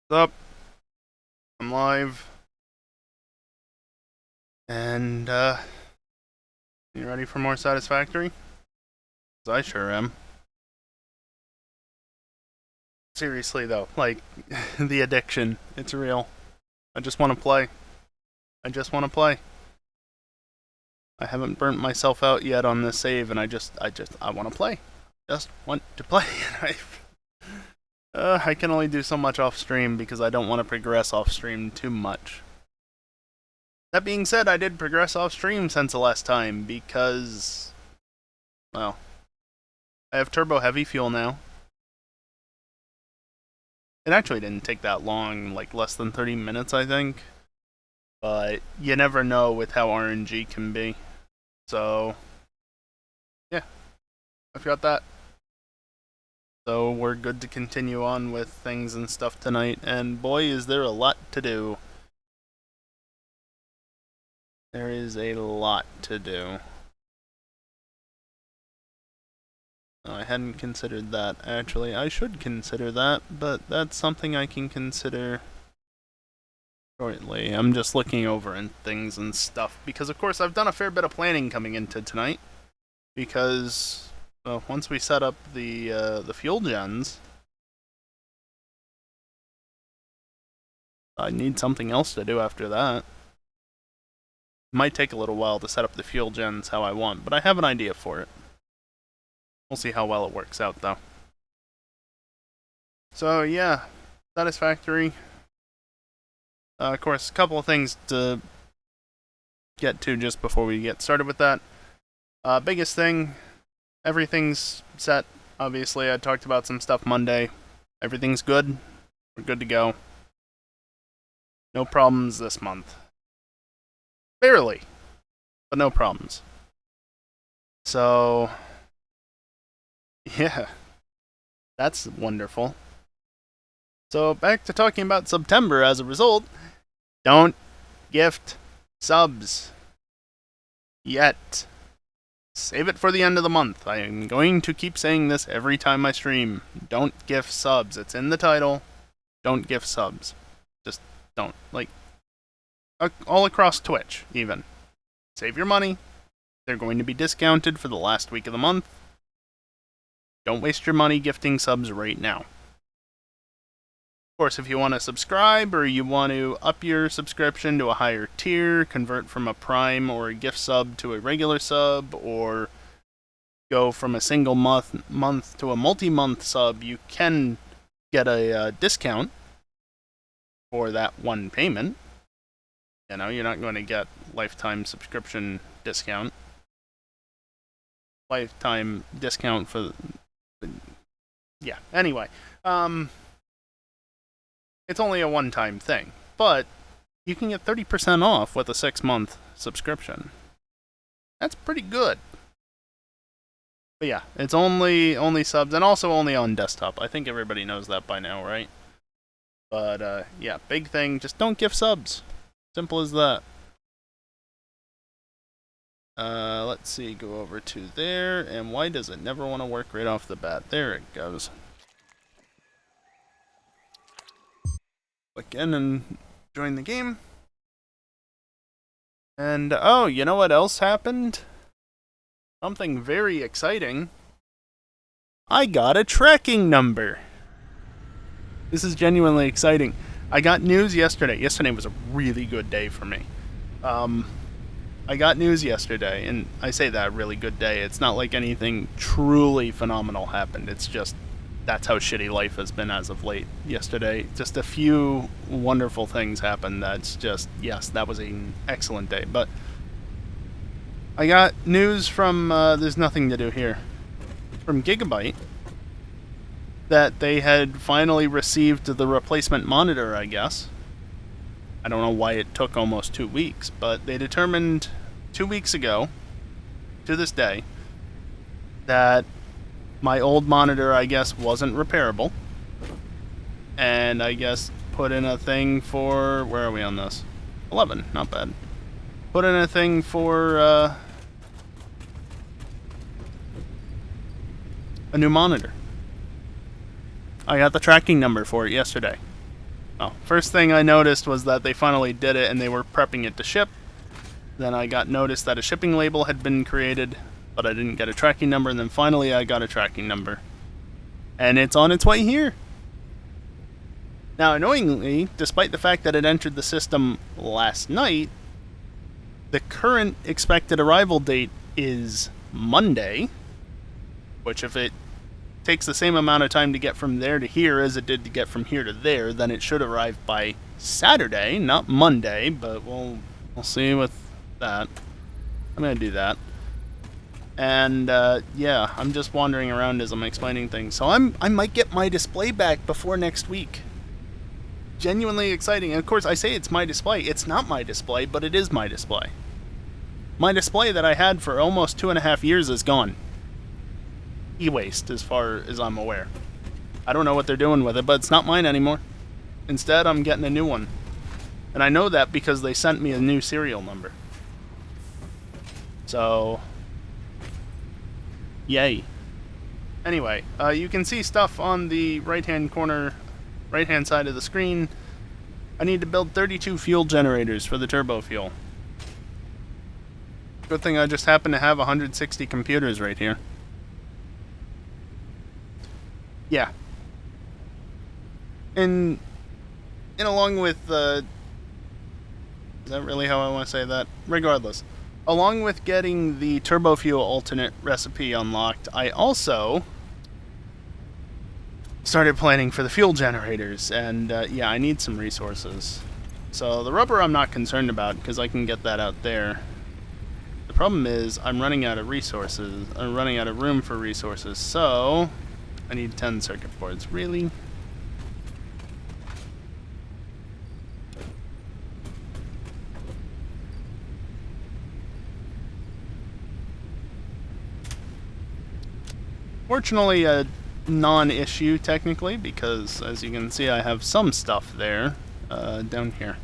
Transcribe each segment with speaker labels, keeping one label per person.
Speaker 1: What's up? I'm live. And, you ready for more Satisfactory? 'Cause I sure am. Seriously, though, like, the addiction, it's real. I just want to play. I just want to play. I haven't burnt myself out yet on this save, and I want to play. Just want to play. I can only do so much off stream because I don't want to progress off stream too much. That being said, I did progress off stream since the last time because, well, I have turbo heavy fuel now. It actually didn't take that long, like less than 30 minutes, I think. But you never know with how RNG can be. So, yeah, I've got that. So we're good to continue on with things and stuff tonight. And boy, is there a lot to do. There is a lot to do. Oh, I hadn't considered that, actually. I should consider that, but that's something I can consider shortly. I'm just looking over and things and stuff, because of course I've done a fair bit of planning coming into tonight, because once we set up the fuel gens, I need something else to do after that. It might take a little while to set up the fuel gens how I want, but I have an idea for it. We'll see how well it works out, though. So, yeah, Satisfactory. Of course, a couple of things to get to just before we get started with that. Biggest thing, everything's set. Obviously, I talked about some stuff Monday. Everything's good. We're good to go. No problems this month. Barely, but no problems. So, yeah, that's wonderful. So, back to talking about September as a result. Don't gift subs yet. Save it for the end of the month. I am going to keep saying this every time I stream. Don't gift subs. It's in the title. Don't gift subs. Just don't. Like, all across Twitch, even. Save your money. They're going to be discounted for the last week of the month. Don't waste your money gifting subs right now. Of course, if you want to subscribe or you want to up your subscription to a higher tier, convert from a Prime or a gift sub to a regular sub, or go from a single month to a multi-month sub, you can get a discount for that one payment. You know, you're not going to get lifetime subscription discount. Lifetime discount for... Yeah, anyway. It's only a one-time thing, but you can get 30% off with a 6-month subscription. That's pretty good. But yeah, it's only subs, and also only on desktop. I think everybody knows that by now, right? But yeah, big thing, just don't gift subs. Simple as that. Let's see, go over to there, and why does it never want to work right off the bat? There it goes. Click in and join the game. And, oh, you know what else happened? Something very exciting. I got a tracking number. This is genuinely exciting. I got news yesterday. Yesterday was a really good day for me. I got news yesterday, and I say that, really good day. It's not like anything truly phenomenal happened. It's just, that's how shitty life has been as of late. Yesterday, just a few wonderful things happened. That's just, yes, that was an excellent day. But I got news from, there's nothing to do here, from Gigabyte, that they had finally received the replacement monitor, I guess. I don't know why it took almost 2 weeks, but they determined 2 weeks ago, to this day, that my old monitor, I guess, wasn't repairable. And I guess put in a thing for... Where are we on this? 11, not bad. Put in a thing for a new monitor. I got the tracking number for it yesterday. Well, first thing I noticed was that they finally did it and they were prepping it to ship. Then I got noticed that a shipping label had been created, but I didn't get a tracking number, and then finally I got a tracking number. And it's on its way here. Now, annoyingly, despite the fact that it entered the system last night, the current expected arrival date is Monday, which if it takes the same amount of time to get from there to here as it did to get from here to there, then it should arrive by Saturday, not Monday, but we'll see with that. I'm going to do that. And, yeah, I'm just wandering around as I'm explaining things. So I might get my display back before next week. Genuinely exciting. And, of course, I say it's my display. It's not my display, but it is my display. My display that I had for almost 2.5 years is gone. E-waste, as far as I'm aware. I don't know what they're doing with it, but it's not mine anymore. Instead, I'm getting a new one. And I know that because they sent me a new serial number. So, yay. Anyway, you can see stuff on the right-hand corner, right-hand side of the screen. I need to build 32 fuel generators for the turbo fuel. Good thing I just happen to have 160 computers right here. Yeah. And along with, is that really how I want to say that? Regardless. Along with getting the turbo fuel alternate recipe unlocked, I also started planning for the fuel generators, and yeah, I need some resources. So the rubber I'm not concerned about, because I can get that out there. The problem is, I'm running out of resources, I'm running out of room for resources, so I need 10 circuit boards. Really? Fortunately, a non-issue technically, because as you can see, I have some stuff there down here.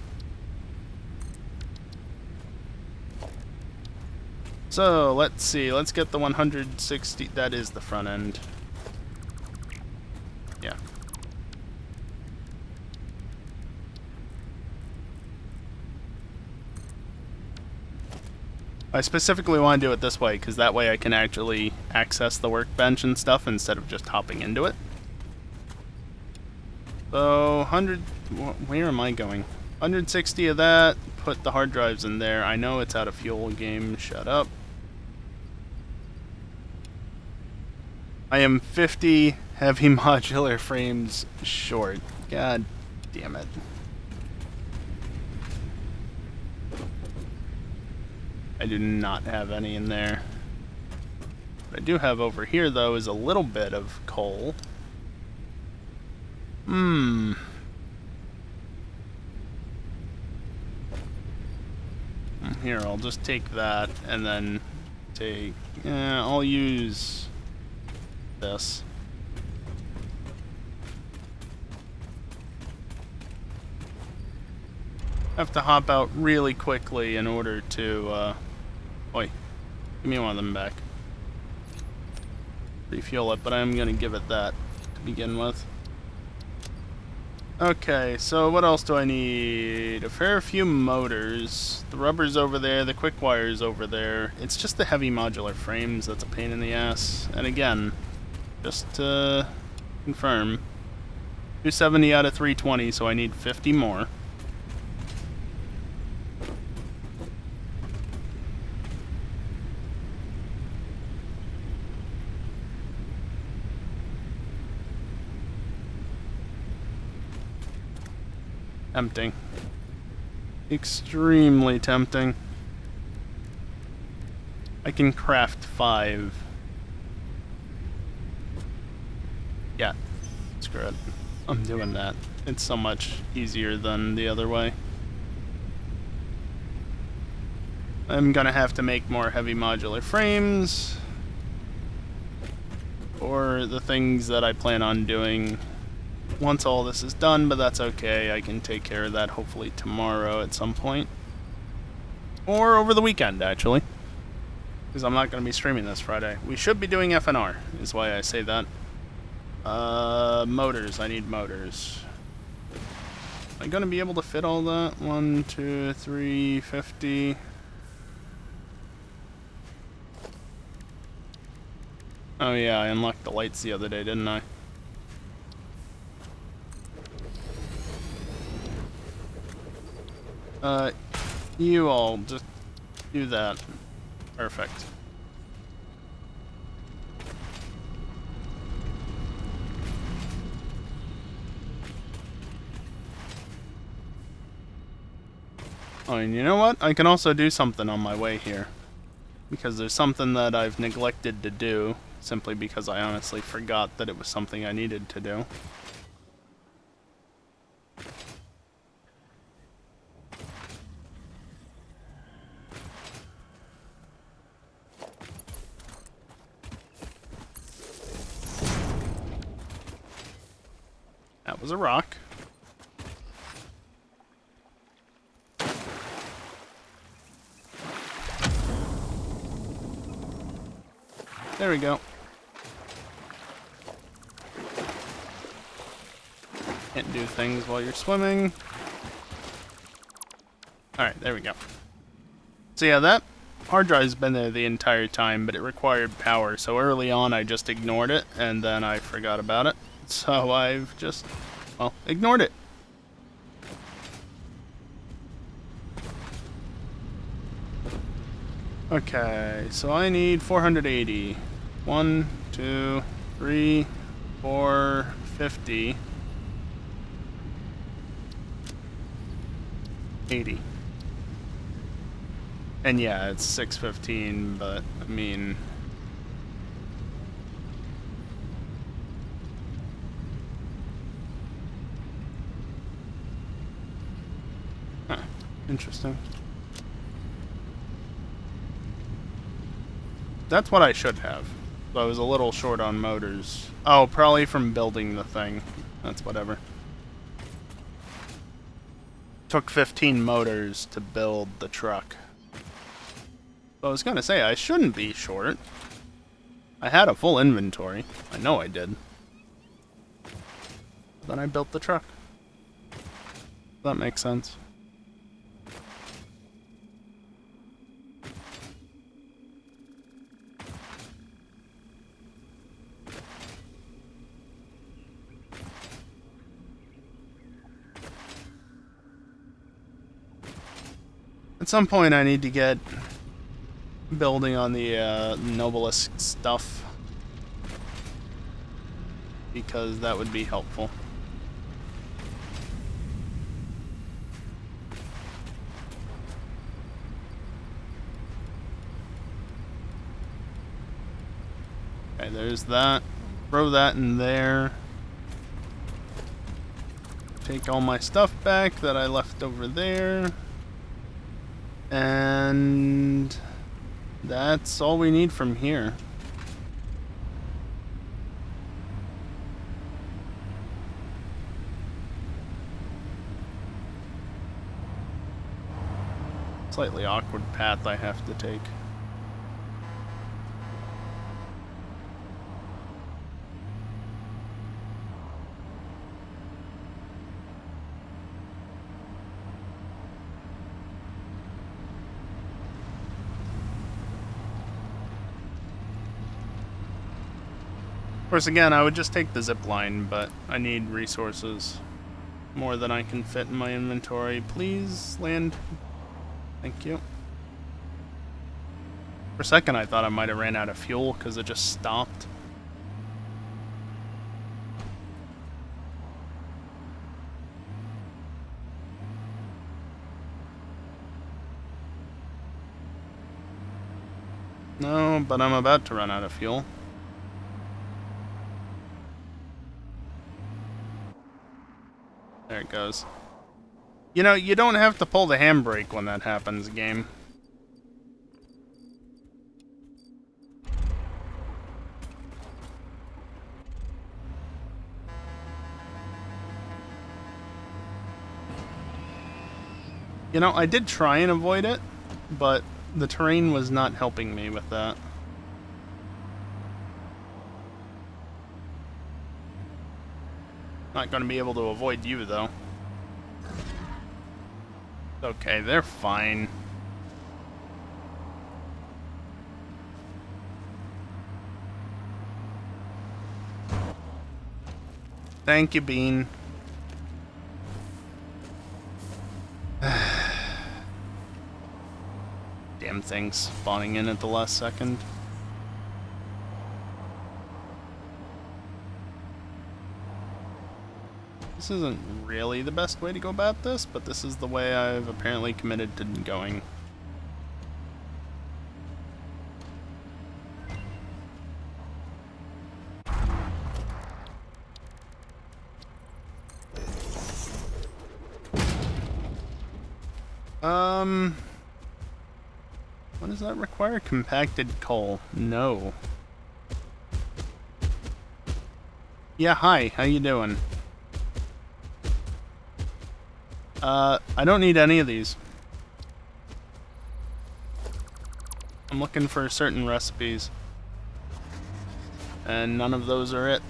Speaker 1: So let's see. Let's get the 160. That is the front end. Yeah. I specifically want to do it this way, because that way I can actually access the workbench and stuff instead of just hopping into it. So, 100... Where am I going? 160 of that, put the hard drives in there. I know it's out of fuel game, shut up. I am 50 heavy modular frames short. God damn it. I do not have any in there. What I do have over here, though, is a little bit of coal. Here, I'll just take that, and then take... I'll use this. I have to hop out really quickly in order to, Oi, give me one of them back. Refuel it, but I'm gonna give it that to begin with. Okay, so what else do I need? A fair few motors. The rubber's over there, the quick wire's over there. It's just the heavy modular frames that's a pain in the ass. And again, just to confirm, 270 out of 320, so I need 50 more. Tempting. Extremely tempting. I can craft 5. Yeah, screw it. I'm doing that. It's so much easier than the other way. I'm gonna have to make more heavy modular frames for the things that I plan on doing once all this is done, but that's okay. I can take care of that hopefully tomorrow at some point. Or over the weekend, actually. Because I'm not going to be streaming this Friday. We should be doing FNR, is why I say that. Motors. I need motors. Am I gonna be able to fit all that? 1, 2, 3, 50. Oh yeah, I unlocked the lights the other day, didn't I? You all just do that. Perfect. Oh, and you know what? I can also do something on my way here. Because there's something that I've neglected to do, simply because I honestly forgot that it was something I needed to do. That was a rock. There we go. Can't do things while you're swimming. Alright, there we go. So yeah, that hard drive's been there the entire time, but it required power, so early on I just ignored it, and then I forgot about it. So I've just, well, ignored it. Okay, so I need 480. 1, 2, 3, 4, 50. 80. And yeah, it's 615, but I mean... Huh, interesting. That's what I should have. So I was a little short on motors. Oh, probably from building the thing. That's whatever. Took 15 motors to build the truck. So I was gonna say, I shouldn't be short. I had a full inventory. I know I did. Then I built the truck. That makes sense. At some point I need to get building on the Nobilisc stuff, because that would be helpful. Okay, there's that. Throw that in there. Take all my stuff back that I left over there. And that's all we need from here. Slightly awkward path I have to take. Of course, again, I would just take the zip line, but I need resources. More than I can fit in my inventory. Please, land. Thank you. For a second, I thought I might have ran out of fuel because it just stopped. No, but I'm about to run out of fuel. There it goes. You know, you don't have to pull the handbrake when that happens, game. You know, I did try and avoid it, but the terrain was not helping me with that. Not going to be able to avoid you, though. Okay, they're fine. Thank you, Bean. Damn things spawning in at the last second. This isn't really the best way to go about this, but this is the way I've apparently committed to going. What does that require? Compacted coal. No. Yeah, hi, how you doing? I don't need any of these. I'm looking for certain recipes. And none of those are it.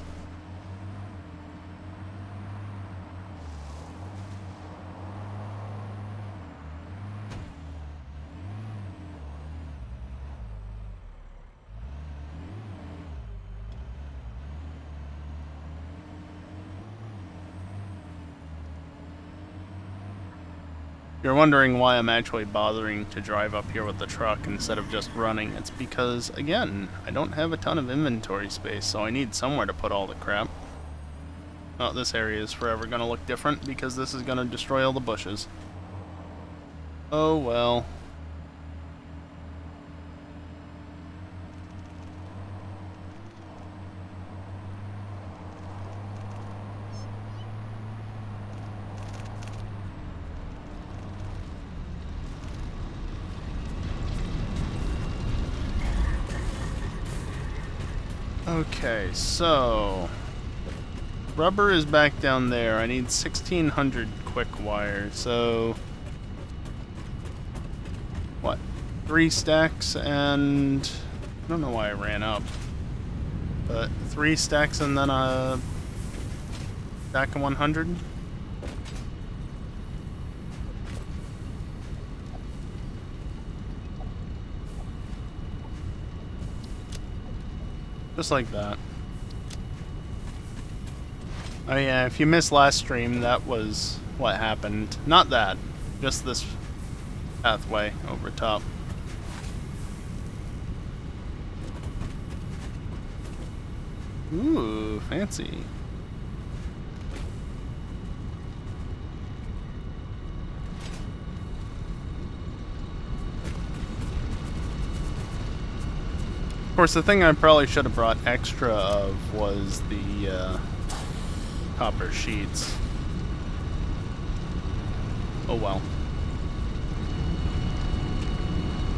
Speaker 1: You're wondering why I'm actually bothering to drive up here with the truck instead of just running. It's because, again, I don't have a ton of inventory space, so I need somewhere to put all the crap. Oh, this area is forever gonna look different because this is gonna destroy all the bushes. Oh well. Okay, so rubber is back down there. I need 1600 quick wire, so what? 3 stacks and I don't know why I ran up. But 3 stacks and then a stack of 100. Just like that. Oh yeah, if you missed last stream, that was what happened. Not that, just this pathway over top. Ooh, fancy. Of course, the thing I probably should have brought extra of was the copper sheets. Oh well.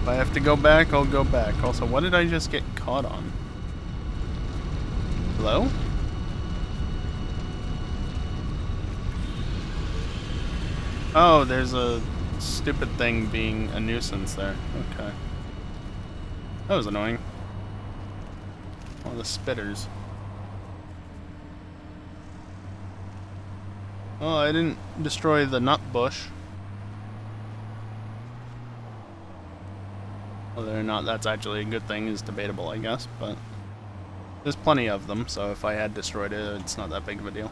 Speaker 1: If I have to go back, I'll go back. Also, what did I just get caught on? Hello? Oh, there's a stupid thing being a nuisance there. Okay. That was annoying. All the spitters. Oh, I didn't destroy the nut bush. Whether or not that's actually a good thing is debatable, I guess, but there's plenty of them, so if I had destroyed it, it's not that big of a deal.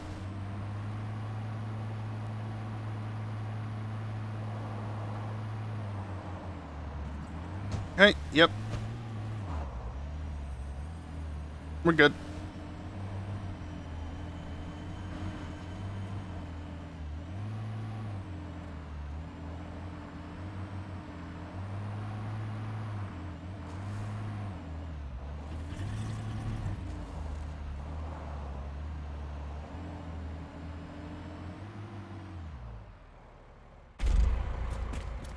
Speaker 1: Hey, yep. We're good.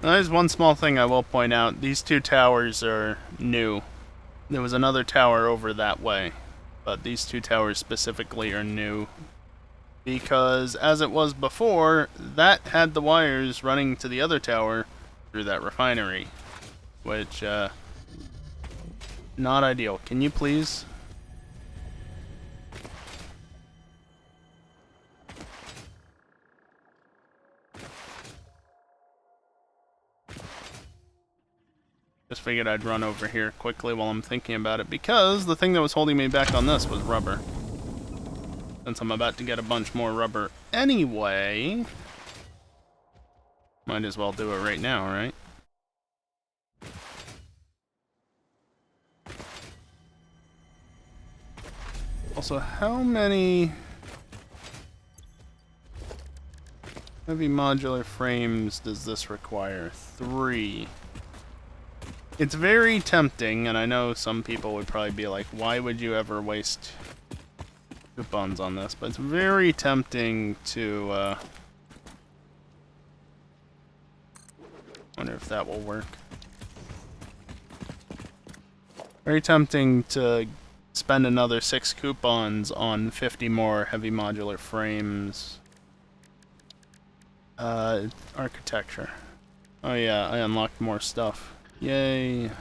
Speaker 1: There's one small thing I will point out. These 2 towers are new. There was another tower over that way, but these 2 towers specifically are new. Because, as it was before, that had the wires running to the other tower through that refinery. Which, not ideal. Can you please? Just figured I'd run over here quickly while I'm thinking about it, because the thing that was holding me back on this was rubber. Since I'm about to get a bunch more rubber anyway, might as well do it right now, right? Also, how many heavy modular frames does this require? 3. It's very tempting, and I know some people would probably be like, why would you ever waste coupons on this? But it's very tempting to, wonder if that will work. Very tempting to spend another 6 coupons on 50 more heavy modular frames. Architecture. Oh yeah, I unlocked more stuff. Yay.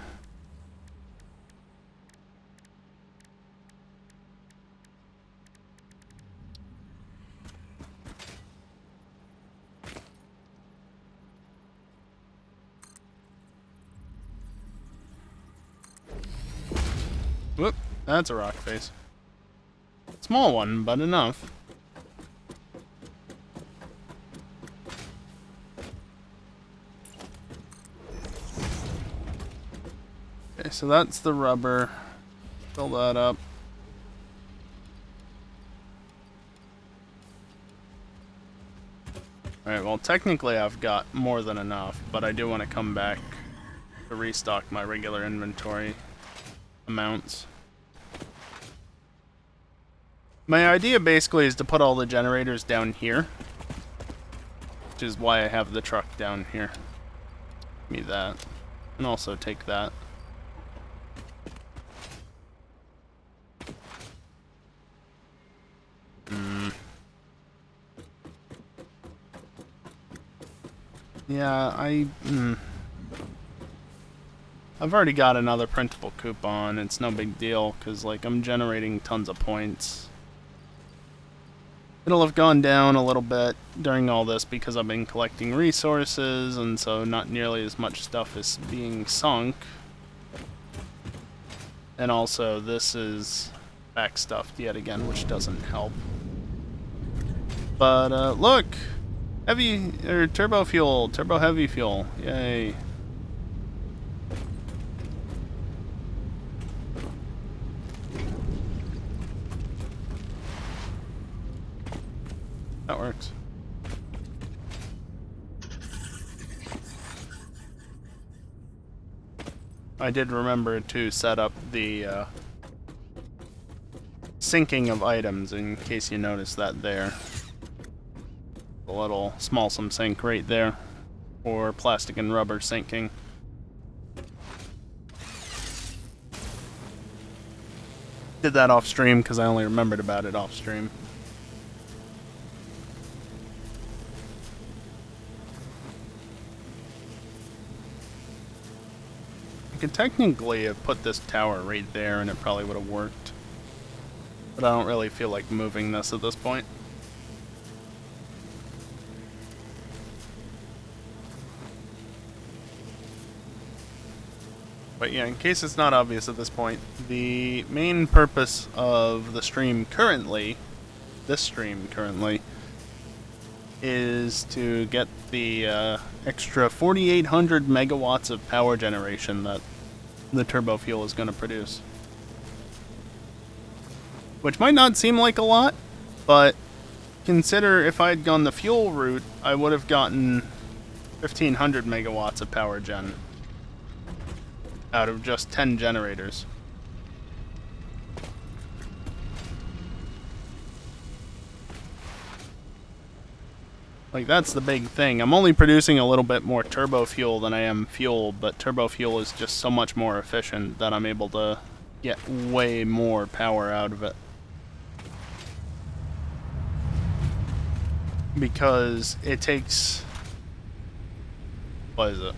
Speaker 1: Whoop, that's a rock face. Small one, but enough. Okay, so that's the rubber. Fill that up. Alright, well technically I've got more than enough, but I do want to come back to restock my regular inventory amounts. My idea basically is to put all the generators down here, which is why I have the truck down here. Give me that. And also take that. Yeah, I've already got another printable coupon. It's no big deal, because, like, I'm generating tons of points. It'll have gone down a little bit during all this because I've been collecting resources, and so not nearly as much stuff is being sunk. And also, this is backstuffed yet again, which doesn't help. But, look! Heavy, or turbo fuel, turbo heavy fuel, yay. That works. I did remember to set up the syncing of items, in case you noticed that there. A little small-some sink right there for plastic and rubber sinking. Did that off stream because I only remembered about it off stream. I could technically have put this tower right there and it probably would have worked. But I don't really feel like moving this at this point. But yeah, in case it's not obvious at this point, the main purpose of the stream currently, this stream currently, is to get the extra 4,800 megawatts of power generation that the turbo fuel is going to produce. Which might not seem like a lot, but consider if I had gone the fuel route, I would have gotten 1,500 megawatts of power gen out of just 10 generators. Like, that's the big thing. I'm only producing a little bit more turbo fuel than I am fuel, but turbo fuel is just so much more efficient that I'm able to get way more power out of it. Because it takes... what is it?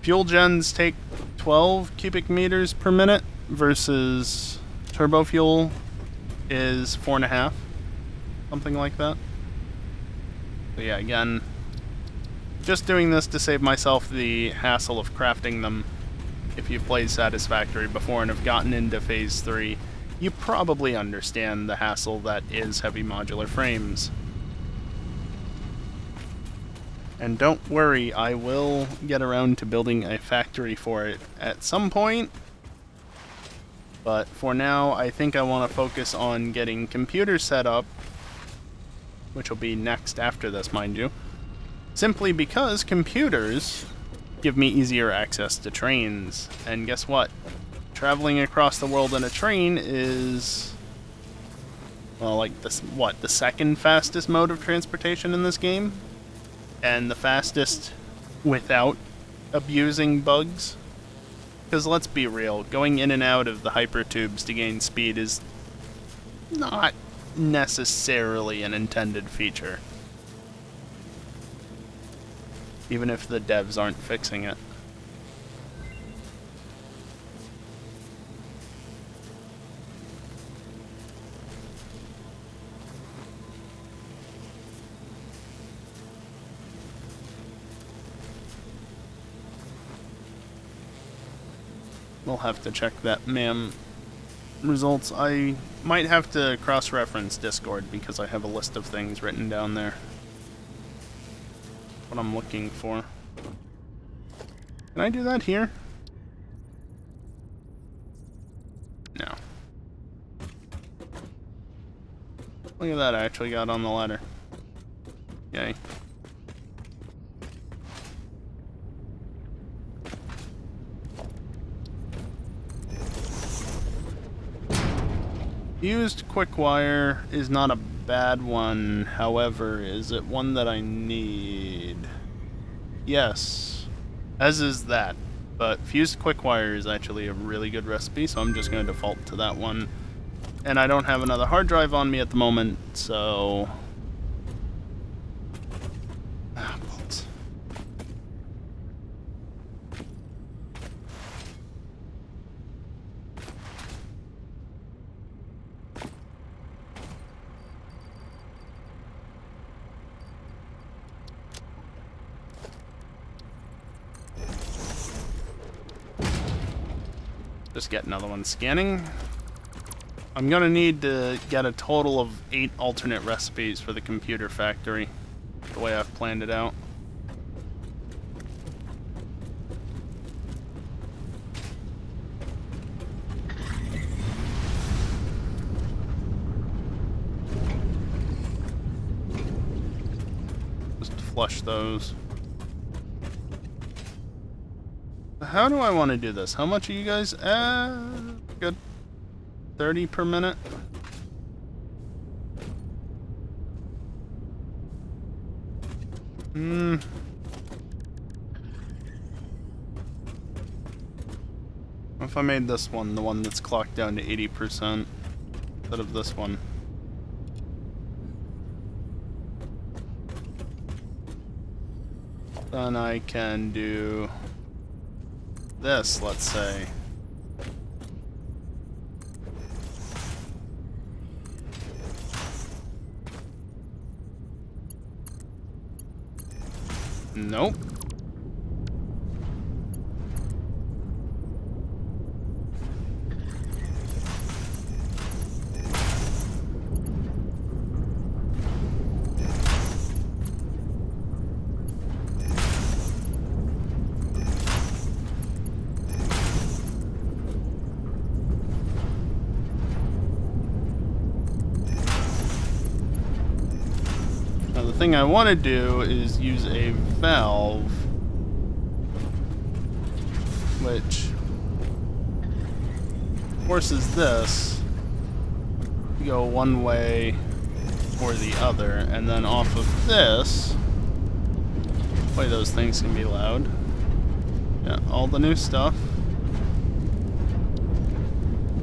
Speaker 1: Fuel gens take 12 cubic meters per minute versus turbo fuel is 4.5, something like that. So yeah, again, Just doing this to save myself the hassle of crafting them. If you've played Satisfactory before and have gotten into Phase 3, you probably understand the hassle that is heavy modular frames. And don't worry, I will get around to building a factory for it at some point. But for now, I think I want to focus on getting computers set up, which will be next after this, mind you. Simply because computers give me easier access to trains. And guess what? Traveling across the world in a train is, well, like this, the second fastest mode of transportation in this game? And the fastest without abusing bugs? Because let's be real, going in and out of the hypertubes to gain speed is not necessarily an intended feature. Even if the devs aren't fixing it. We'll have to check that MAM results. I might have to cross-reference Discord because I have a list of things written down there. What I'm looking for. Can I do that here? No. Look at that, I actually got on the ladder. Yay. Used quick wire is not a bad one, however, is it one that I need? Yes, as is that, but fused quick wire is actually a really good recipe, so I'm just going to default to that one. And I don't have another hard drive on me at the moment, so... bolts. Just get another one scanning. I'm gonna need to get a total of 8 alternate recipes for the computer factory, the way I've planned it out. Just flush those. How do I want to do this? How much are you guys? Good. 30 per minute. If I made this one, the one that's clocked down to 80%, instead of this one. Then I can do this, let's say. Nope. The thing I want to do is use a valve, which forces this to go one way or the other, and then off of this, boy, those things can be loud. Yeah, all the new stuff.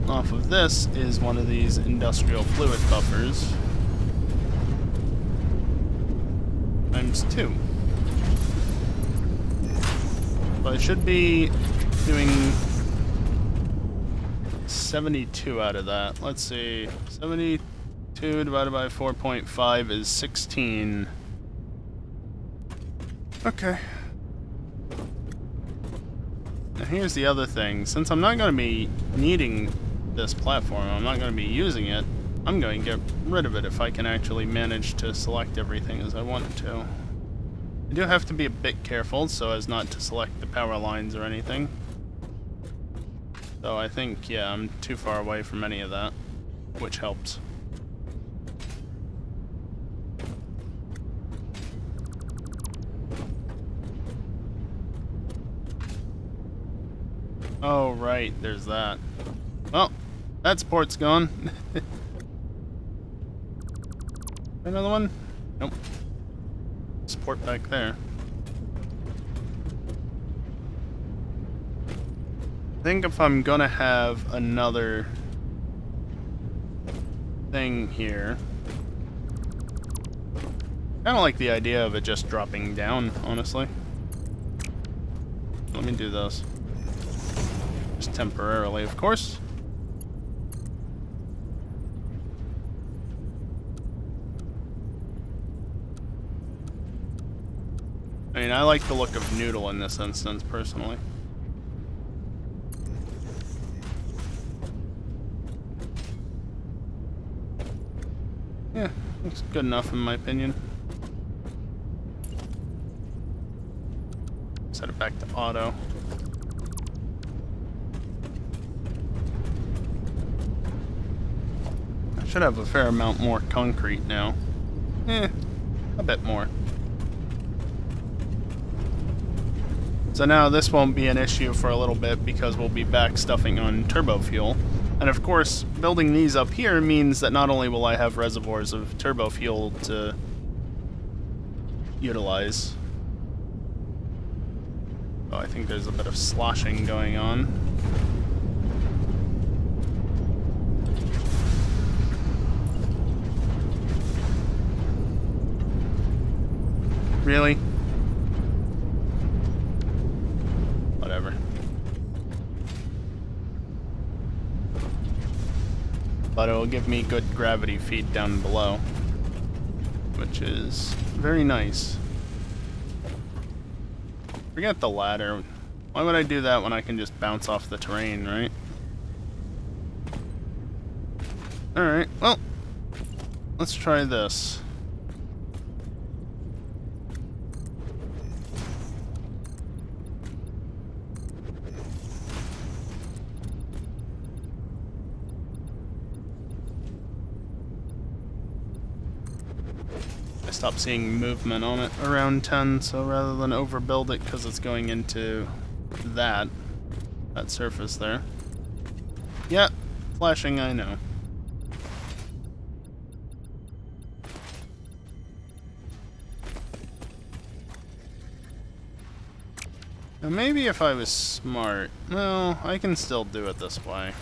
Speaker 1: Off of this is one of these industrial fluid buffers. Times 2. So I should be doing 72 out of that. Let's see. 72 divided by 4.5 is 16. Okay. Now here's the other thing. Since I'm not going to be needing this platform, I'm not going to be using it, I'm going to get rid of it if I can actually manage to select everything as I want to. I do have to be a bit careful so as not to select the power lines or anything. So I think, yeah, I'm too far away from any of that, which helps. Oh, right, there's that. Well, that port's gone. Another one? Nope. Support back there. I think if I'm gonna have another thing here, I don't like the idea of it just dropping down, honestly. Let me do this. Just temporarily, of course. I mean, I like the look of Noodle in this instance, personally. Yeah, looks good enough in my opinion. Set it back to auto. I should have a fair amount more concrete now. A bit more. So now this won't be an issue for a little bit because we'll be back stuffing on turbo fuel. And of course, building these up here means that not only will I have reservoirs of turbo fuel to utilize. Oh, I think there's a bit of sloshing going on. Really? Whatever. But it will give me good gravity feed down below, which is very nice. Forget the ladder. Why would I do that when I can just bounce off the terrain, right? Alright, well, let's try this. I stopped seeing movement on it around 10, so rather than overbuild it because it's going into that surface there. Yeah, flashing, I know. Now maybe if I was smart, well, I can still do it this way.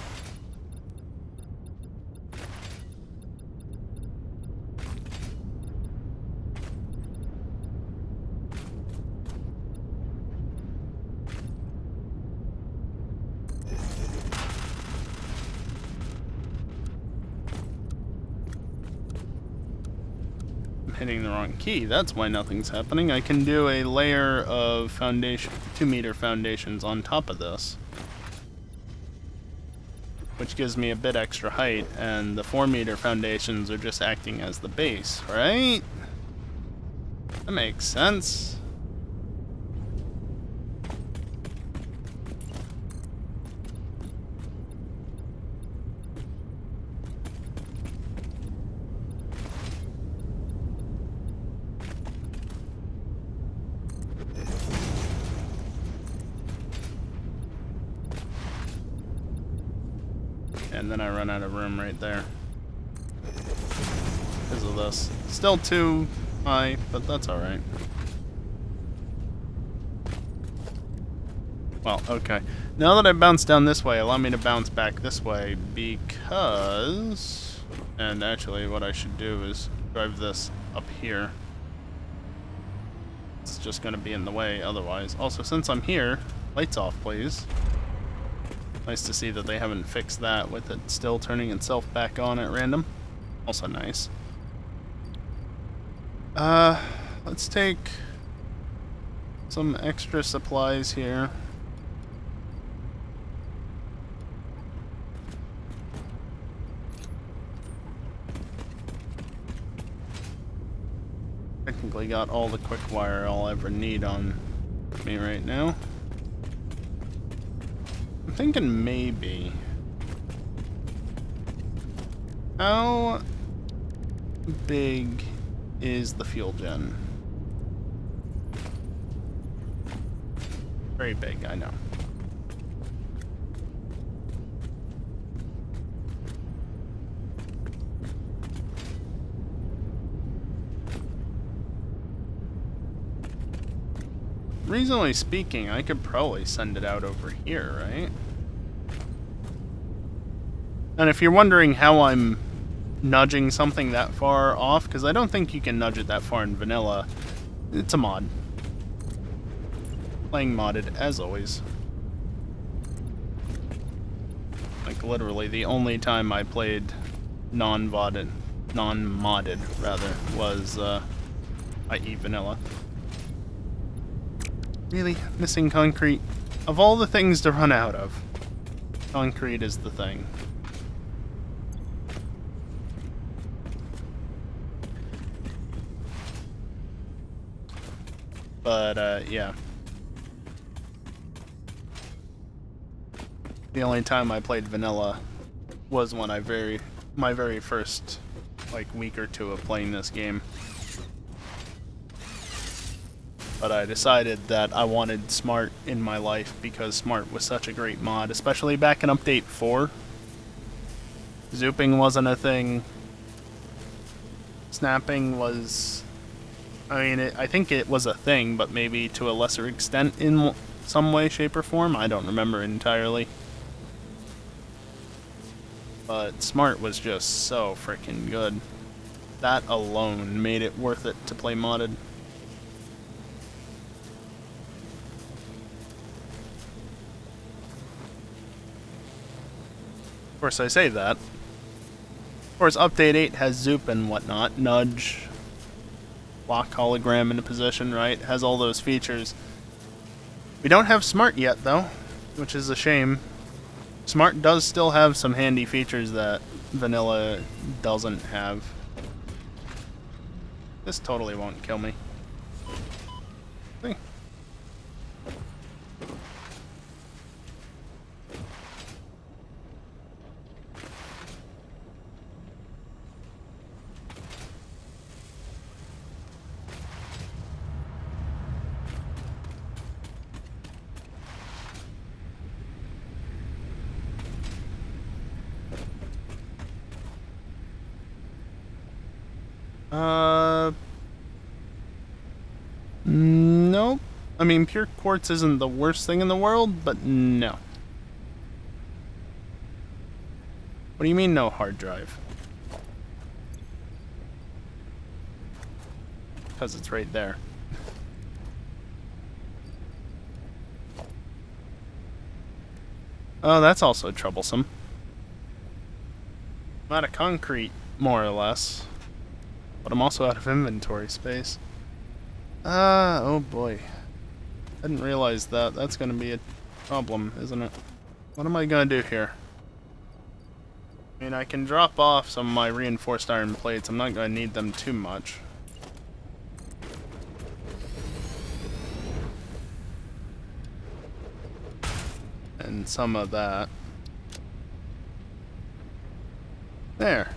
Speaker 1: Hitting the wrong key. That's why nothing's happening. I can do a layer of foundation, 2-meter foundations on top of this, which gives me a bit extra height, and the 4-meter foundations are just acting as the base, right? That makes sense. And then I run out of room right there because of this. Still too high, but that's alright. Well, okay. Now that I bounced down this way, allow me to bounce back this way because... And actually what I should do is drive this up here. It's just going to be in the way otherwise. Also, since I'm here, lights off please. Nice to see that they haven't fixed that with it still turning itself back on at random. Also nice. Let's take some extra supplies here. Technically got all the quick wire I'll ever need on me right now. I'm thinking maybe. How big is the fuel gen? Very big, I know. Reasonably speaking, I could probably send it out over here, right? And if you're wondering how I'm nudging something that far off, because I don't think you can nudge it that far in vanilla, it's a mod. Playing modded, as always. Like, literally, the only time I played non-modded, rather, was, i.e. vanilla. Really? Missing concrete? Of all the things to run out of, concrete is the thing. But, yeah. The only time I played vanilla was when my very first, like, week or two of playing this game. But I decided that I wanted Smart in my life because Smart was such a great mod, especially back in Update 4. Zooping wasn't a thing. Snapping was... I mean, I think it was a thing, but maybe to a lesser extent in some way, shape, or form. I don't remember entirely. But Smart was just so freaking good. That alone made it worth it to play modded. Of course, I say that. Of course, Update 8 has Zoop and whatnot. Nudge. Lock hologram into position, right? Has all those features. We don't have Smart yet, though, which is a shame. Smart does still have some handy features that vanilla doesn't have. This totally won't kill me. See? Nope. I mean, pure quartz isn't the worst thing in the world, but no. What do you mean, no hard drive? Because it's right there. Oh, that's also troublesome. I'm out of concrete, more or less. But I'm also out of inventory space. Oh boy. I didn't realize that. That's gonna be a problem, isn't it? What am I gonna do here? I mean, I can drop off some of my reinforced iron plates. I'm not gonna need them too much. And some of that. There.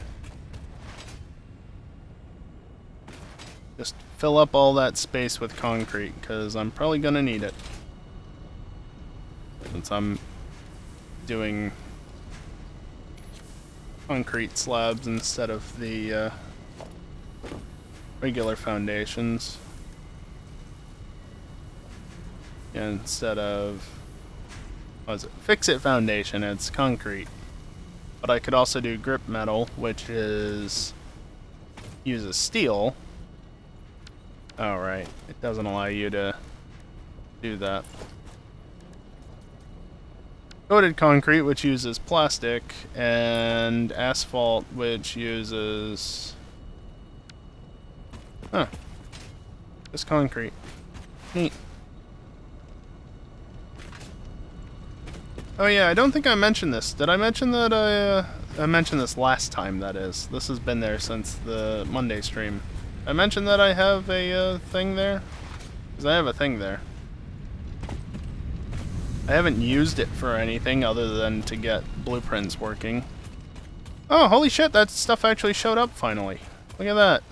Speaker 1: Just fill up all that space with concrete, because I'm probably gonna need it. Since I'm doing concrete slabs instead of the regular foundations. And instead of, what is it? Fix-It foundation, it's concrete. But I could also do grip metal, which uses steel. Oh, right. It doesn't allow you to do that. Coated concrete, which uses plastic, and asphalt, which uses... Huh. Just concrete. Neat. Oh yeah, I don't think I mentioned this. Did I mention that I mentioned this last time, that is. This has been there since the Monday stream. I mentioned that I have a thing there? Because I have a thing there. I haven't used it for anything other than to get blueprints working. Oh, holy shit, that stuff actually showed up finally. Look at that.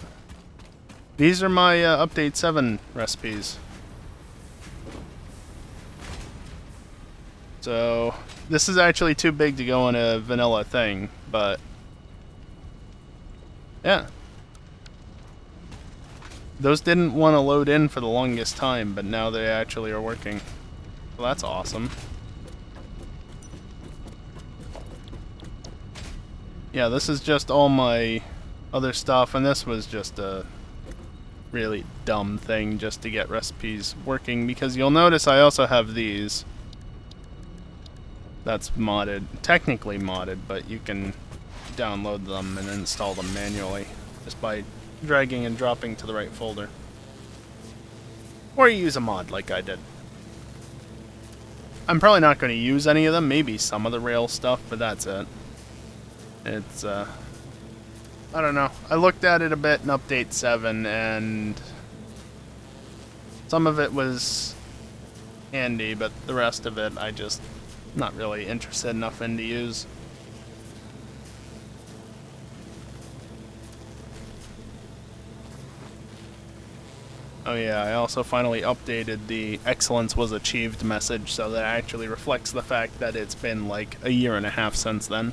Speaker 1: These are my Update 7 recipes. So, this is actually too big to go in a vanilla thing, but yeah. Those didn't want to load in for the longest time, but now they actually are working. Well, that's awesome. Yeah, this is just all my other stuff, and this was just a really dumb thing just to get recipes working, because you'll notice I also have these. That's modded, technically modded, but you can download them and install them manually just by dragging and dropping to the right folder. Or you use a mod like I did. I'm probably not going to use any of them, maybe some of the rail stuff, but that's it. It's, I don't know. I looked at it a bit in Update 7, and some of it was handy, but the rest of it I just not really interested enough in to use. Oh yeah, I also finally updated the excellence was achieved message so that actually reflects the fact that it's been like a year and a half since then.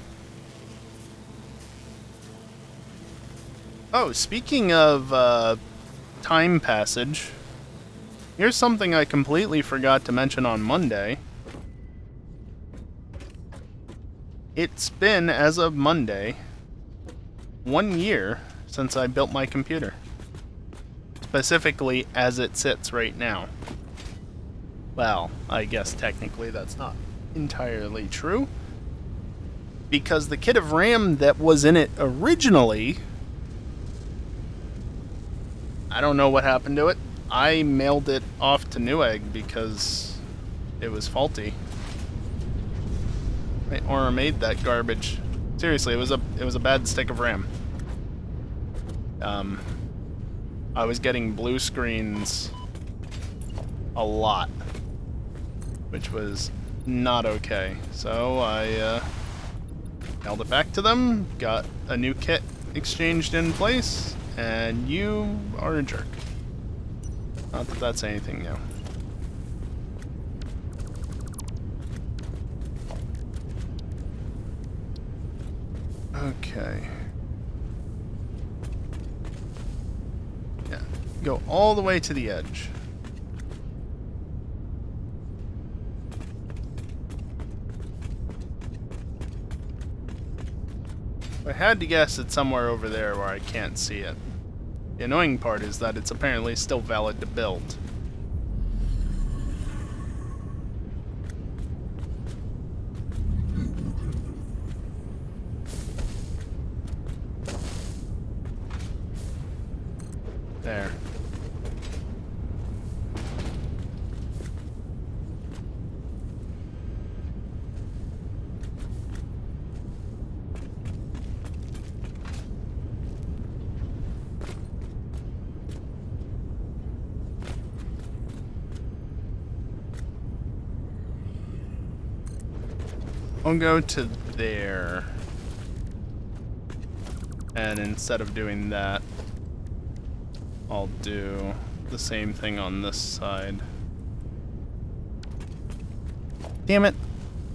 Speaker 1: Oh, speaking of time passage, here's something I completely forgot to mention on Monday. It's been, as of Monday, 1 year since I built my computer. Specifically, as it sits right now. Well, I guess technically that's not entirely true. Because the kit of RAM that was in it originally, I don't know what happened to it. I mailed it off to Newegg because it was faulty. Or made that garbage. Seriously, it was a bad stick of RAM. I was getting blue screens a lot, which was not okay. So I mailed it back to them, got a new kit exchanged in place, and you are a jerk. Not that that's anything new. Okay. Yeah, go all the way to the edge. I had to guess it's somewhere over there where I can't see it. The annoying part is that it's apparently still valid to build. There. I'll go to there. And instead of doing that, I'll do the same thing on this side. Damn it!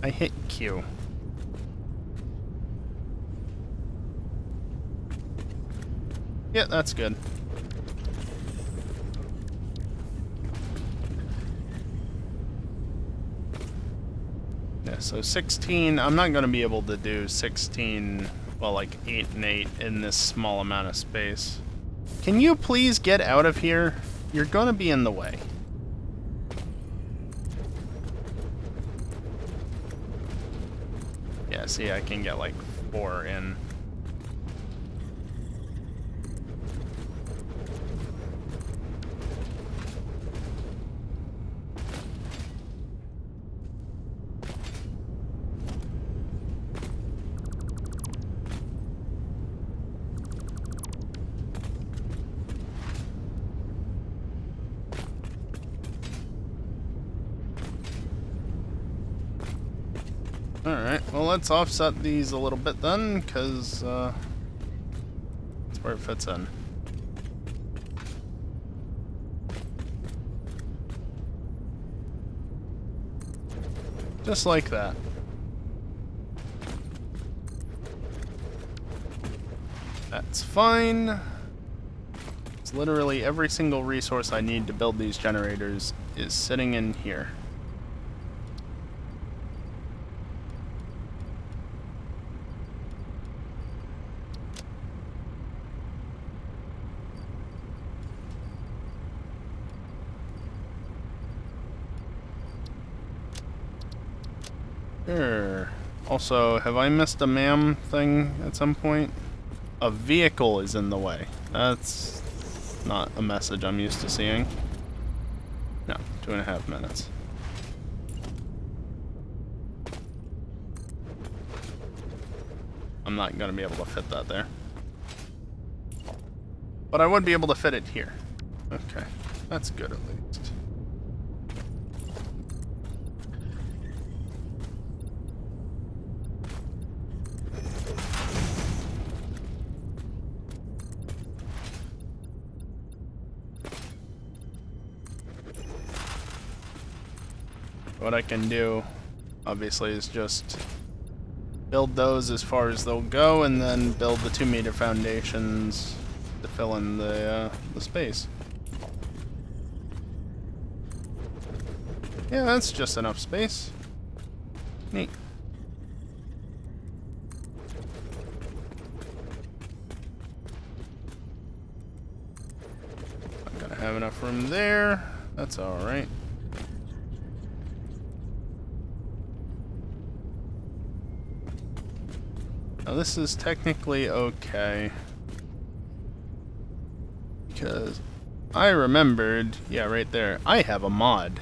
Speaker 1: I hit Q. Yeah, that's good. Yeah, so 16, I'm not going to be able to do 16, well, like 8 and 8 in this small amount of space. Can you please get out of here? You're going to be in the way. Yeah, see, I can get like 4 in. Alright, well let's offset these a little bit then, because that's where it fits in. Just like that. That's fine. It's literally every single resource I need to build these generators is sitting in here. Sure. Also, have I missed a MAM thing at some point? A vehicle is in the way. That's not a message I'm used to seeing. No, 2.5 minutes. I'm not gonna be able to fit that there. But I would be able to fit it here. Okay, that's good at least. What I can do, obviously, is just build those as far as they'll go, and then build the 2-meter foundations to fill in the space. Yeah, that's just enough space. Neat. Not gonna have enough room there. That's alright. Now this is technically okay, because I remembered, yeah, right there, I have a mod.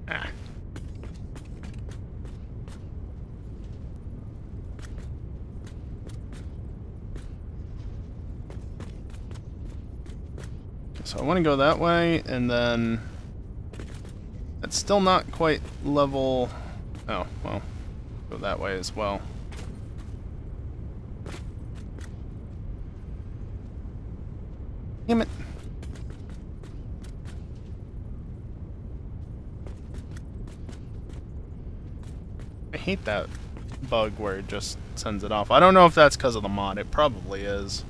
Speaker 1: Ah. So I want to go that way, and then it's still not quite level. Oh, well, go that way as well. Damn it. I hate that bug where it just sends it off. I don't know if that's because of the mod. It probably is.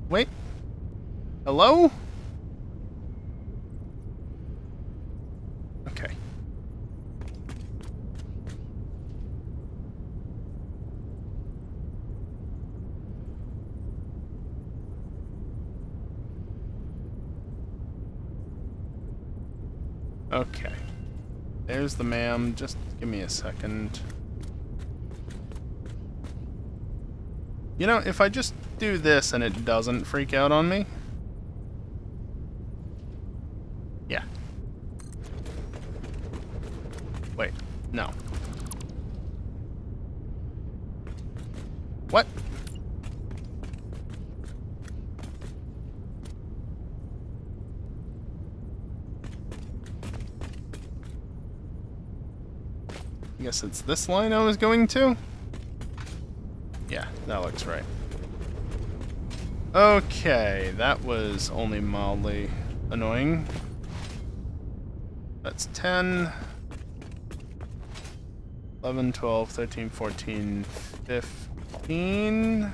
Speaker 1: Wait. Hello? Okay. Okay. There's the MAM. Just give me a second. You know, if I just do this and it doesn't freak out on me. Yeah. Wait, no. What? I guess it's this line I was going to? Yeah, that looks right. Okay, that was only mildly annoying. That's 10, 11, 12, 13, 14, 15.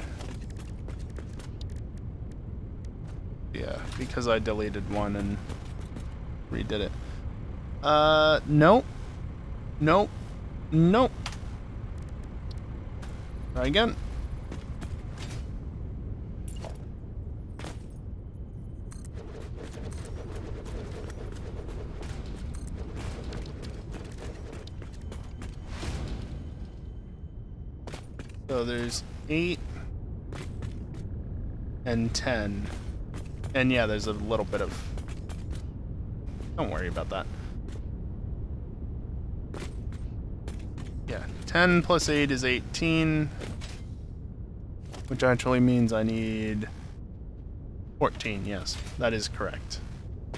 Speaker 1: Yeah, because I deleted one and redid it. Nope. Nope. Nope. Try again. So there's 8 and 10. And yeah, there's a little bit of... Don't worry about that. Yeah, 10 plus 8 is 18, which actually means I need 14, yes, that is correct,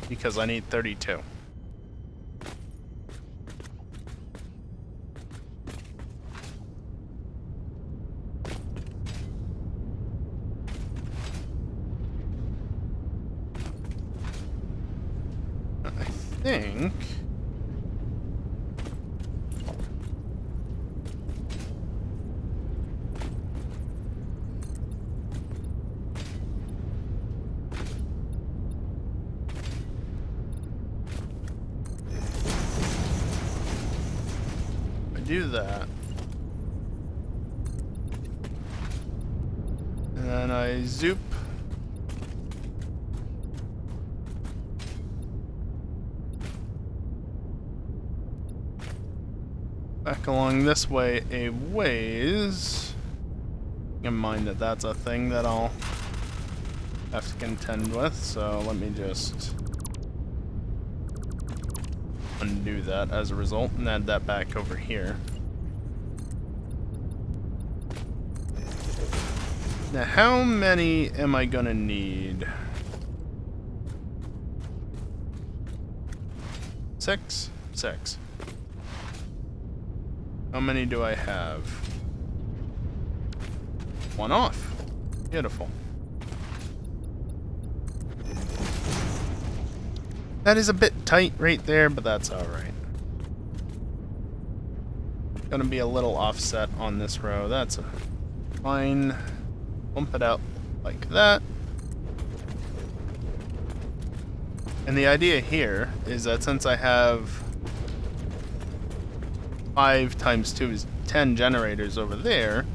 Speaker 1: because I need 32. I think... do that. And then I zoop. Back along this way a ways. Keep in mind that that's a thing that I'll have to contend with, so let me just undo that as a result and add that back over here. Now, how many am I gonna need? 6? 6. How many do I have? 1 off. Beautiful. That is a bit tight right there, but that's alright. Gonna be a little offset on this row. That's fine. Bump it out like that. And the idea here is that since I have 5 times 2 is 10 generators over there.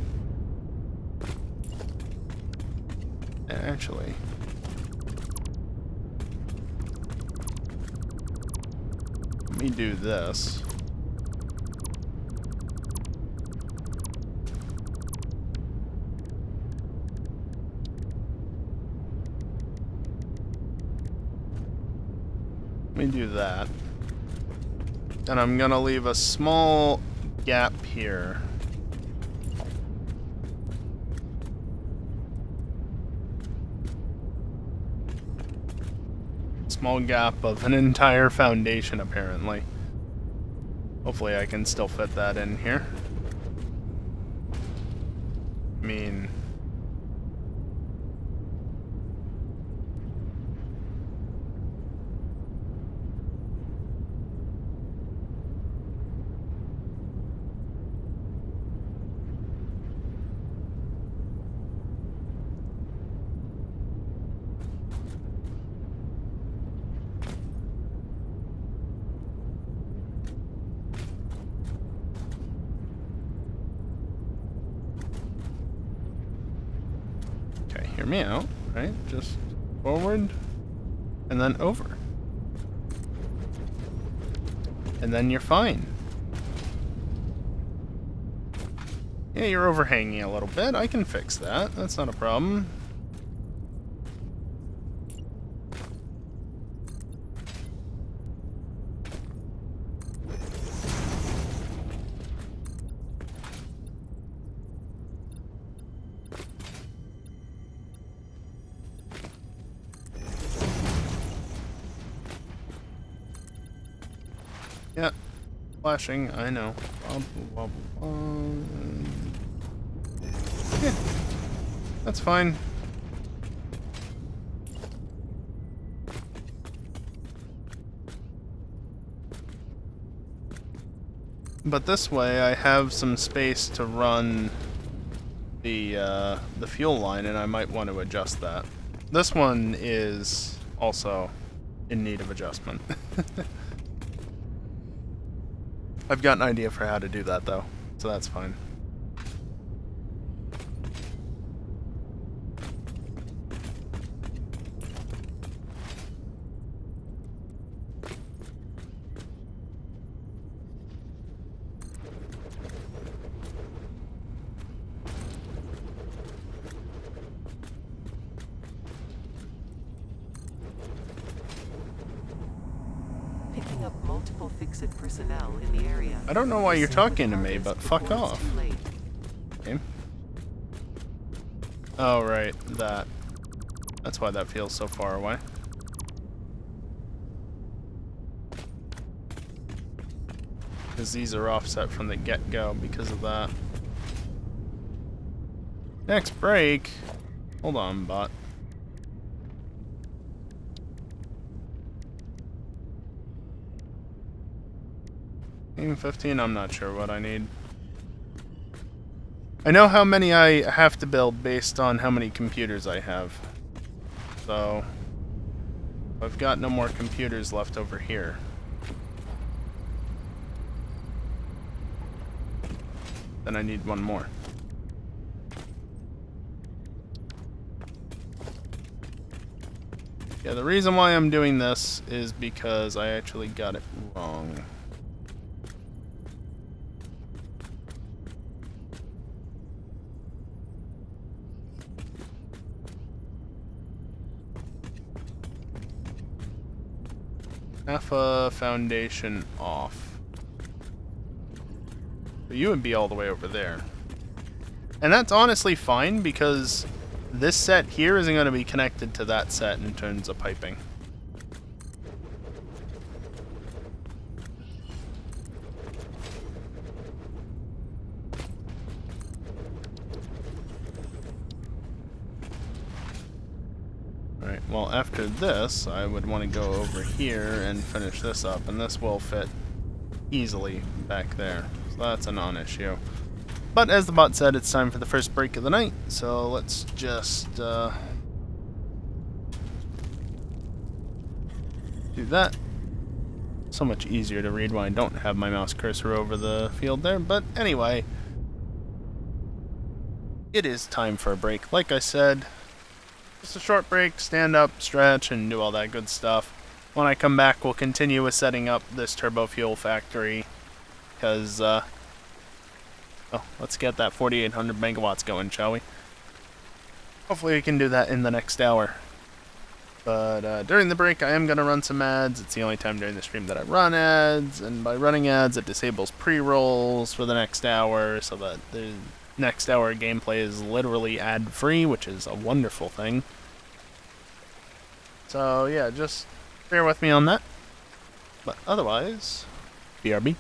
Speaker 1: Actually, let me do this. Let me do that. And I'm gonna leave a small gap here. Small gap of an entire foundation, apparently. Hopefully I can still fit that in here. I mean... hear me out, right? Just forward, and then over. And then you're fine. Yeah, you're overhanging a little bit. I can fix that. That's not a problem. Yeah, flashing, I know. Yeah, that's fine. But this way I have some space to run the fuel line, and I might want to adjust that. This one is also in need of adjustment. I've got an idea for how to do that, though, so that's fine.
Speaker 2: Picking up multiple exit personnel in the area.
Speaker 1: I don't know why you're talking to me, but fuck off. Okay. Oh, right, that. That's why that feels so far away. Because these are offset from the get-go because of that. Next break. Hold on, bot. Team 15, I'm not sure what I need. I know how many I have to build based on how many computers I have. So, I've got no more computers left over here. Then I need one more. Yeah, the reason why I'm doing this is because I actually got it wrong. Half a foundation off. But you would be all the way over there. And that's honestly fine because this set here isn't going to be connected to that set in terms of piping. Alright, well after this, I would want to go over here and finish this up, and this will fit easily back there. So that's a non-issue. But as the bot said, it's time for the first break of the night, so let's just do that. So much easier to read when I don't have my mouse cursor over the field there, but anyway, it is time for a break. Like I said, just a short break, stand up, stretch, and do all that good stuff. When I come back, we'll continue with setting up this turbo fuel factory, because, well, let's get that 4,800 megawatts going, shall we? Hopefully we can do that in the next hour. But during the break, I am going to run some ads. It's the only time during the stream that I run ads, and by running ads, it disables pre-rolls for the next hour, so that the next hour gameplay is literally ad-free, which is a wonderful thing. So yeah, just bear with me on that. But otherwise, BRB.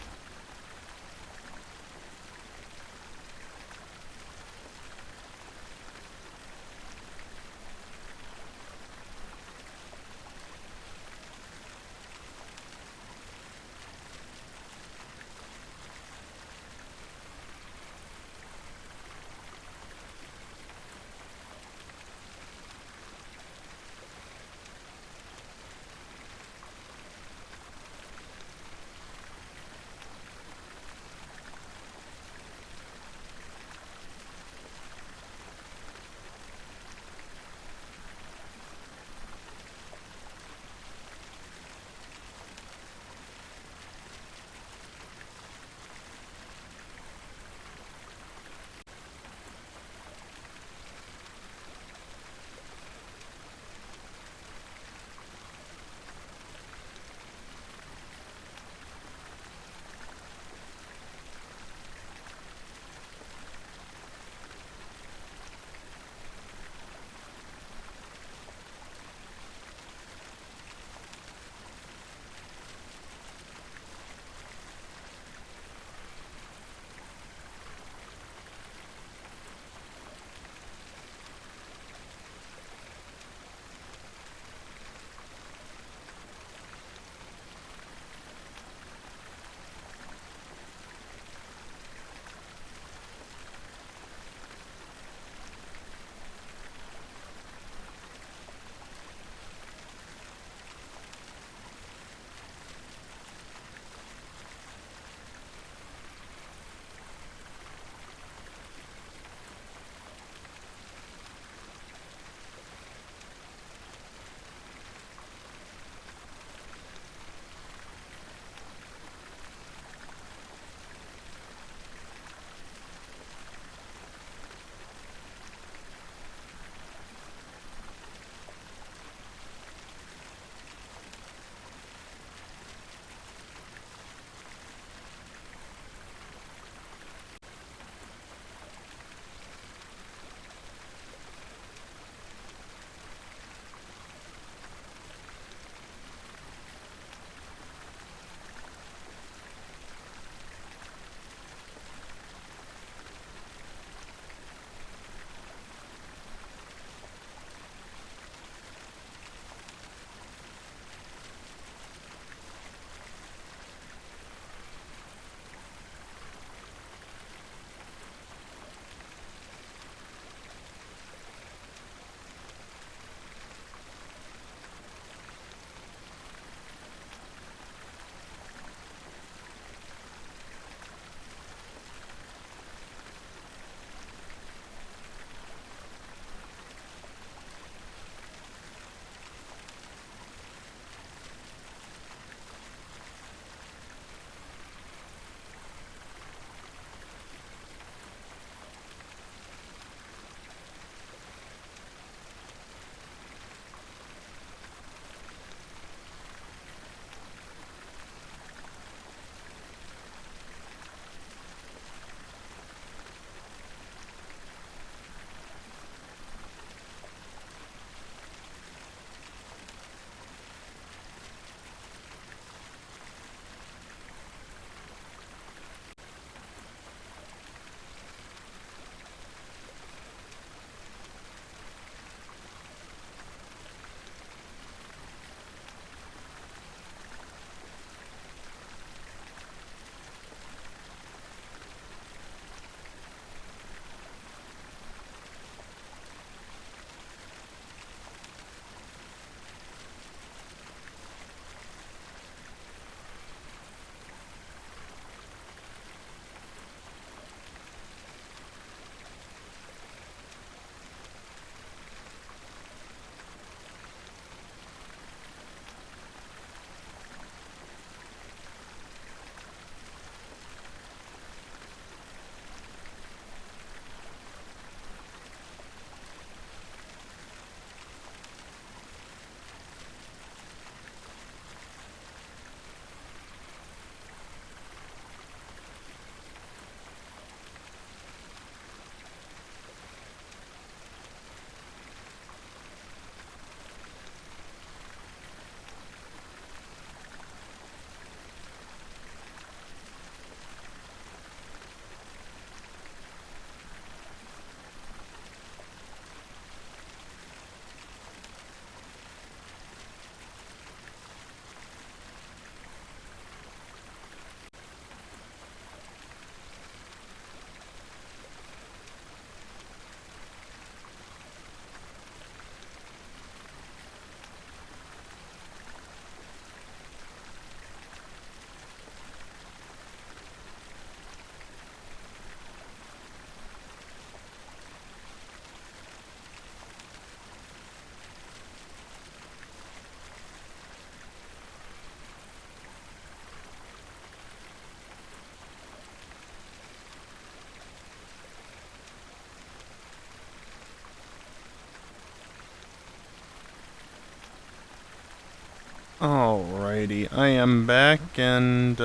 Speaker 1: Alrighty, I am back, and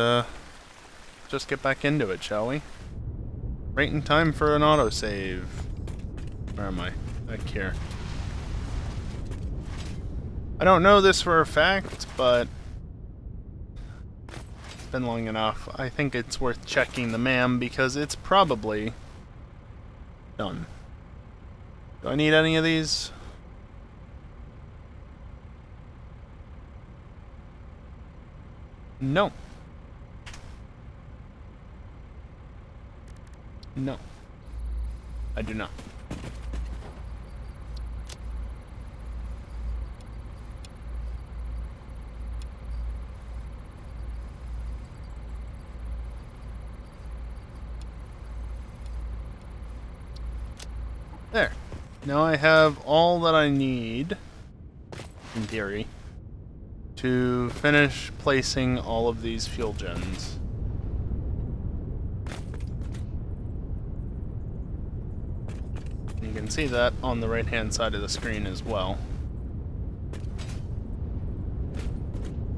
Speaker 1: just get back into it, shall we? Right in time for an autosave. Where am I? Back here. I don't know this for a fact, but it's been long enough. I think it's worth checking the MAM because it's probably done. Do I need any of these? No. No. I do not. There. Now I have all that I need, in theory, to finish placing all of these fuel gens. You can see that on the right-hand side of the screen as well.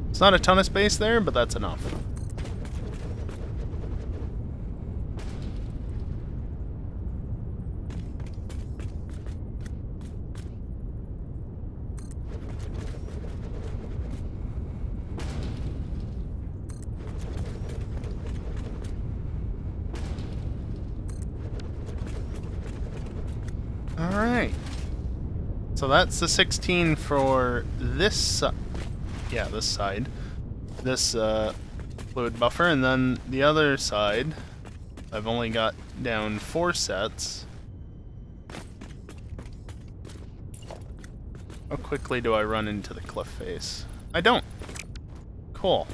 Speaker 1: It's not a ton of space there, but that's enough. Alright. So that's the 16 for this this side. This fluid buffer, and then the other side, I've only got down 4 sets. How quickly do I run into the cliff face? I don't. Cool.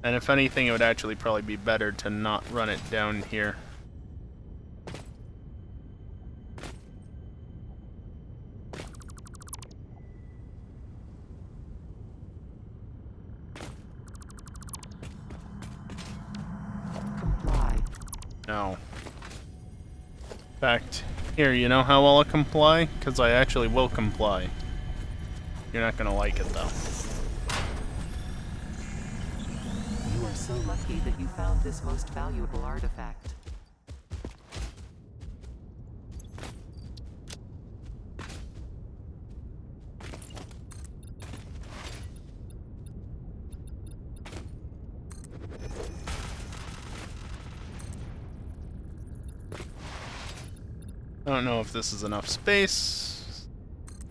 Speaker 1: And if anything, it would actually probably be better to not run it down here. No. In fact, here, you know how I'll comply? Because I actually will comply. You're not gonna like it, though.
Speaker 2: You are so lucky that you found this most valuable artifact.
Speaker 1: I don't know if this is enough space.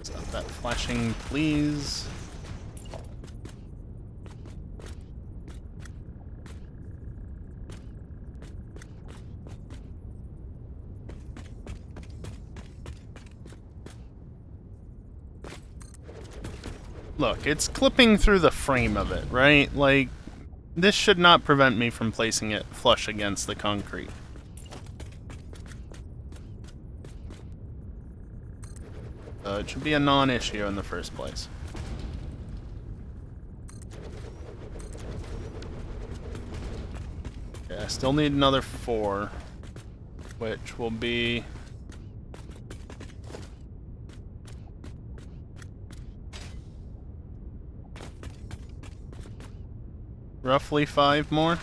Speaker 1: Stop that flashing, please. Look, it's clipping through the frame of it, right? Like, this should not prevent me from placing it flush against the concrete. It should be a non-issue in the first place. Okay, I still need another 4, which will be roughly 5 more.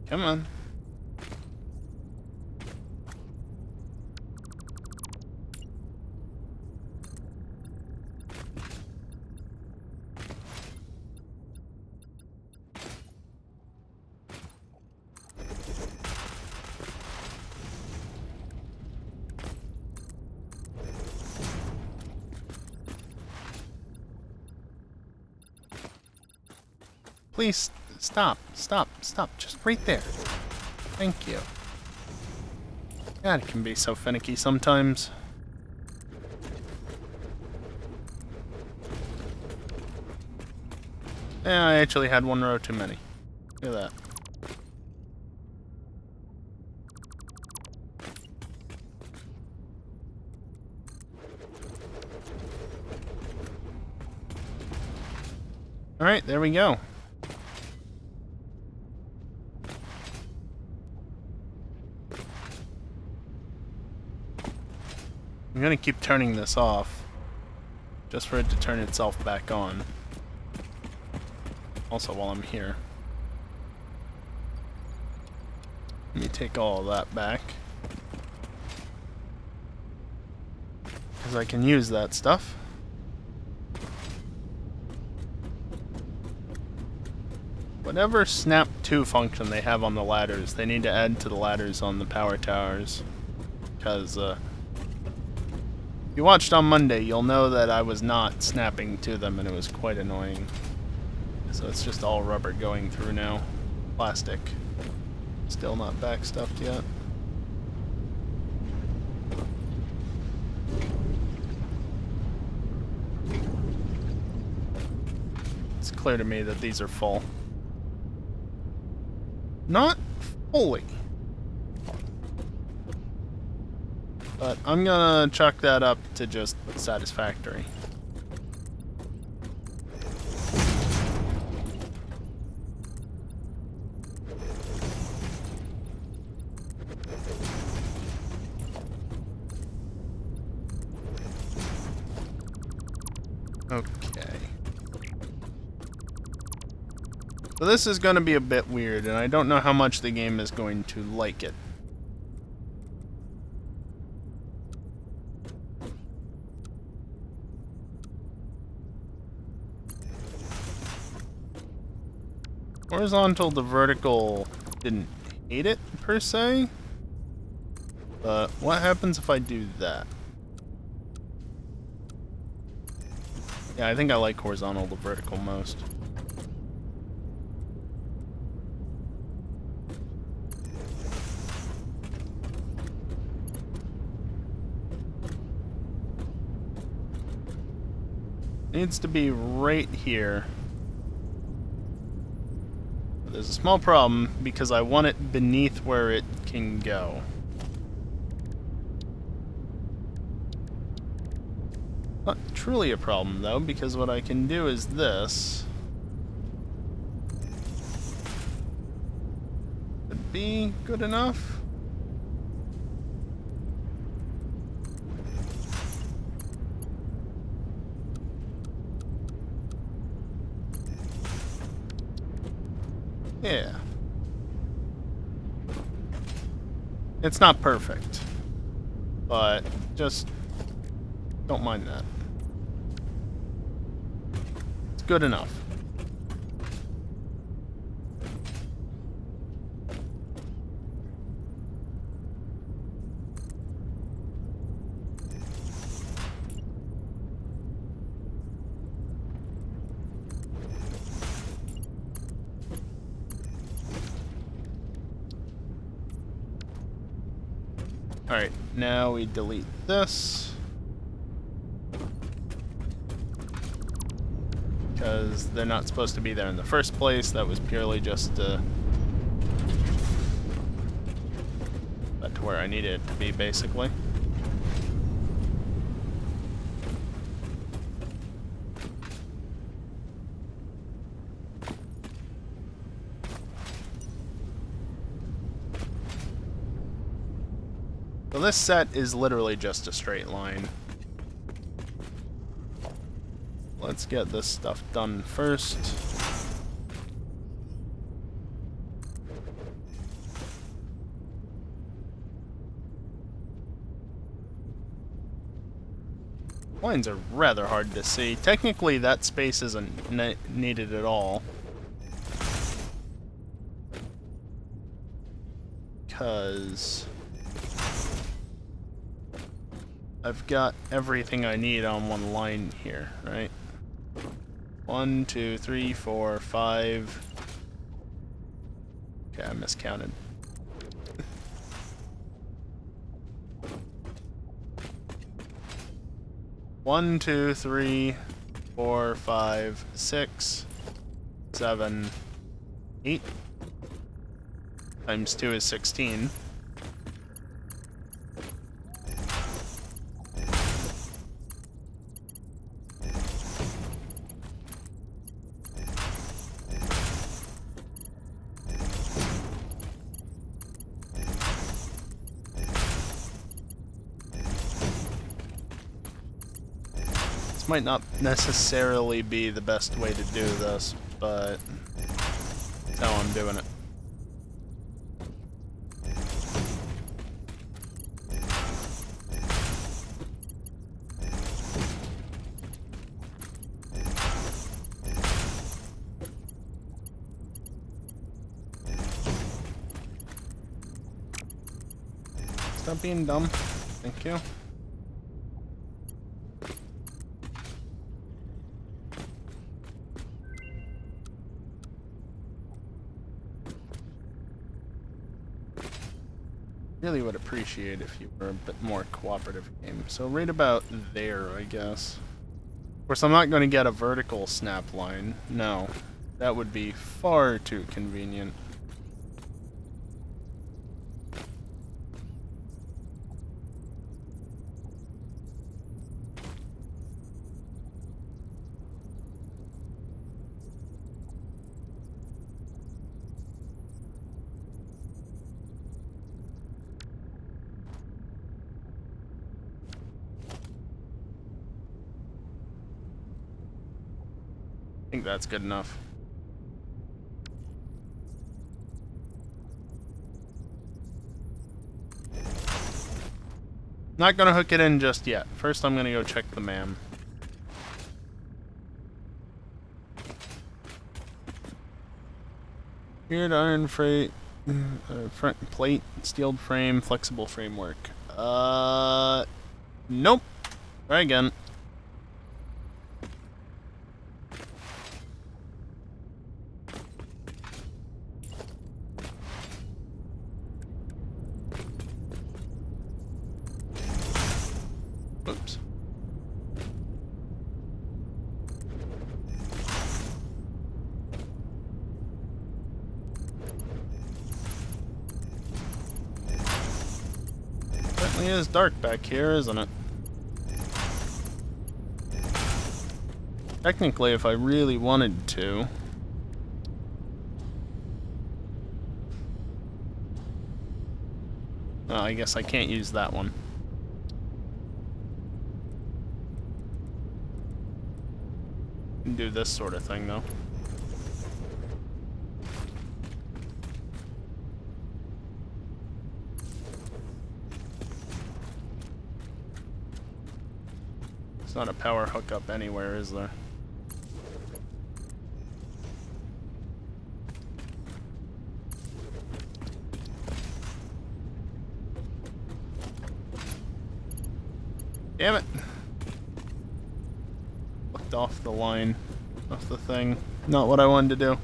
Speaker 1: Come on. Please stop, stop, stop. Just right there. Thank you. God, it can be so finicky sometimes. Yeah, I actually had 1 row too many. Look at that. Alright, there we go. gonna keep turning this off, just for it to turn itself back on. Also, while I'm here. Let me take all of that back. Because I can use that stuff. Whatever snap to function they have on the ladders, they need to add to the ladders on the power towers. Because, if you watched on Monday, you'll know that I was not snapping to them and it was quite annoying. So it's just all rubber going through now. Plastic. Still not backstuffed yet. It's clear to me that these are full. Not fully. But I'm gonna chalk that up to just satisfactory. Okay. So this is going to be a bit weird, and I don't know how much the game is going to like it. Horizontal to vertical didn't hate it, per se. But what happens if I do that? Yeah, I think I like horizontal to vertical most. Needs to be right here. There's a small problem because I want it beneath where it can go. Not truly a problem though, because what I can do is this. Could be good enough. Yeah. It's not perfect, but just don't mind that. It's good enough. Alright, now we delete this. Because they're not supposed to be there in the first place. That was purely just that to where I needed it to be, basically. So this set is literally just a straight line. Let's get this stuff done first. Lines are rather hard to see. Technically, that space isn't needed at all. Because I've got everything I need on one line here, right? 1, 2, 3, 4, 5. Okay, I miscounted. One, 2, 3, 4, 5, 6, 7, 8. Times 2 is 16. Might not necessarily be the best way to do this, but that's how I'm doing it. Stop being dumb. Thank you. Really would appreciate if you were a bit more cooperative game. So right about there, I guess. Of course, I'm not going to get a vertical snap line. No. That would be far too convenient. I think that's good enough. Not gonna hook it in just yet. First, I'm gonna go check the MAM. Weird iron freight, front plate, steel frame, flexible framework. Nope. Try again. Oops. Certainly is dark back here, isn't it? Technically, if I really wanted to... Oh, I guess I can't use that one. Can do this sort of thing, though. It's not a power hookup anywhere, is there? Damn it! Looked off the line, off the thing. Not what I wanted to do.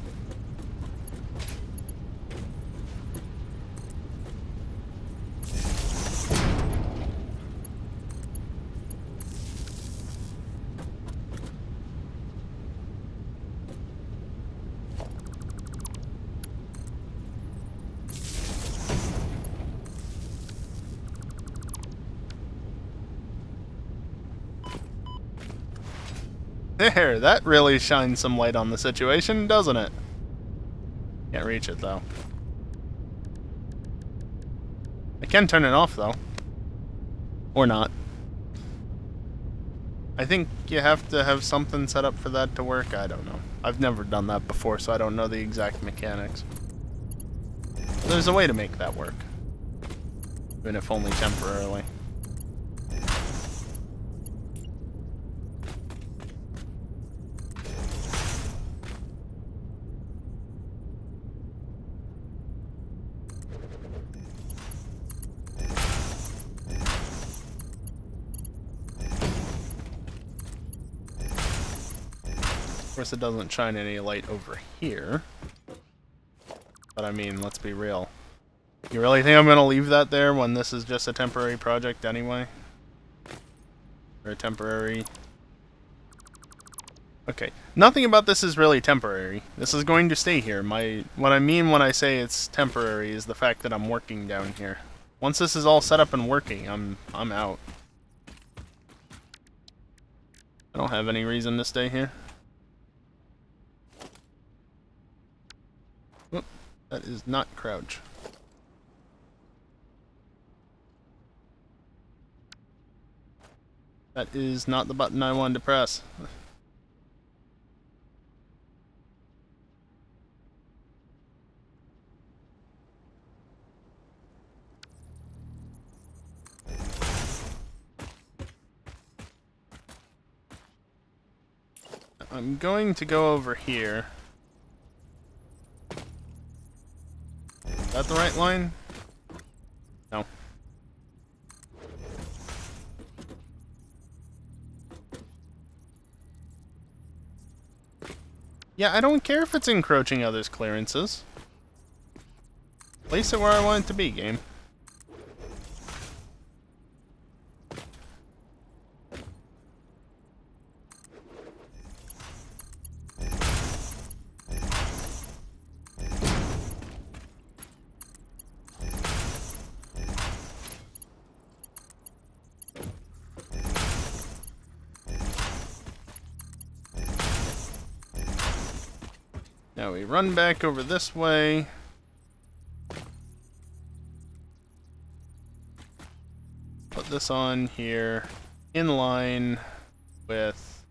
Speaker 1: There, that really shines some light on the situation, doesn't it? Can't reach it, though. I can turn it off, though. Or not. I think you have to have something set up for that to work. I don't know. I've never done that before, so I don't know the exact mechanics. But there's a way to make that work. Even if only temporarily. Of course, it doesn't shine any light over here. But I mean, let's be real. You really think I'm gonna leave that there when this is just a temporary project anyway? Or a temporary... Okay, nothing about this is really temporary. This is going to stay here. What I mean when I say it's temporary is the fact that I'm working down here. Once this is all set up and working, I'm out. I don't have any reason to stay here. Oop, that is not crouch. That is not the button I wanted to press. I'm going to go over here. Is that the right line? No. Yeah, I don't care if it's encroaching others' clearances. Place it where I want it to be, game. Now we run back over this way. Put this on here in line with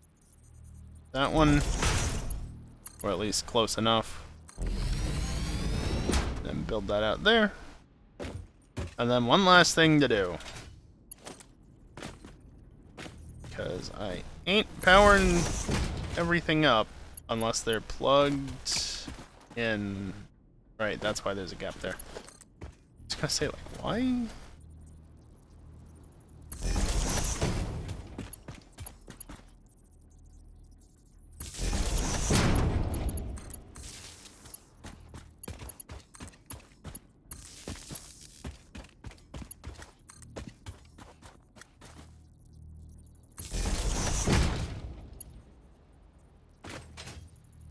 Speaker 1: that one, or at least close enough. Then build that out there. And then one last thing to do. Because I ain't powering everything up unless they're plugged in. Right, that's why there's a gap there. I was gonna say, like, why?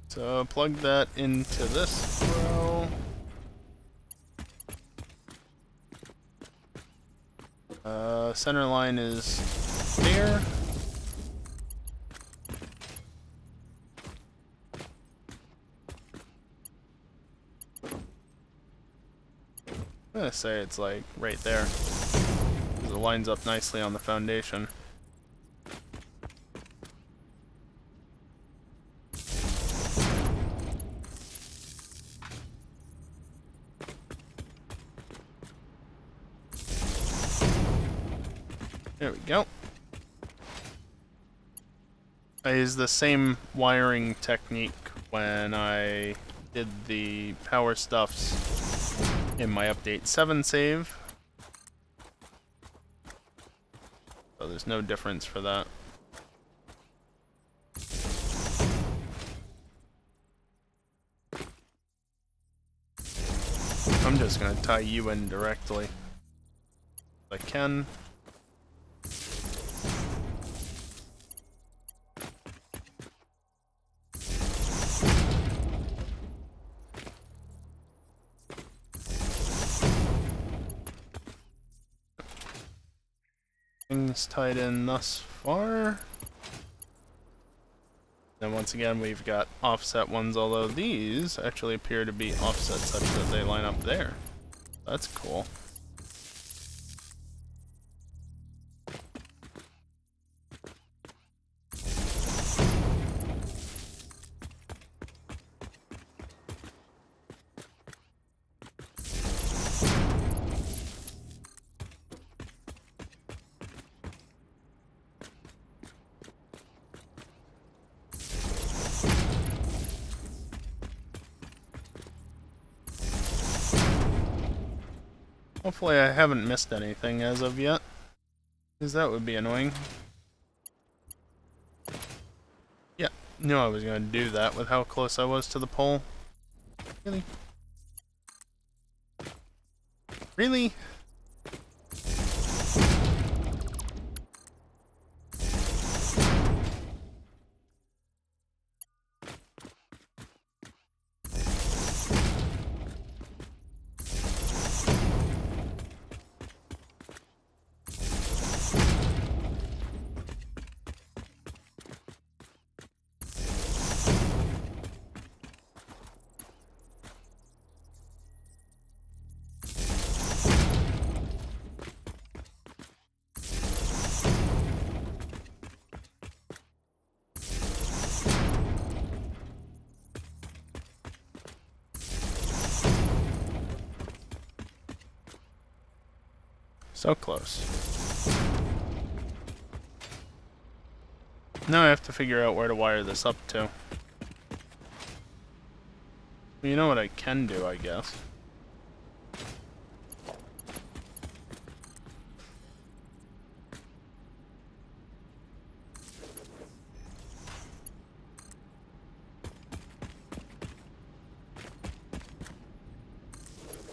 Speaker 1: So plug that into this row. Center line is there. I'm gonna say it's like right there, because it lines up nicely on the foundation. There we go. I used the same wiring technique when I did the power stuffs in my update 7 save. So there's no difference for that. I'm just gonna tie you in directly if I can. Things tied in thus far. And once again, we've got offset ones, although these actually appear to be offset such that they line up there. That's cool. Hopefully I haven't missed anything as of yet, because that would be annoying. Yeah, knew I was going to do that with how close I was to the pole. Really? Really? So close. Now I have to figure out where to wire this up to. You know what I can do, I guess.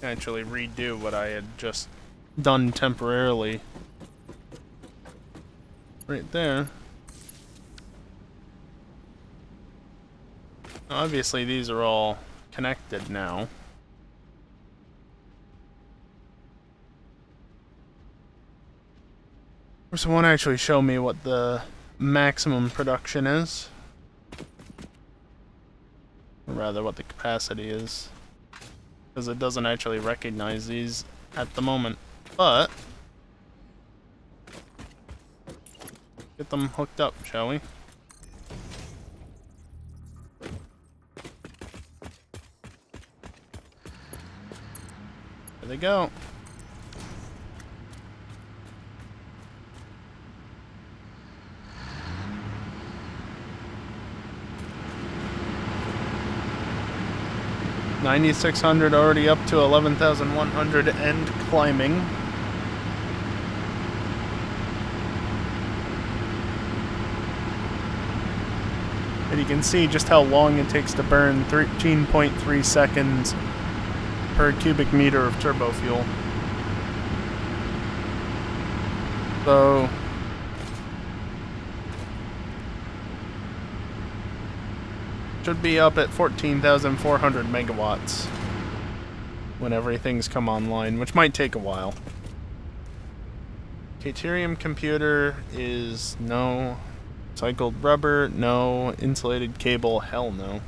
Speaker 1: Actually redo what I had just done temporarily. Right there. Obviously these are all connected now. So it won't actually show me what the maximum production is. Or rather what the capacity is. Because it doesn't actually recognize these at the moment. But get them hooked up, shall we? There they go. $9,600 already up to 11,100 and climbing. And you can see just how long it takes to burn 13.3 seconds per cubic meter of turbo fuel. So should be up at 14,400 megawatts when everything's come online, which might take a while. Caterium computer is no. Cycled rubber, no. Insulated cable, hell no.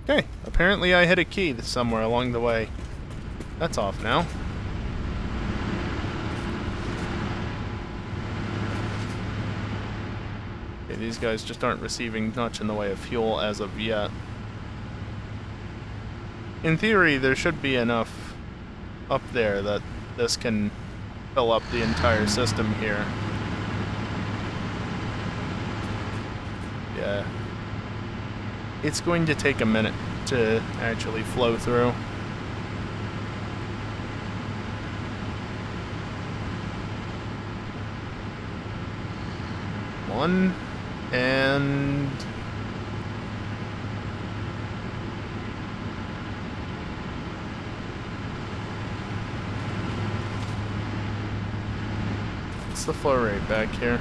Speaker 1: Okay, apparently I hit a key somewhere along the way. That's off now. Okay, these guys just aren't receiving much in the way of fuel as of yet. In theory, there should be enough up there that this can fill up the entire system here. Yeah. It's going to take a minute to actually flow through. One, and what's the flow rate back here?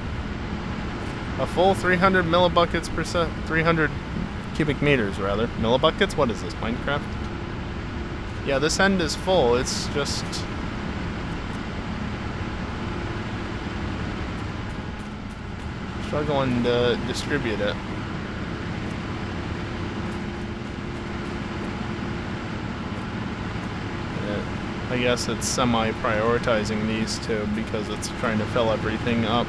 Speaker 1: A full 300 millibuckets per second, 300 cubic meters rather. Millibuckets? What is this, Minecraft? Yeah, this end is full, it's just struggling to distribute it. I guess it's semi-prioritizing these two because it's trying to fill everything up.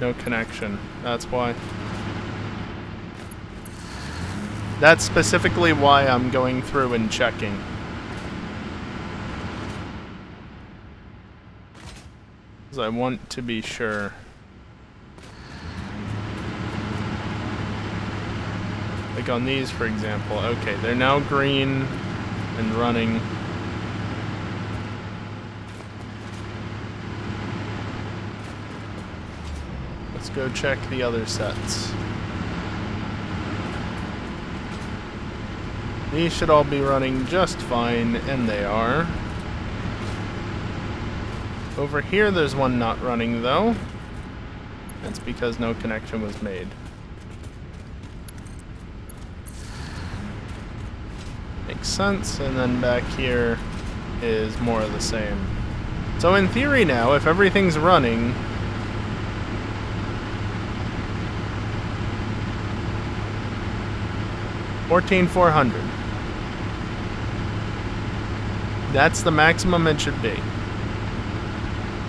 Speaker 1: No connection. That's why. That's specifically why I'm going through and checking. Because I want to be sure. Like on these, for example. Okay, they're now green and running. Let's go check the other sets. These should all be running just fine, and they are. Over here there's one not running though. That's because no connection was made. Makes sense, and then back here is more of the same. So in theory now, if everything's running, $14,400. That's the maximum it should be.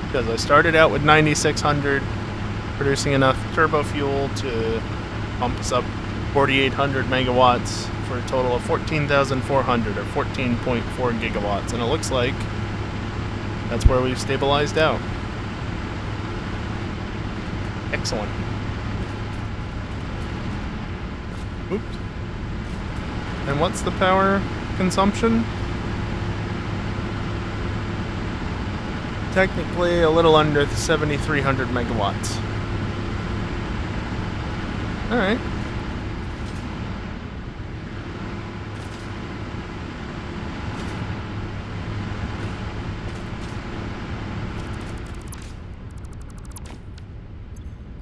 Speaker 1: Because I started out with 9,600, producing enough turbo fuel to pump us up 4,800 megawatts for a total of 14,400 or 14.4 gigawatts. And it looks like that's where we've stabilized out. Excellent. Oops. And what's the power consumption? Technically a little under 7,300 megawatts. Alright.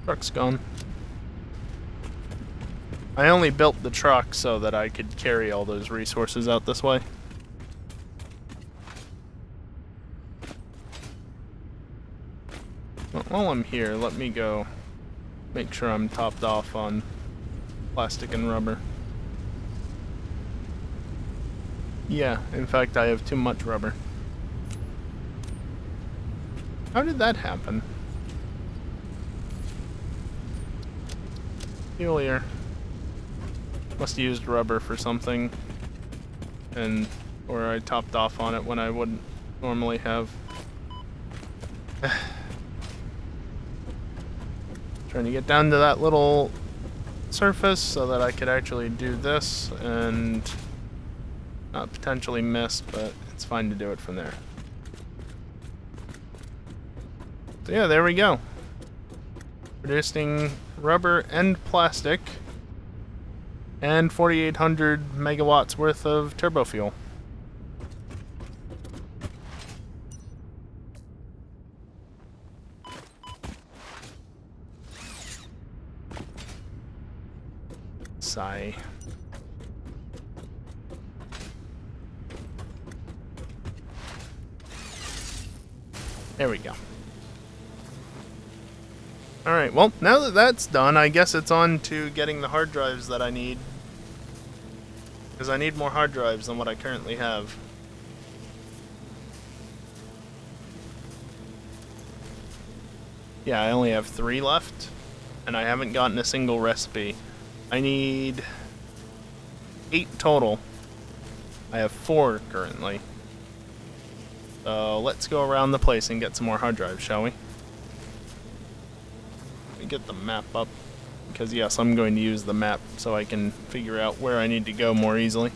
Speaker 1: Truck's gone. I only built the truck so that I could carry all those resources out this way. Well, while I'm here, let me go make sure I'm topped off on plastic and rubber. Yeah, in fact, I have too much rubber. How did that happen? Peculiar. Must have used rubber for something, or I topped off on it when I wouldn't normally have. Trying to get down to that little surface so that I could actually do this and not potentially miss, but it's fine to do it from there. So yeah, there we go. Producing rubber and plastic and 4,800 megawatts worth of turbo fuel. Sigh. There we go. Alright, well, now that that's done, I guess it's on to getting the hard drives that I need. Because I need more hard drives than what I currently have. Yeah, I only have 3 left, and I haven't gotten a single recipe. I need 8 total. I have 4 currently. So let's go around the place and get some more hard drives, shall we? Let me get the map up, because yes, I'm going to use the map so I can figure out where I need to go more easily.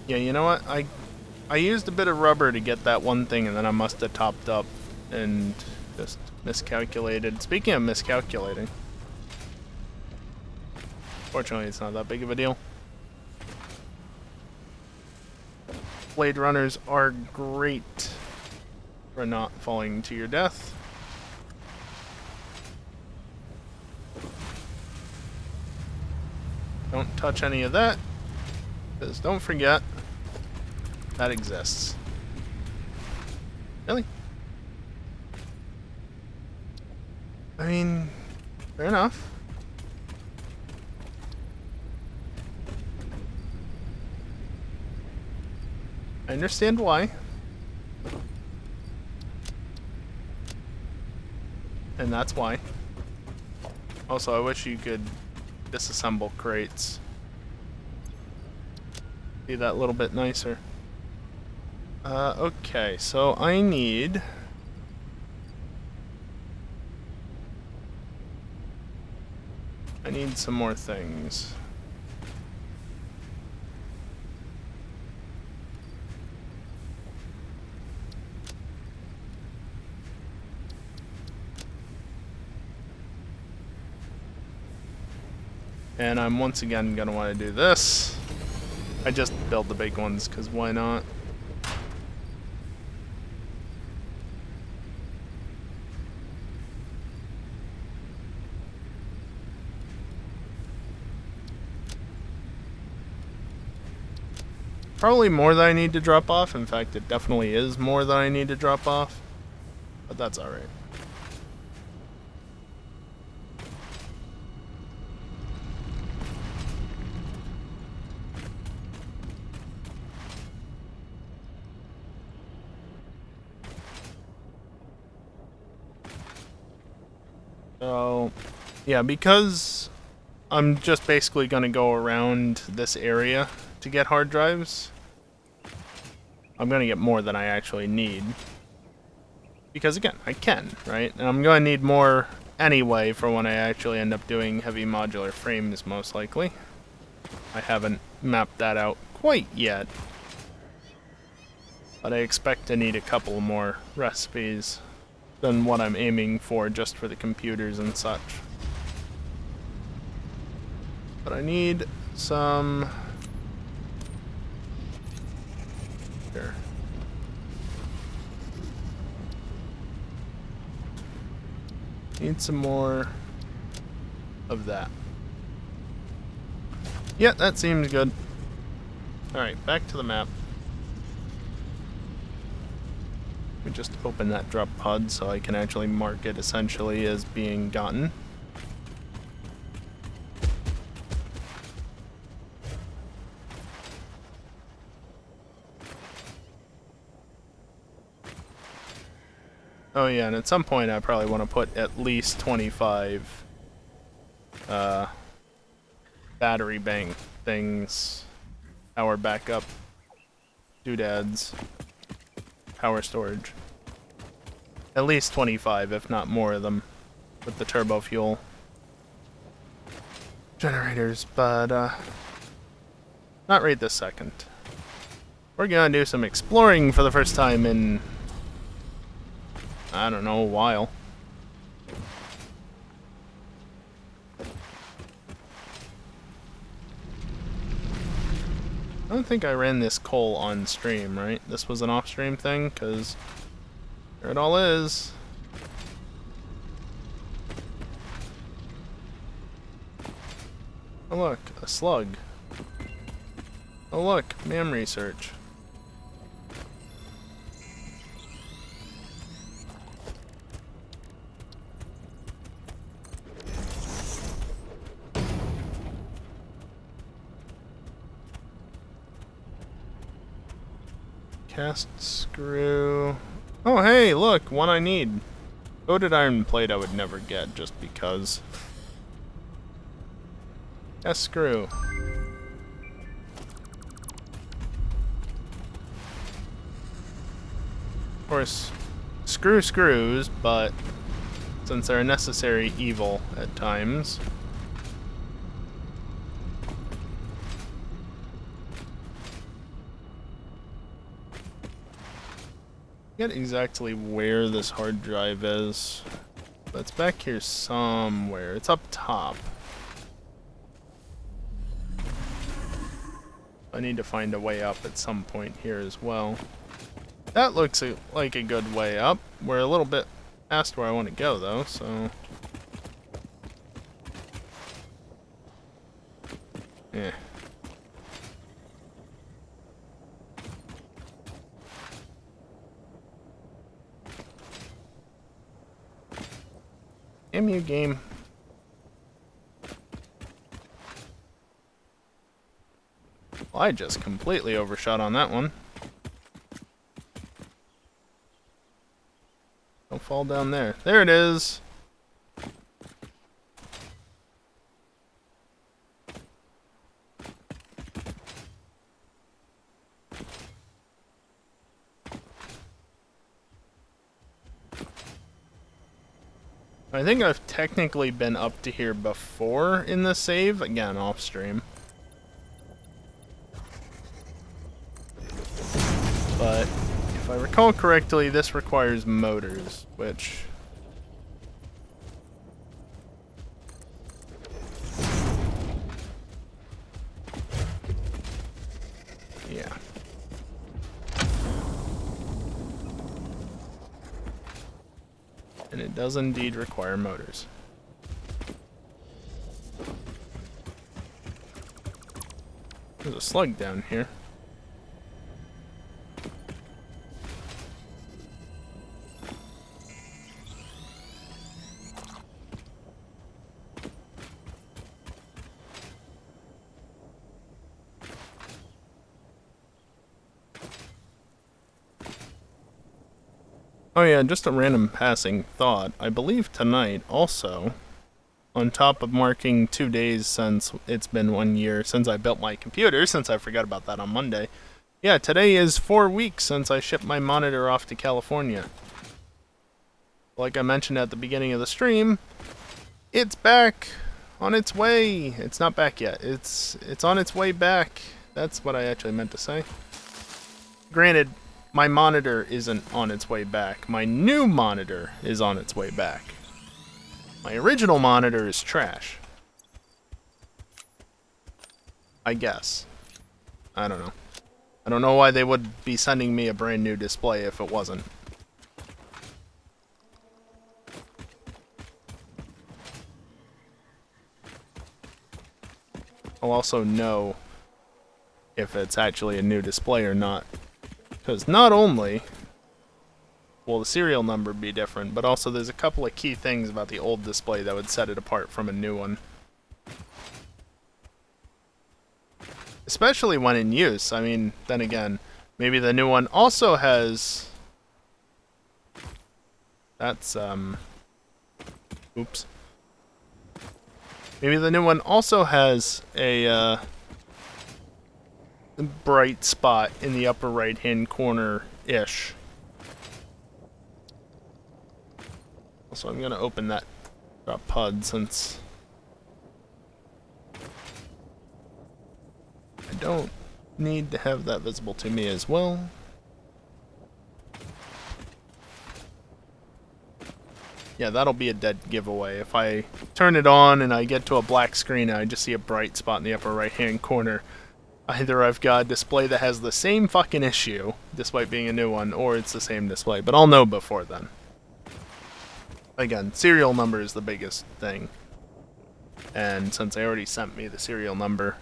Speaker 1: Yeah, you know what? I used a bit of rubber to get that one thing, and then I must have topped up and just miscalculated. Speaking of miscalculating, fortunately it's not that big of a deal. Blade runners are great for not falling to your death. Don't touch any of that, because don't forget, that exists. Really? I mean, fair enough. I understand why. And that's why. Also, I wish you could disassemble crates. Be that little bit nicer. Okay, so I need some more things. And I'm once again gonna want to do this. I just build the big ones, because why not? Probably more than I need to drop off. In fact, it definitely is more than I need to drop off. But that's alright. So, yeah, because I'm just basically going to go around this area to get hard drives, I'm going to get more than I actually need. Because again, I can, right? And I'm going to need more anyway for when I actually end up doing heavy modular frames, most likely. I haven't mapped that out quite yet. But I expect to need a couple more recipes than what I'm aiming for just for the computers and such. But I need some... Here. Need some more of that. Yeah, that seems good. Alright, back to the map. We just open that drop pod so I can actually mark it essentially as being gotten. Oh yeah, and at some point I probably want to put at least 25 battery bank things, power backup, doodads, power storage. At least 25, if not more of them, with the turbo fuel generators, but not right this second. We're gonna do some exploring for the first time in, I don't know, a while. I don't think I ran this coal on stream, right? This was an off-stream thing, because there it all is. Oh look, a slug. Oh look, MAM research. Cast screw. Oh hey, look, one I need. Coated iron plate I would never get just because. Cast screw. Of course, screw screws, but since they're a necessary evil at times. I forget exactly where this hard drive is. But it's back here somewhere. It's up top. I need to find a way up at some point here as well. That looks like a good way up. We're a little bit past where I want to go though, so... yeah. Damn you, game. Well, I just completely overshot on that one. Don't fall down there. There it is! I think I've technically been up to here before in the save, again off stream. But if I recall correctly, this requires motors, which... yeah. And it does indeed require motors. There's a slug down here. Oh yeah, just a random passing thought. I believe tonight also, on top of marking 2 days since it's been 1 year since I built my computer, since I forgot about that on Monday. Yeah, today is 4 weeks since I shipped my monitor off to California. Like I mentioned at the beginning of the stream, it's back on its way. It's not back yet. It's on its way back. That's what I actually meant to say. Granted, my monitor isn't on its way back. My new monitor is on its way back. My original monitor is trash. I guess. I don't know. I don't know why they would be sending me a brand new display if it wasn't. I'll also know if it's actually a new display or not. Because not only will the serial number be different, but also there's a couple of key things about the old display that would set it apart from a new one. Especially when in use. I mean, then again, maybe the new one also has... That's, oops. Maybe the new one also has a, bright spot in the upper right-hand corner-ish. Also, I'm gonna open that .pud since I don't need to have that visible to me as well. Yeah, that'll be a dead giveaway. If I turn it on and I get to a black screen and I just see a bright spot in the upper right-hand corner, either I've got a display that has the same fucking issue, despite being a new one, or it's the same display. But I'll know before then. Again, serial number is the biggest thing. And since they already sent me the serial number,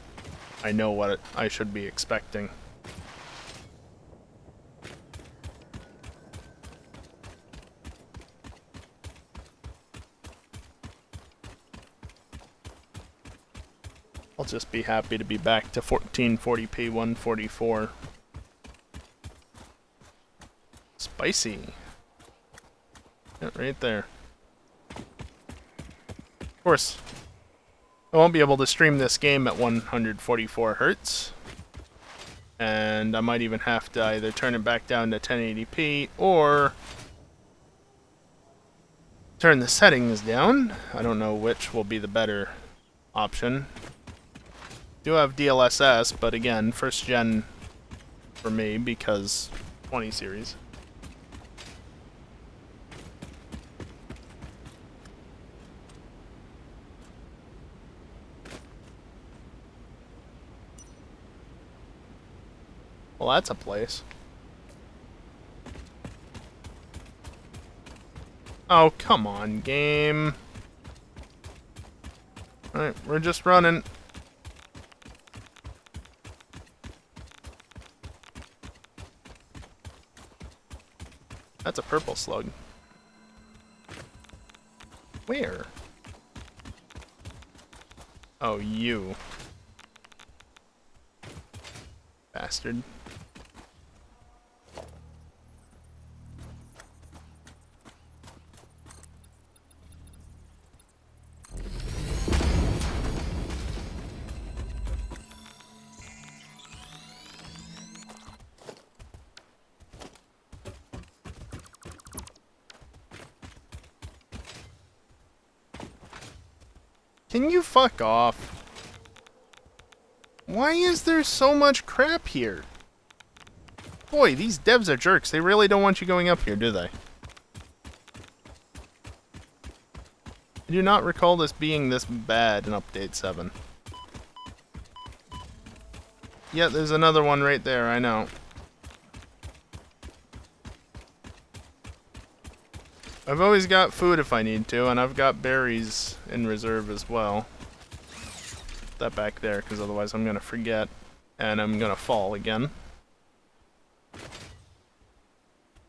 Speaker 1: I know what I should be expecting. I'll just be happy to be back to 1440p 144. Spicy. Yeah, right there. Of course, I won't be able to stream this game at 144 Hz. And I might even have to either turn it back down to 1080p or turn the settings down. I don't know which will be the better option. Do have DLSS, but again, first gen for me because 20 series. Well, that's a place. Oh, come on, game. Alright, we're just running. That's a purple slug. Where? Oh, you. Bastard. Can you fuck off? Why is there so much crap here? Boy, these devs are jerks. They really don't want you going up here, do they? I do not recall this being this bad in Update 7. Yeah, there's another one right there, I know. I've always got food if I need to, and I've got berries in reserve as well. Put that back there, because otherwise I'm going to forget, and I'm going to fall again.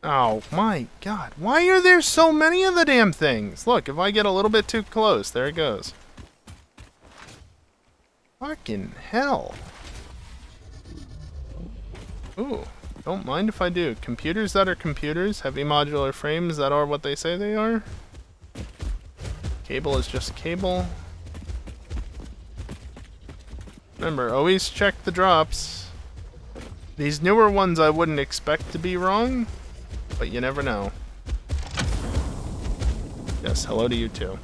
Speaker 1: Oh my god, why are there so many of the damn things? Look, if I get a little bit too close, there it goes. Fucking hell. Ooh, Don't mind if I do. Computers that are computers, heavy modular frames that are what they say they are. Cable is just cable. Remember, always check the drops. These newer ones I wouldn't expect to be wrong, but you never know. Yes, hello to you too.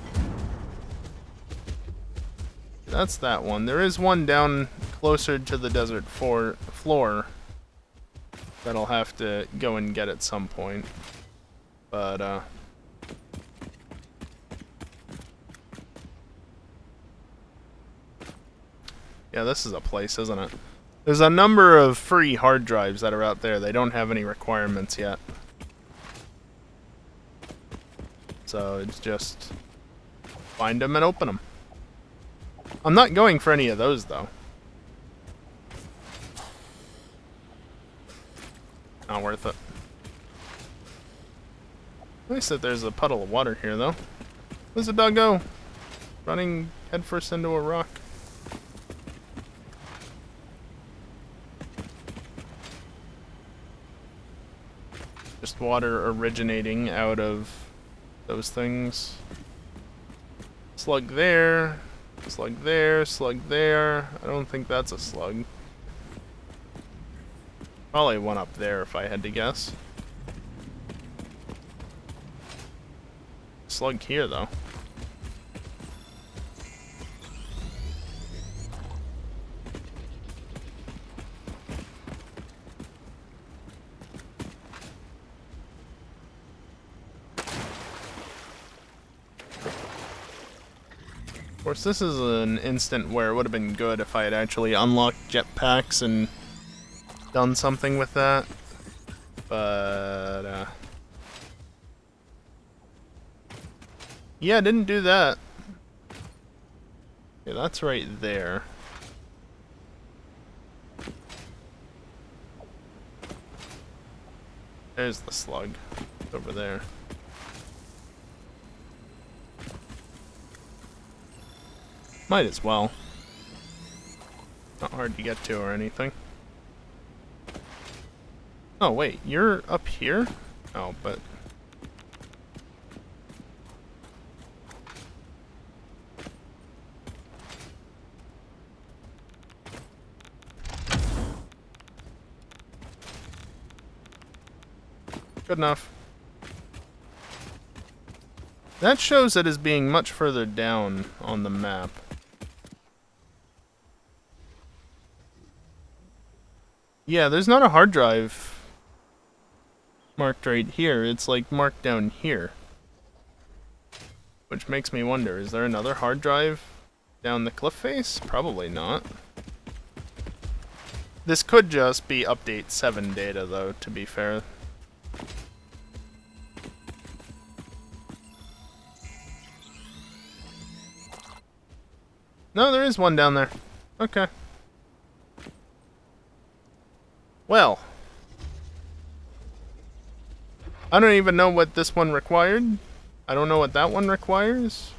Speaker 1: That's that one. There is one down closer to the desert floor that I'll have to go and get at some point. But, yeah, this is a place, isn't it? There's a number of free hard drives that are out there. They don't have any requirements yet. So it's just find them and open them. I'm not going for any of those, though. Not worth it. Nice that there's a puddle of water here, though. Where's the dog go? Running headfirst into a rock. Just water originating out of those things. Slug there. Slug there. Slug there. I don't think that's a slug. Probably one up there if I had to guess. Slug here, though. Of course, this is an instant where it would have been good if I had actually unlocked jetpacks and done something with that. But, yeah, I didn't do that. Yeah, that's right there. There's the slug. Over there. Might as well. Not hard to get to or anything. Oh, wait, you're up here? Oh, but... Good enough. That shows it as being much further down on the map. Yeah, there's not a hard drive marked right here. It's like marked down here. Which makes me wonder, is there another hard drive down the cliff face? Probably not. This could just be update 7 data though, to be fair. No, there is one down there. Okay. Well. I don't even know what this one required. I don't know what that one requires.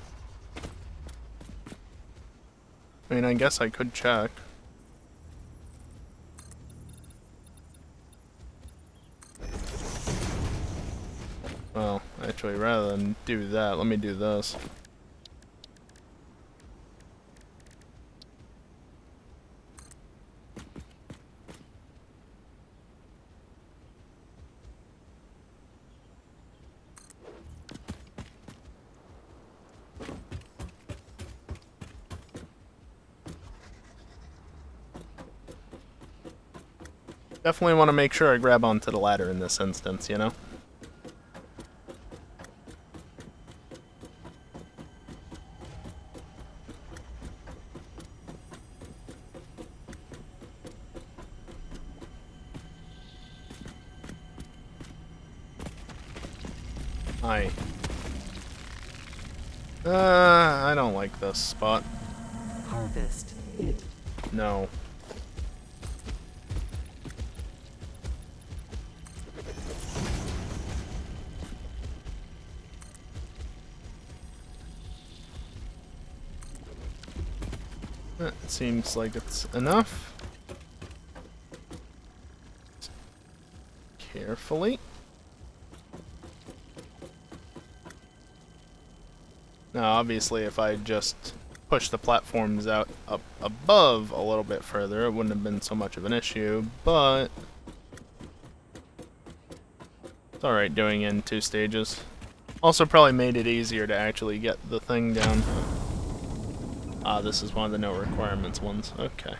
Speaker 1: I mean, I guess I could check. Well, actually, rather than do that, let me do this. Definitely want to make sure I grab onto the ladder in this instance, you know? I don't like this spot.
Speaker 2: Harvest it.
Speaker 1: No. It seems like it's enough. carefully. Now, obviously, if I just push the platforms out up above a little bit further, it wouldn't have been so much of an issue, but it's alright doing it in 2 stages. Also probably made it easier to actually get the thing down. Ah, this is one of the no requirements ones. Okay.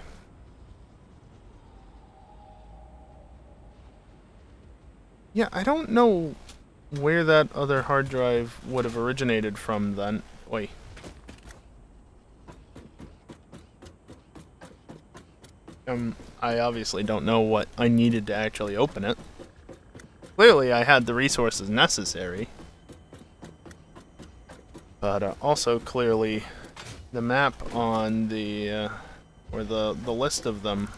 Speaker 1: Yeah, I don't know where that other hard drive would have originated from then. Wait. I obviously don't know what I needed to actually open it. Clearly, I had the resources necessary. But also, clearly, the map on the, or the list of them.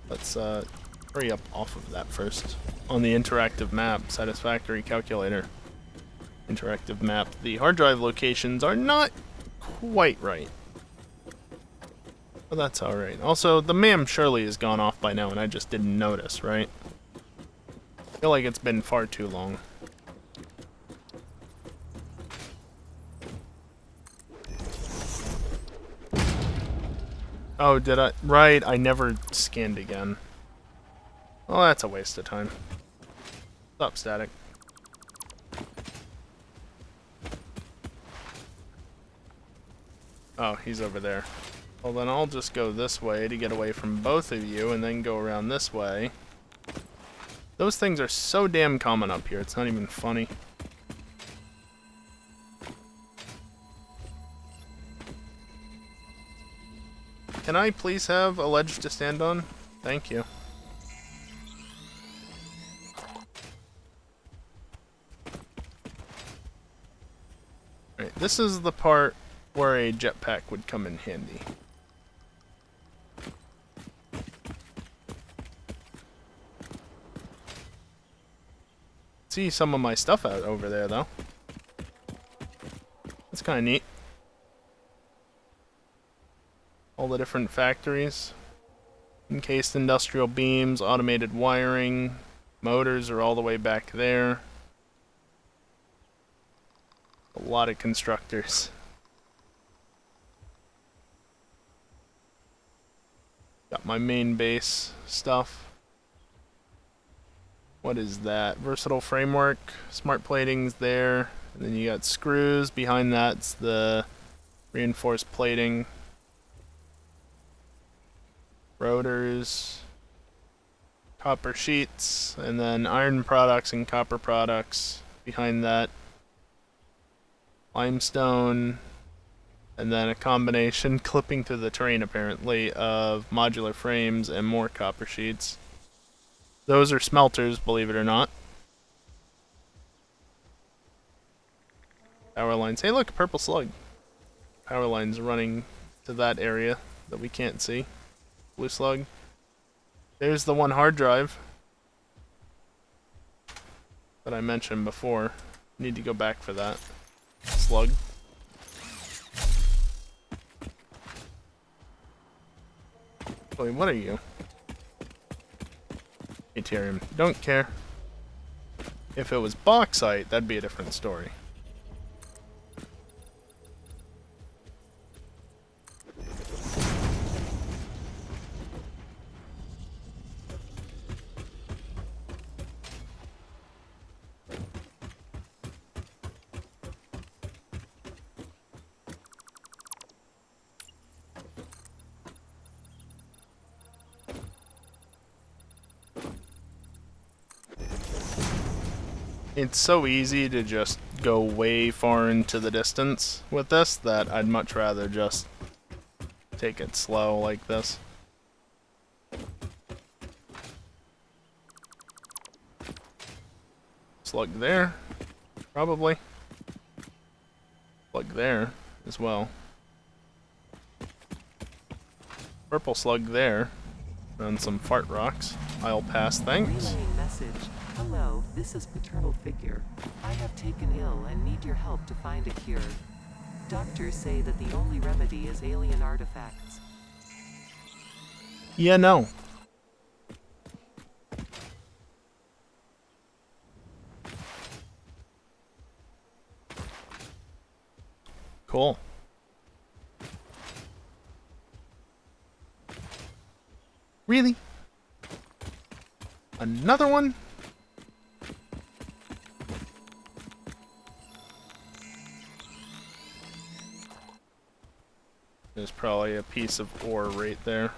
Speaker 1: Let's hurry up off of that first. On the interactive map, Satisfactory calculator. Interactive map. The hard drive locations are not quite right. But that's alright. Also, the MAM surely has gone off by now and I just didn't notice, right? I feel like it's been far too long. Oh, did I? Right, I never scanned again. Well, that's a waste of time. Stop, static. Oh, he's over there. Well, then I'll just go this way to get away from both of you, and then go around this way. Those things are so damn common up here, it's not even funny. Can I please have a ledge to stand on? Thank you. Right, this is the part where a jetpack would come in handy. See some of my stuff out over there, though. That's kind of neat. All the different factories. Encased industrial beams, automated wiring, motors are all the way back there. A lot of constructors. Got my main base stuff. What is that? Versatile framework, smart plating's there. And then you got screws. Behind that's the reinforced plating. Rotors. Copper sheets. And then iron products and copper products. Behind that. Limestone. And then a combination, clipping through the terrain apparently, of modular frames and more copper sheets. Those are smelters, believe it or not. Power lines. Hey look, purple slug. Power lines running to that area that we can't see. Blue slug. There's the one hard drive that I mentioned before. Need to go back for that. Slug. Wait, what are you? Deuterium. Don't care. If it was bauxite, that'd be a different story. It's so easy to just go way far into the distance with this that I'd much rather just take it slow like this. Slug there, probably. Slug there as well. Purple slug there. And some fart rocks. I'll pass, thanks.
Speaker 2: Relaying message. Hello, this is Paternal Figure. I have taken ill and need your help to find a cure. Doctors say that the only remedy is alien artifacts.
Speaker 1: Yeah, no. Cool. Really? Another one? There's probably a piece of ore right there.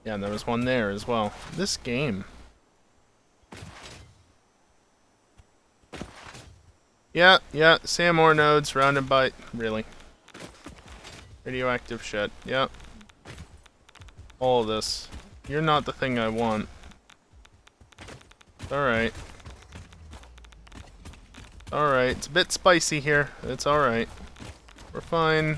Speaker 1: Yeah, and there was one there as well. This game. Yeah, SAM ore node surrounded by... Really? Radioactive shit. Yep. All of this. You're not the thing I want. Alright. Alright, it's a bit spicy here. It's alright. We're fine.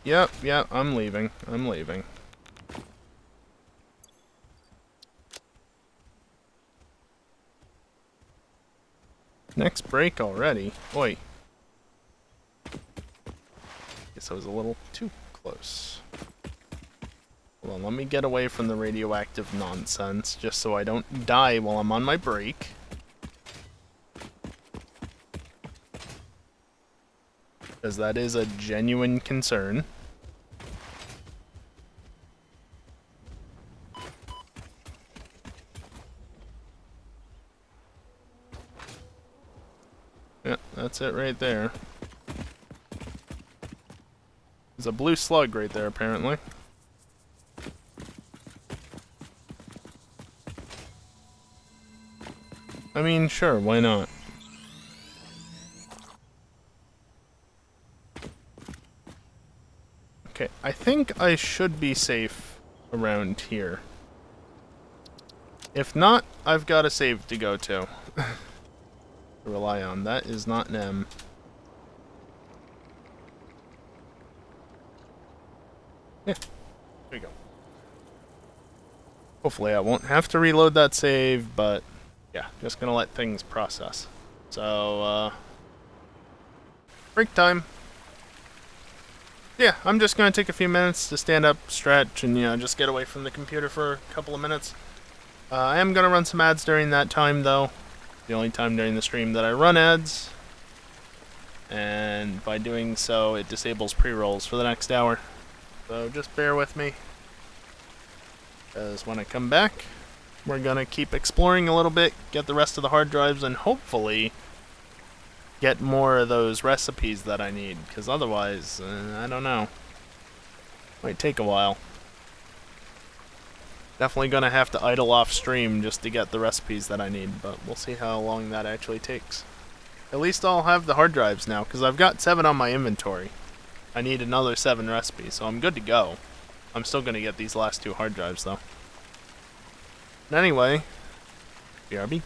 Speaker 1: Yep, I'm leaving. I'm leaving. Next break already. Oi. Guess I was a little too close. Hold on, let me get away from the radioactive nonsense, just so I don't die while I'm on my break. Because that is a genuine concern. Yeah, that's it right there. There's a blue slug right there, apparently. I mean, sure, why not? Okay, I think I should be safe around here. If not, I've got a save to go to. To rely on. That is not an M. Yeah, there you go. Hopefully I won't have to reload that save, but yeah, just gonna let things process. So, break time. Yeah, I'm just gonna take a few minutes to stand up, stretch, and, you know, just get away from the computer for a couple of minutes. I am gonna run some ads during that time, though. The only time during the stream that I run ads. And by doing so, it disables pre-rolls for the next hour. So just bear with me. Because when I come back, we're gonna keep exploring a little bit, get the rest of the hard drives, and hopefully get more of those recipes that I need. Because otherwise, I don't know. Might take a while. Definitely gonna have to idle off stream just to get the recipes that I need, but we'll see how long that actually takes. At least I'll have the hard drives now, because I've got 7 on my inventory. I need another 7 recipes, so I'm good to go. I'm still gonna get these last 2 hard drives, though. But anyway, BRB.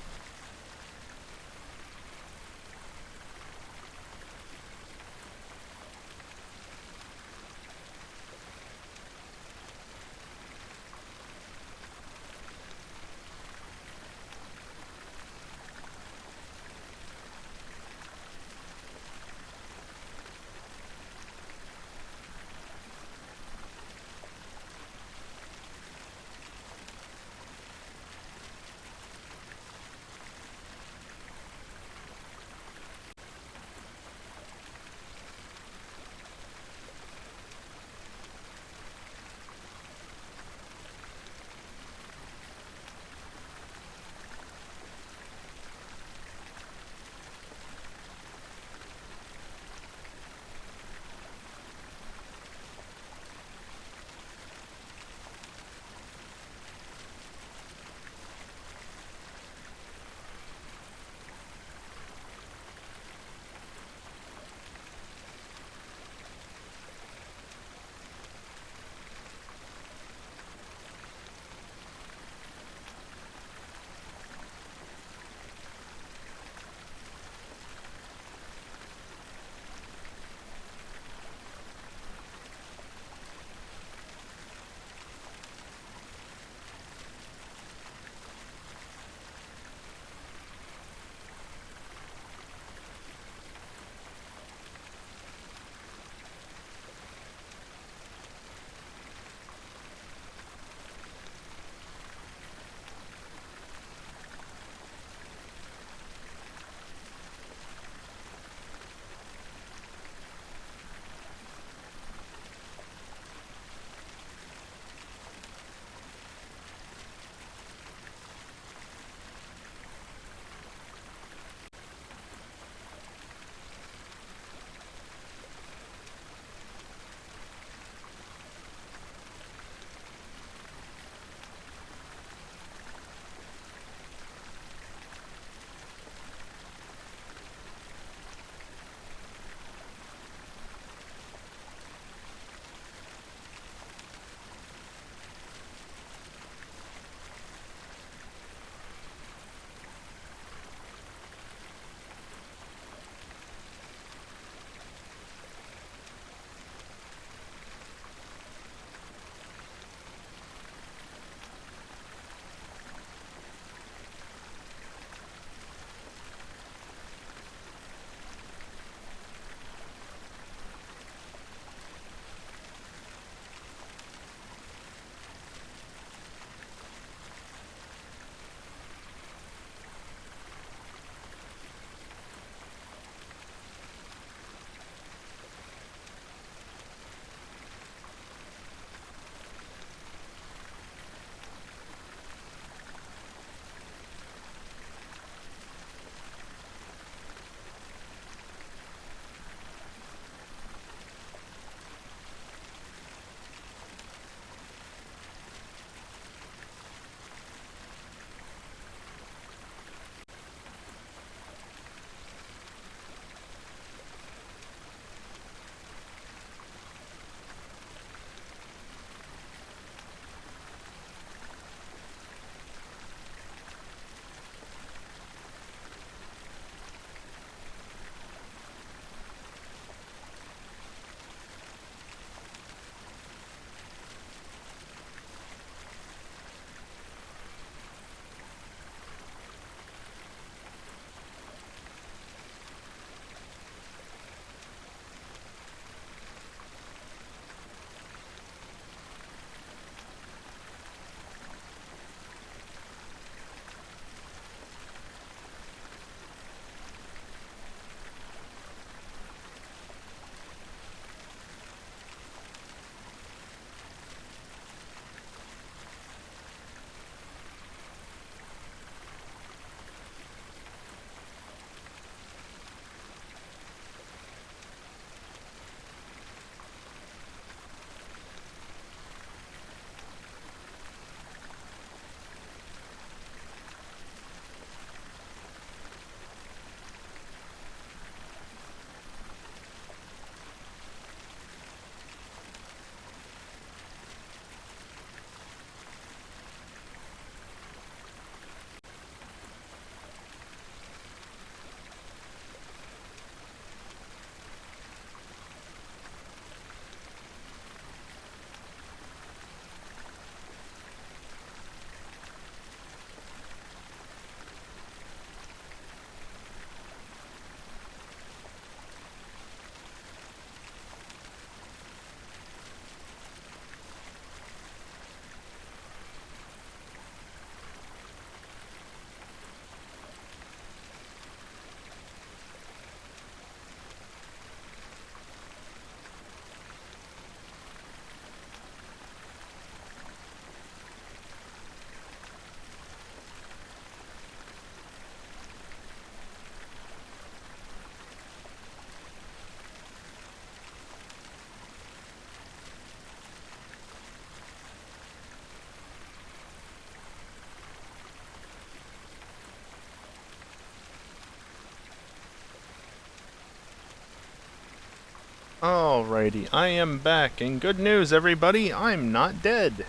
Speaker 1: Alrighty, I am back, and good news, everybody, I'm not dead.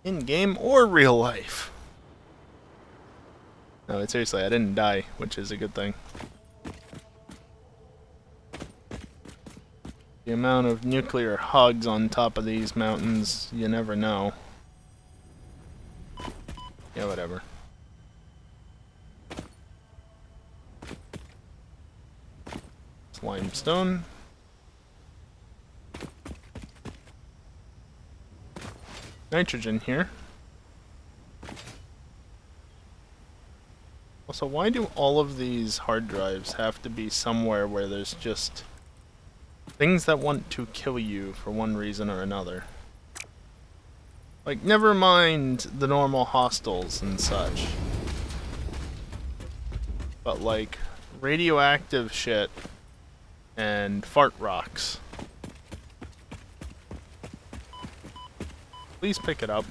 Speaker 1: In-game or real life. No, seriously, I didn't die, which is a good thing. The amount of nuclear hogs on top of these mountains, you never know. Yeah, whatever. It's limestone. Nitrogen here. Also, why do all of these hard drives have to be somewhere where there's just things that want to kill you for one reason or another? Like, never mind the normal hostiles and such. But, like, radioactive shit and fart rocks. Please pick it up.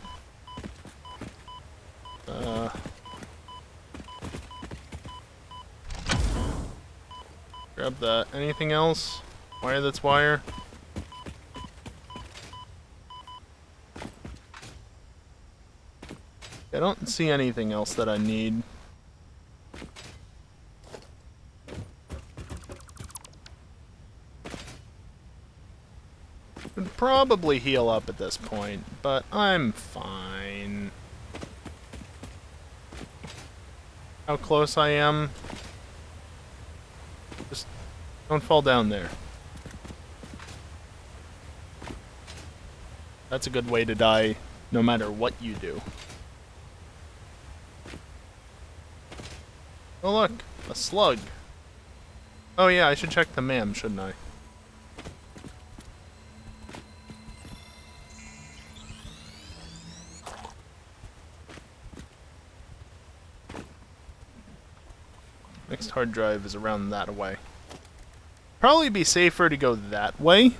Speaker 1: Grab that. Anything else? Wire that's wire. I don't see anything else that I need. Would probably heal up at this point, but I'm fine. How close I am? Just don't fall down there. That's a good way to die, no matter what you do. Oh look, a slug. Oh yeah, I should check the MAM, shouldn't I? Next hard drive is around that way. Probably be safer to go that way,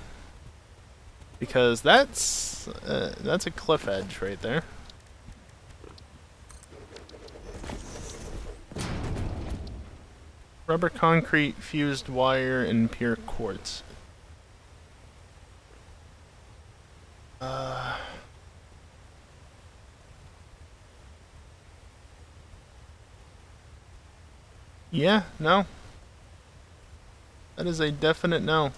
Speaker 1: because that's a cliff edge right there. Rubber concrete, fused wire, and pure quartz. Yeah, no. That is a definite no.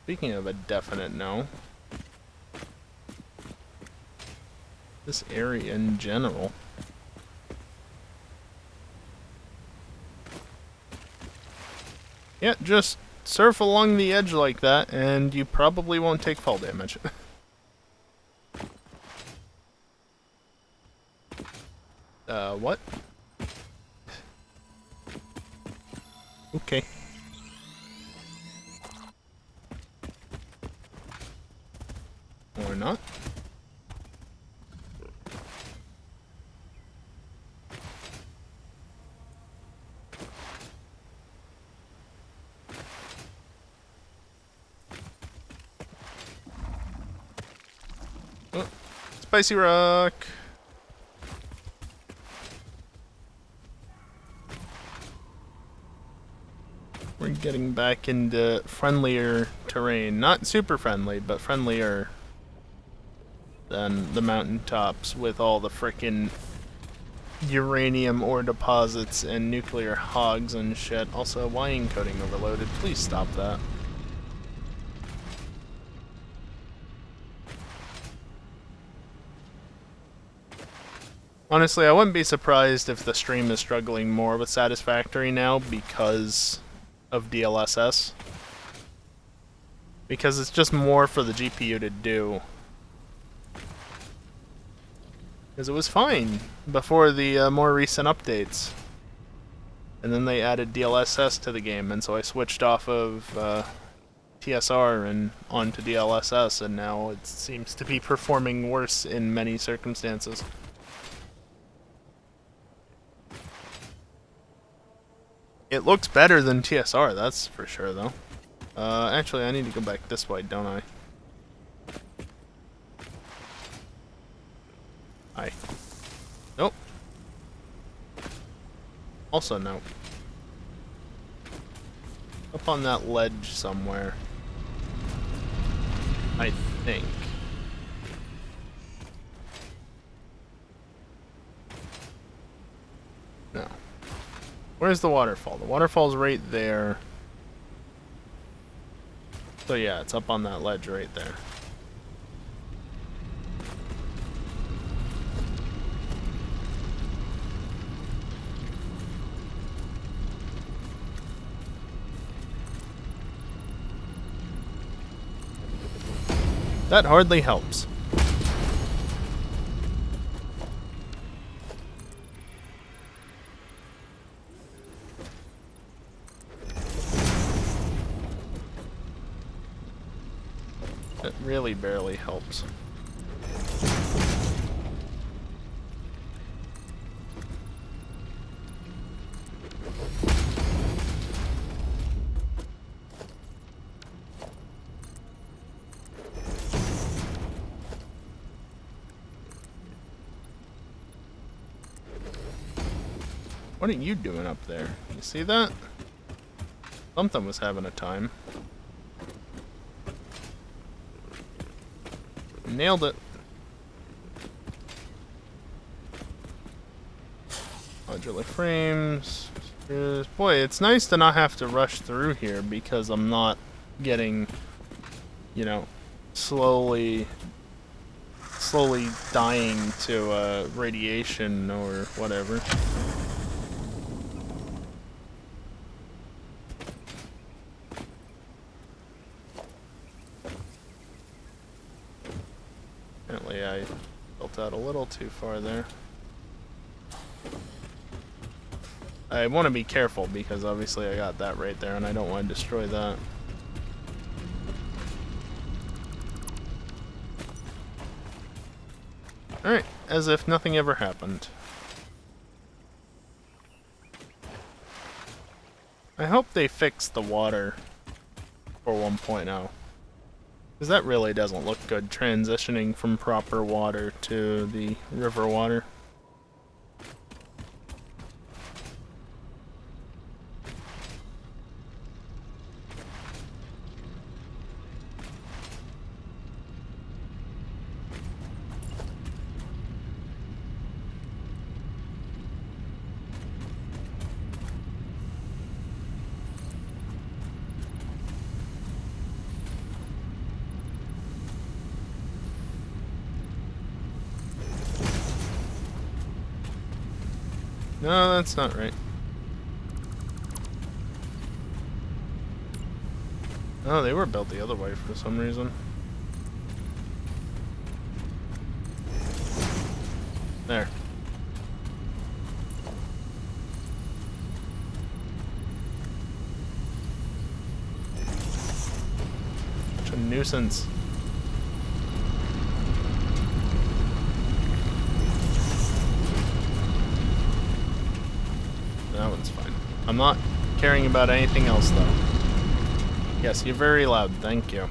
Speaker 1: Speaking of a definite no, this area in general. Yeah, just surf along the edge like that and you probably won't take fall damage. What? Okay. Or not. Oh, spicy rock. We're getting back into friendlier terrain. Not super friendly, but friendlier than the mountaintops with all the frickin' uranium ore deposits and nuclear hogs and shit. Also, why encoding overloaded? Please stop that. Honestly, I wouldn't be surprised if the stream is struggling more with Satisfactory now because of DLSS. Because it's just more for the GPU to do. Because it was fine before the more recent updates. And then they added DLSS to the game, and so I switched off of TSR and onto DLSS, and now it seems to be performing worse in many circumstances. It looks better than TSR, that's for sure, though. Actually, I need to go back this way, don't I? Hi. Nope. Also, no. Up on that ledge somewhere. I think. No. Where's the waterfall? The waterfall's right there. So yeah, it's up on that ledge right there. That hardly helps. It really barely helps. What are you doing up there? You see that? Something was having a time. Nailed it. Modular frames. Boy, it's nice to not have to rush through here because I'm not getting, you know, slowly dying to radiation or whatever. Apparently I built out a little too far there. I want to be careful because obviously I got that right there and I don't want to destroy that. Alright, as if nothing ever happened. I hope they fix the water for 1.0. Because that really doesn't look good, transitioning from proper water to the river water. No, that's not right. Oh, they were built the other way for some reason. There. Such a nuisance. That one's fine. I'm not caring about anything else, though. Yes, you're very loud. Thank you.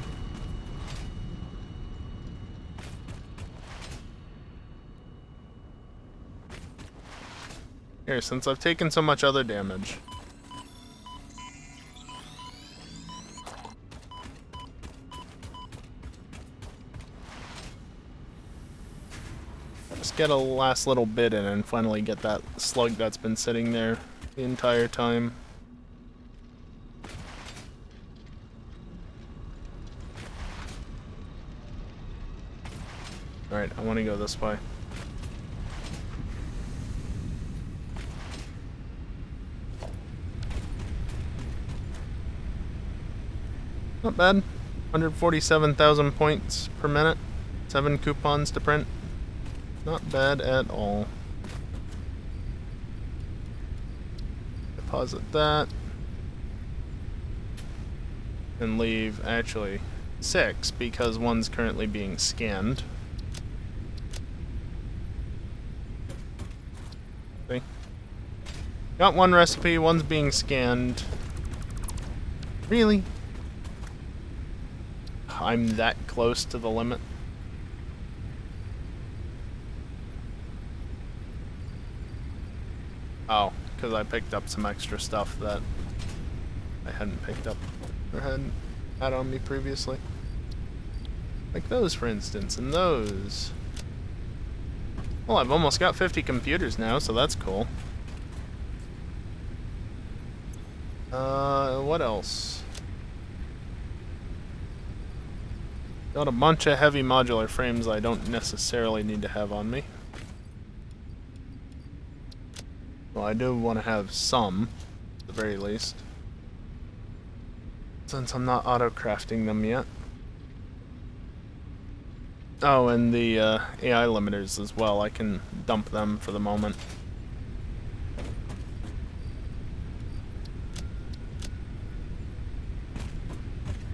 Speaker 1: Here, since I've taken so much other damage. Just get a last little bit in and finally get that slug that's been sitting there the entire time. Alright, I want to go this way. Not bad. 147,000 points per minute. 7 coupons to print. Not bad at all. Deposit that. And leave, actually, 6 because one's currently being scanned. See? Got one recipe, one's being scanned. Really? I'm that close to the limit. Oh, because I picked up some extra stuff that I hadn't picked up or hadn't had on me previously. Like those, for instance, and those. Well, I've almost got 50 computers now, so that's cool. What else? Got a bunch of heavy modular frames I don't necessarily need to have on me. Well, I do want to have some, at the very least. Since I'm not auto-crafting them yet. Oh, and the AI limiters as well. I can dump them for the moment.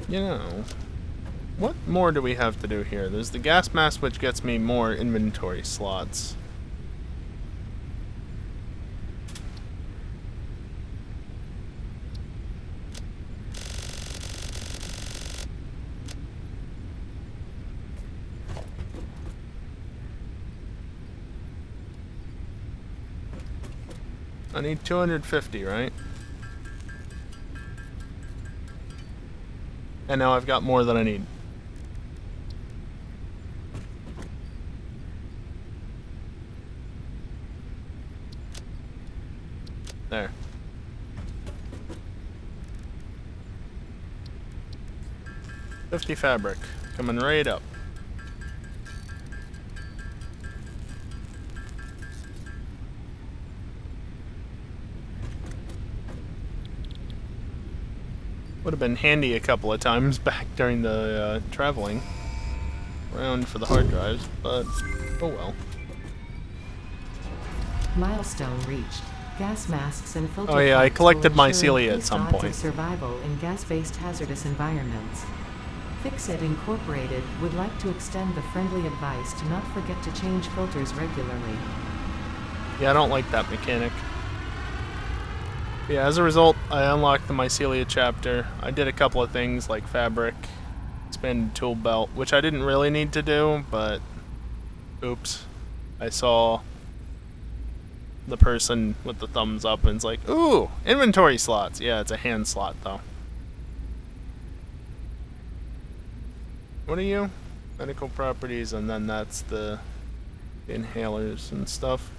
Speaker 1: You know, what more do we have to do here? There's the gas mask, which gets me more inventory slots. I need 250, right? And now I've got more than I need. There. $50 fabric. Coming right up. Would have been handy a couple of times back during the traveling around for the hard drives, but oh well.
Speaker 2: Milestone reached. Gas masks and filter
Speaker 1: Oh yeah, I
Speaker 2: pumps
Speaker 1: collected
Speaker 2: will
Speaker 1: mycelia
Speaker 2: ensure
Speaker 1: at some
Speaker 2: increased odds
Speaker 1: point.
Speaker 2: of survival in gas-based hazardous environments. Fixit Incorporated would like to extend the friendly advice to not forget to change filters regularly.
Speaker 1: Yeah, I don't like that mechanic. Yeah, as a result, I unlocked the mycelia chapter. I did a couple of things like fabric, expanded tool belt, which I didn't really need to do, but oops. I saw the person with the thumbs up and it's like, ooh, inventory slots. Yeah, it's a hand slot though. What are you? Medical properties, and then that's the inhalers and stuff.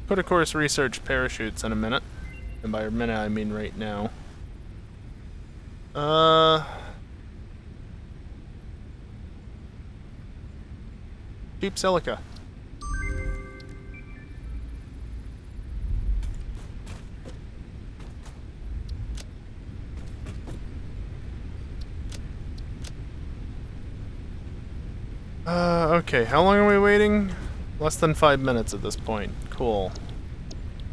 Speaker 1: Could of course research parachutes in a minute. And by a minute I mean right now. Cheap silica. Okay, how long are we waiting? Less than 5 minutes at this point. Cool.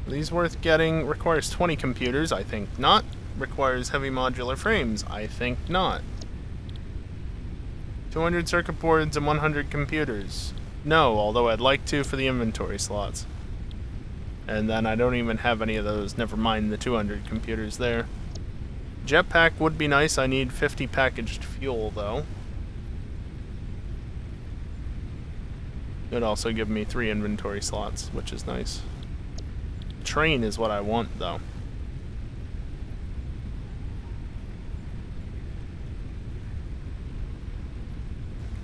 Speaker 1: Are these worth getting? Requires 20 computers? I think not. Requires heavy modular frames? I think not. 200 circuit boards and 100 computers? No, although I'd like to for the inventory slots. And then I don't even have any of those, never mind the 200 computers there. Jetpack would be nice. I need 50 packaged fuel though. It would also give me 3 inventory slots, which is nice. Train is what I want, though.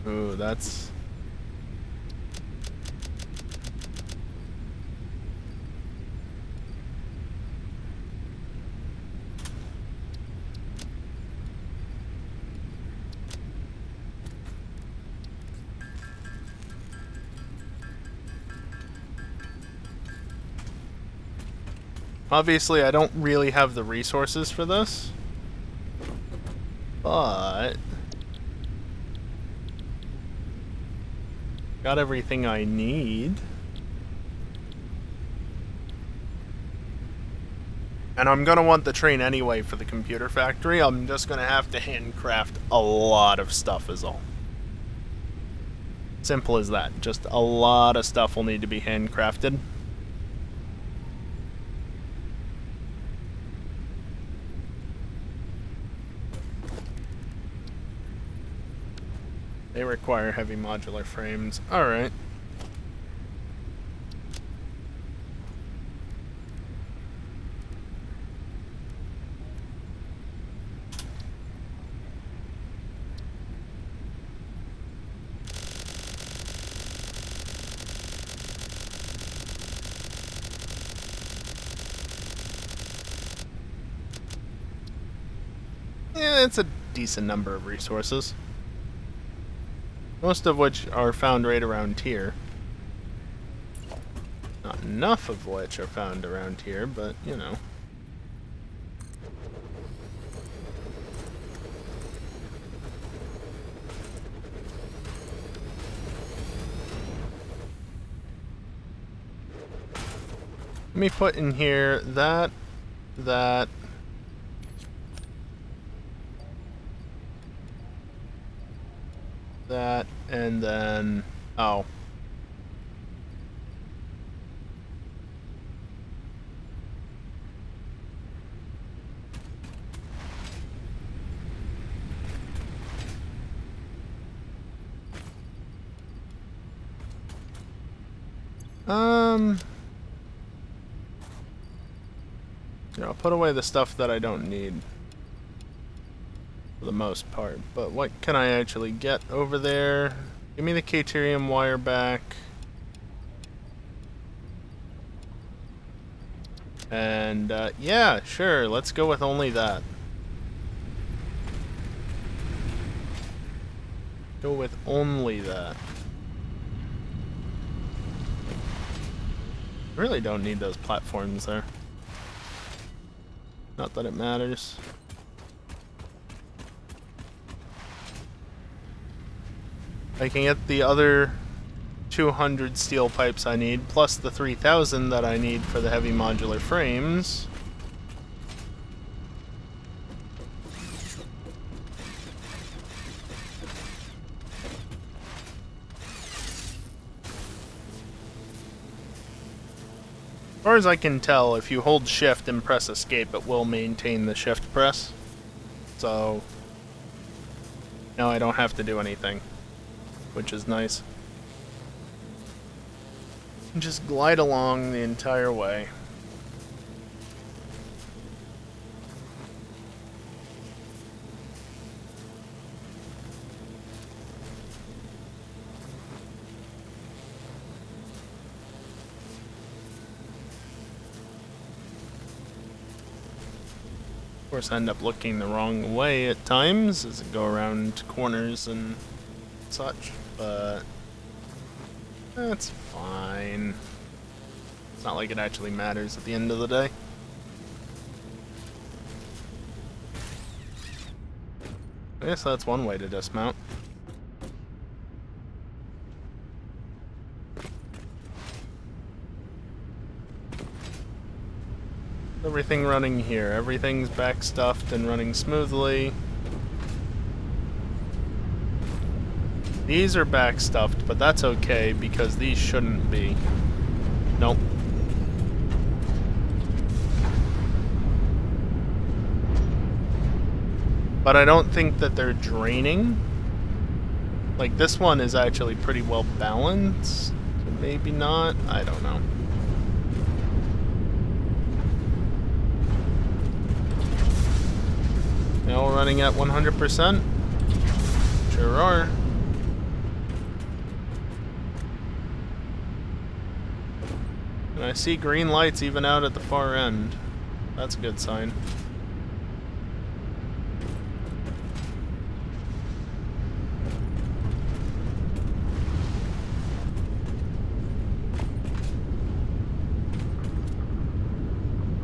Speaker 1: Ooh, that's... Obviously, I don't really have the resources for this, but got everything I need. And I'm gonna want the train anyway for the computer factory. I'm just gonna have to handcraft a lot of stuff is all. Simple as that. Just a lot of stuff will need to be handcrafted. They require heavy modular frames. Alright. Yeah, it's a decent number of resources. Most of which are found right around here. Not enough of which are found around here, but, you know. Let me put in here that, that, and then... Oh. You know, I'll put away the stuff that I don't need. For the most part. But what can I actually get over there? Give me the Caterium wire back. And, yeah, sure, let's go with only that. Go with only that. Really don't need those platforms there. Not that it matters. I can get the other 200 steel pipes I need, plus the 3,000 that I need for the heavy modular frames. As far as I can tell, if you hold shift and press escape, it will maintain the shift press. So, now I don't have to do anything, which is nice. Just glide along the entire way. Of course, I end up looking the wrong way at times as I go around corners and such, but that's fine. It's not like it actually matters at the end of the day. I guess that's one way to dismount. Everything running here. Everything's backstuffed and running smoothly. These are backstuffed, but that's okay because these shouldn't be. Nope. But I don't think that they're draining. Like, this one is actually pretty well balanced. So maybe not. I don't know. Now we're running at 100%. Sure are. And I see green lights even out at the far end. That's a good sign.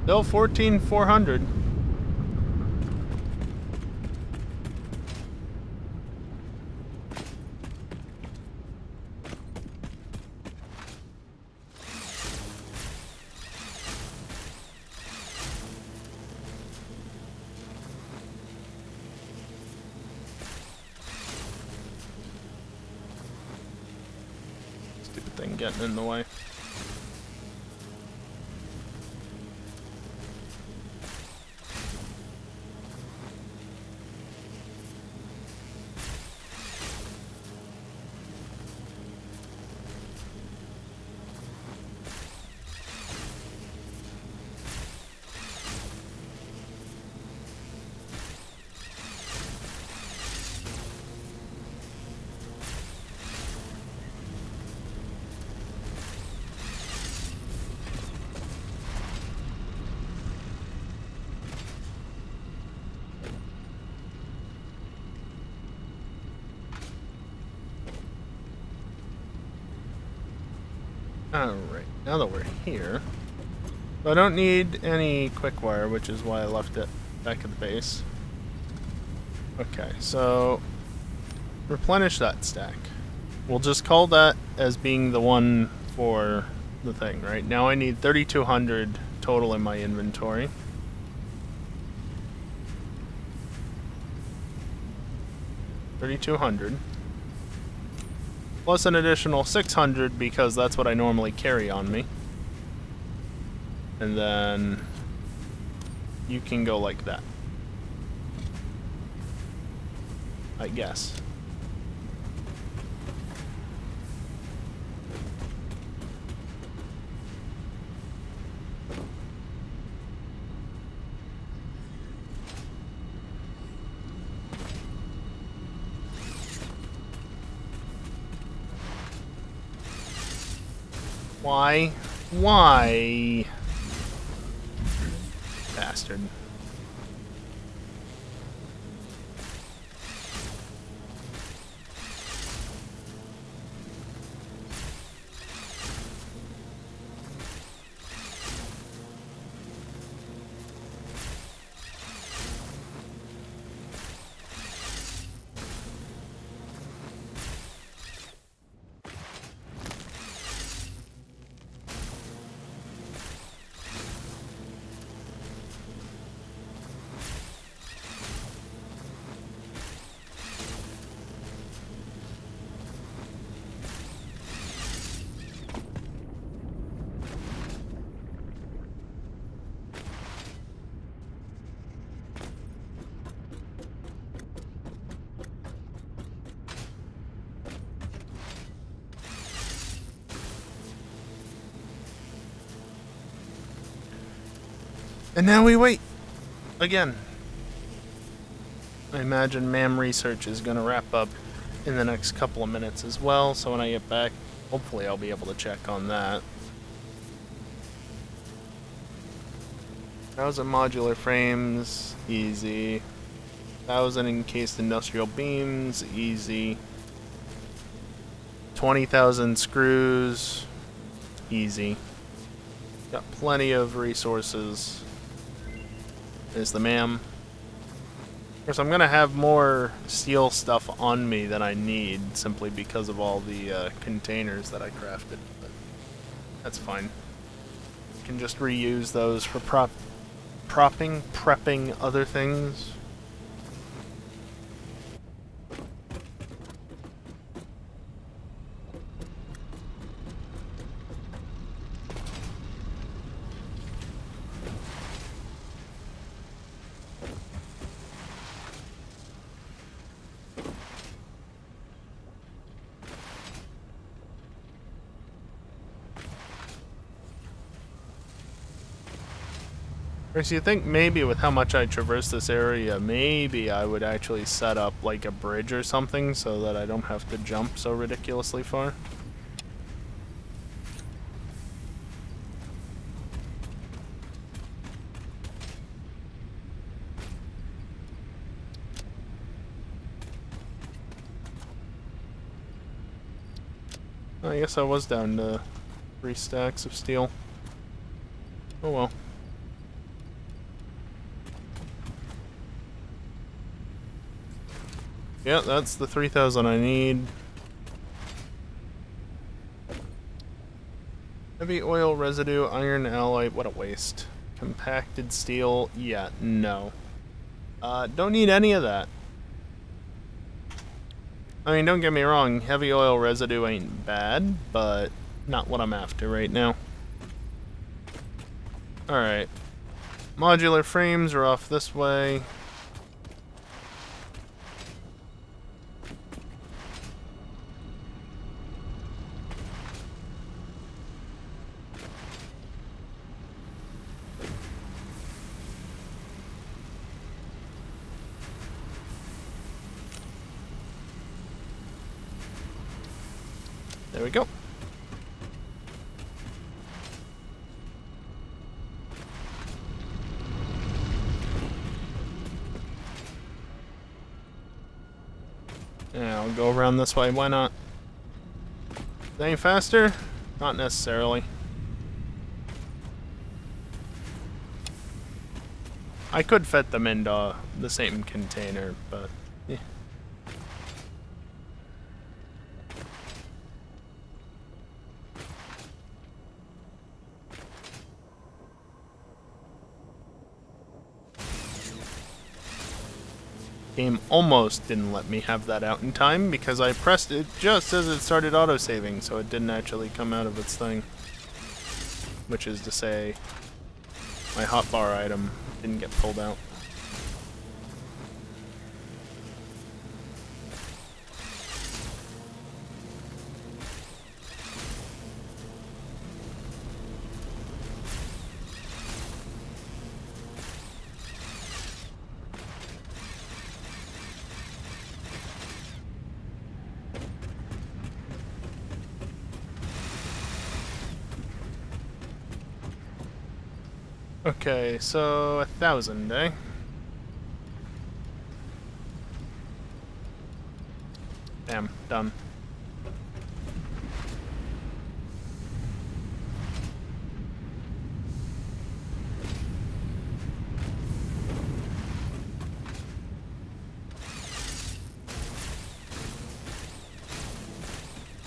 Speaker 1: Still 14,400. Stupid thing getting in the way. Alright, now that we're here, I don't need any quick wire, which is why I left it back at the base. Okay, so replenish that stack. We'll just call that as being the one for the thing, right? Now I need 3,200 total in my inventory. $3,200. Plus an additional 600 because that's what I normally carry on me. And then you can go like that. I guess. Why? Why? Bastard. And now we wait. Again. I imagine MAM research is going to wrap up in the next couple of minutes as well, so when I get back, hopefully I'll be able to check on that. 1,000 modular frames, easy. 1,000 encased industrial beams, easy. 20,000 screws, easy. Got plenty of resources. There's the MAM. Of course, I'm going to have more steel stuff on me than I need, simply because of all the containers that I crafted. But that's fine. You can just reuse those for prepping other things. So you think maybe with how much I traverse this area, maybe I would actually set up like a bridge or something so that I don't have to jump so ridiculously far? I guess I was down to 3 stacks of steel. Oh well. Yeah, that's the 3,000 I need. Heavy oil residue, iron alloy, what a waste. Compacted steel, yeah, no. Don't need any of that. I mean, don't get me wrong, heavy oil residue ain't bad, but not what I'm after right now. Alright. Modular frames are off this way. There we go. Yeah, I'll go around this way, why not? Any faster? Not necessarily. I could fit them into the same container, but yeah. Game almost didn't let me have that out in time because I pressed it just as it started autosaving, so it didn't actually come out of its thing. Which is to say, my hotbar item didn't get pulled out. Okay, so 1,000, eh? Damn, done.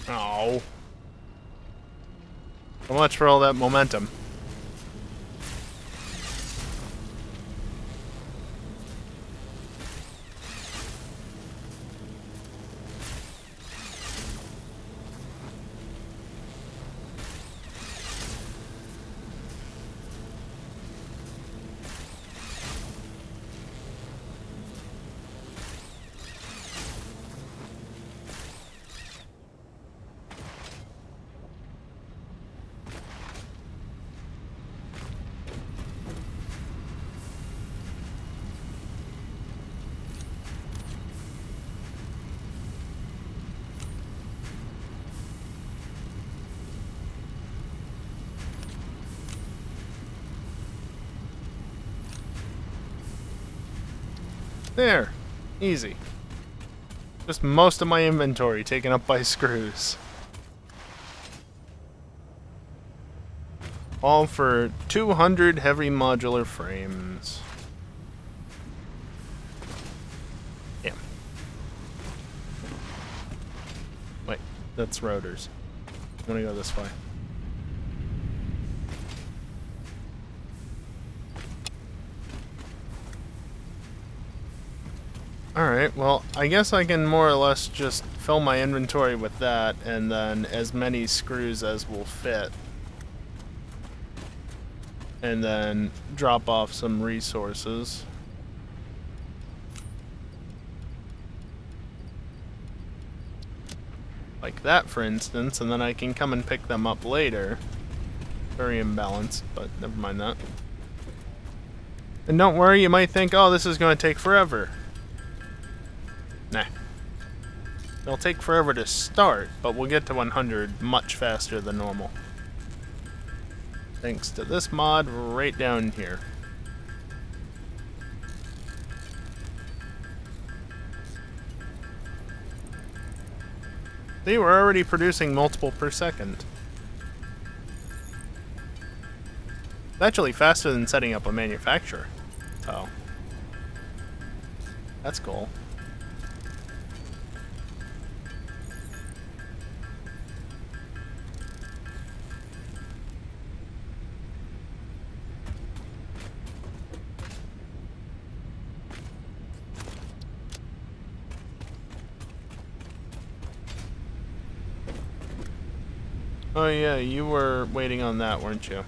Speaker 1: Oh. So much for all that momentum. There. Easy. Just most of my inventory taken up by screws. All for 200 heavy modular frames. Damn. Wait, that's rotors. I'm gonna go this way. Alright, well, I guess I can more or less just fill my inventory with that, and then as many screws as will fit. And then drop off some resources. Like that, for instance, and then I can come and pick them up later. Very imbalanced, but never mind that. And don't worry, you might think, oh, this is going to take forever. Nah. It'll take forever to start, but we'll get to 100 much faster than normal. Thanks to this mod right down here. See, we're already producing multiple per second. It's actually faster than setting up a manufacturer. So, that's cool. Oh yeah, you were waiting on that, weren't you?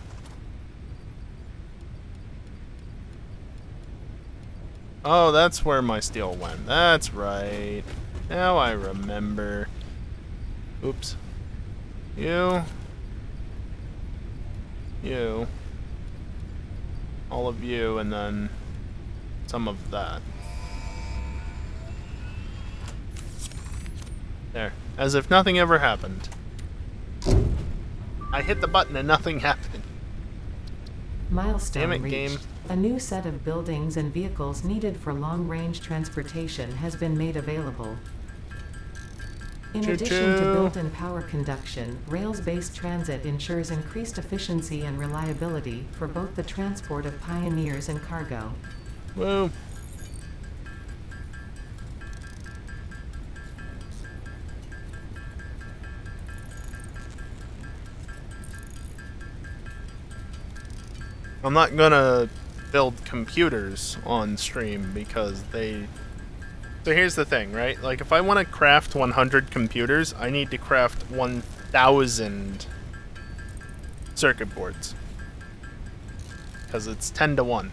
Speaker 1: Oh, that's where my steel went. That's right. Now I remember. Oops. You. You. All of you, and then some of that. There. As if nothing ever happened. I hit the button and nothing happened.
Speaker 2: Milestone
Speaker 1: Damn it,
Speaker 2: reached.
Speaker 1: game.
Speaker 2: A new set of buildings and vehicles needed for long-range transportation has been made available. In addition to built-in power conduction, rails-based transit ensures increased efficiency and reliability for both the transport of pioneers and cargo.
Speaker 1: Whoa. I'm not gonna build computers on stream because they... So here's the thing, right? Like, if I want to craft 100 computers, I need to craft 1,000 circuit boards. Because it's 10 to 1.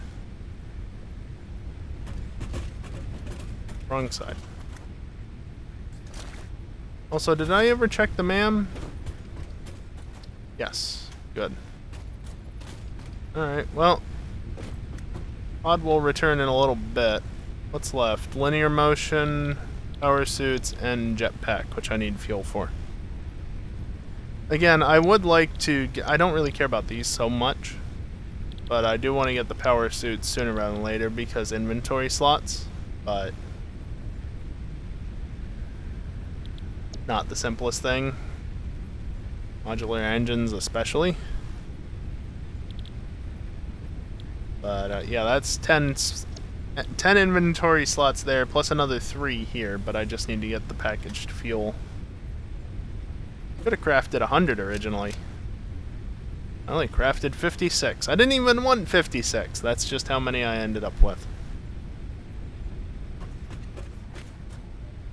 Speaker 1: Wrong side. Also, did I ever check the MAM? Yes. Good. Alright, well. Pod will return in a little bit. What's left? Linear motion, power suits, and jetpack, which I need fuel for. Again, I would like to... I don't really care about these so much. But I do want to get the power suits sooner rather than later because inventory slots. But... not the simplest thing. Modular engines especially. But yeah, that's 10 inventory slots there, plus another 3 here, but I just need to get the packaged fuel. Could have crafted 100 originally. I only crafted 56. I didn't even want 56. That's just how many I ended up with.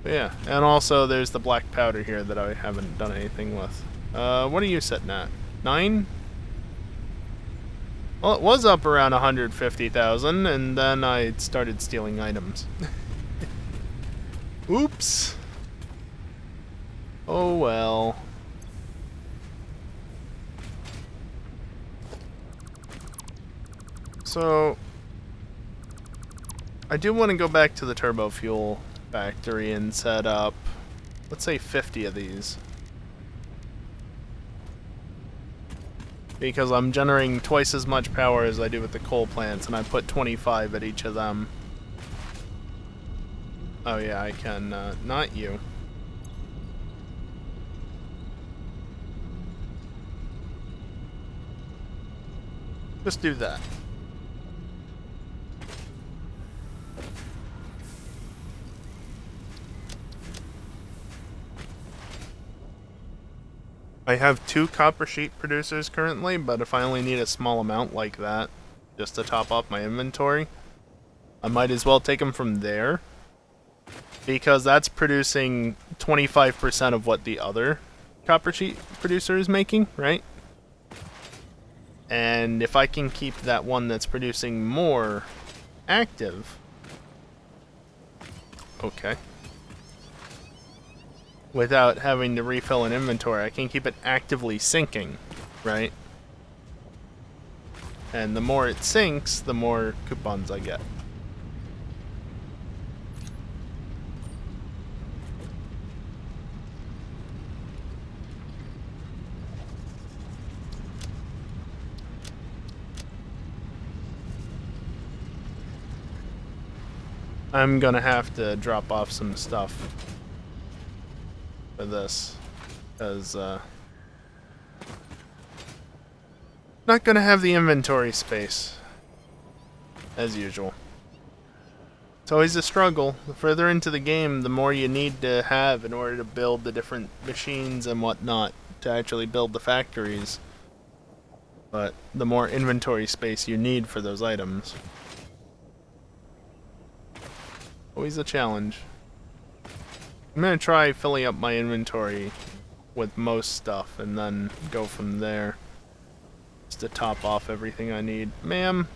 Speaker 1: But yeah, and also there's the black powder here that I haven't done anything with. What are you sitting at? 9? Well, it was up around 150,000, and then I started stealing items. Oops. Oh well. So, I do want to go back to the turbo fuel factory and set up, let's say 50 of these. Because I'm generating twice as much power as I do with the coal plants, and I put 25 at each of them. Oh yeah, I can, not you. Just do that. I have 2 copper sheet producers currently, but if I only need a small amount like that, just to top up my inventory, I might as well take them from there. Because that's producing 25% of what the other copper sheet producer is making, right? And if I can keep that one that's producing more active... Okay. Without having to refill an inventory, I can keep it actively sinking, right? And the more it sinks, the more coupons I get. I'm gonna have to drop off some stuff for this, because not gonna have the inventory space as usual. It's always a struggle. The further into the game, the more you need to have in order to build the different machines and whatnot to actually build the factories, but the more inventory space you need for those items. Always a challenge. I'm gonna try filling up my inventory with most stuff and then go from there. Just to top off everything I need. Ma'am.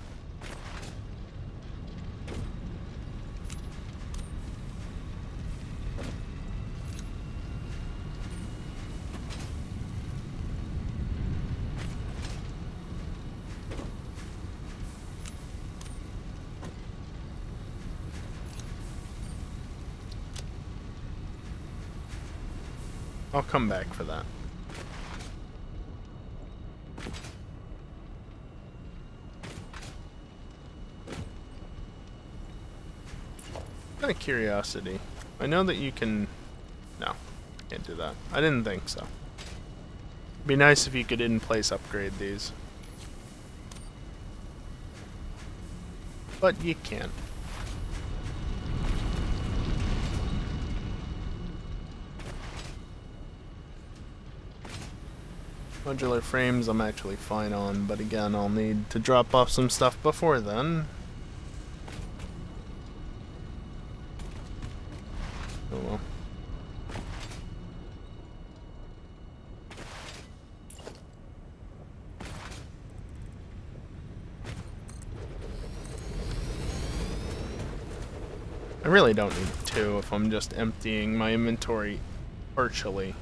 Speaker 1: I'll come back for that. Out of curiosity, I know that you can... No. Can't do that. I didn't think so. Be nice if you could in-place upgrade these. But you can't. Modular frames I'm actually fine on, but again, I'll need to drop off some stuff before then. Oh well. I really don't need two if I'm just emptying my inventory partially.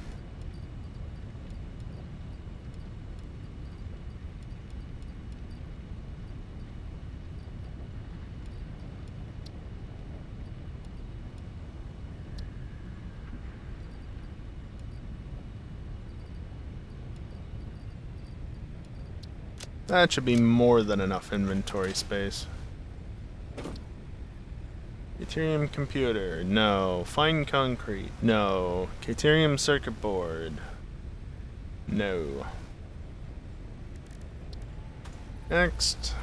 Speaker 1: That should be more than enough inventory space. Deuterium computer, no. Fine concrete, no. Deuterium circuit board, no. Next.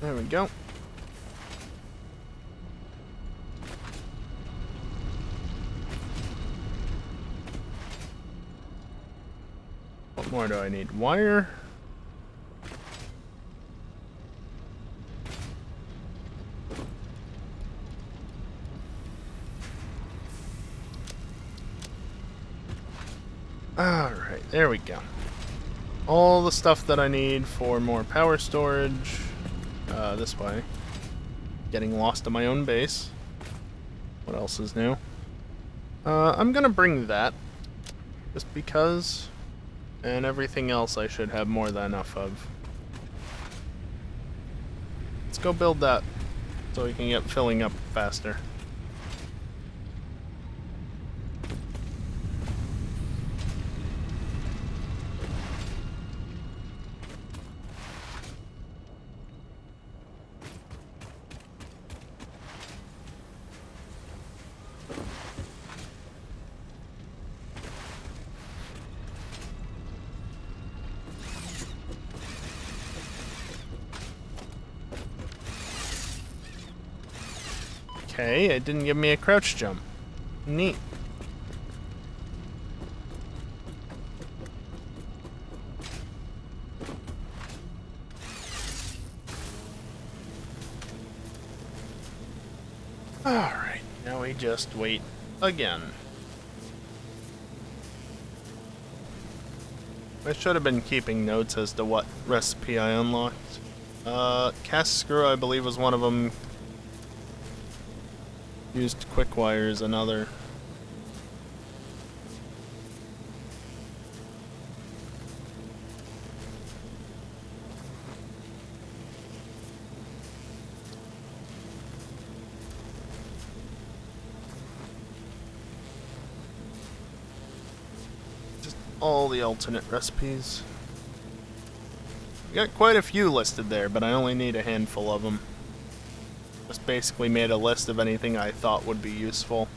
Speaker 1: There we go. What more do I need? Wire? Alright, there we go. All the stuff that I need for more power storage. This way. Getting lost in my own base. What else is new? I'm gonna bring that. Just because. And everything else I should have more than enough of. Let's go build that. So we can get filling up faster. Okay, it didn't give me a crouch jump. Neat. Alright, now we just wait again. I should have been keeping notes as to what recipe I unlocked. Cast screw, I believe, was one of them. Used quick wires, another. Just all the alternate recipes. I got quite a few listed there, but I only need a handful of them. Just basically made a list of anything I thought would be useful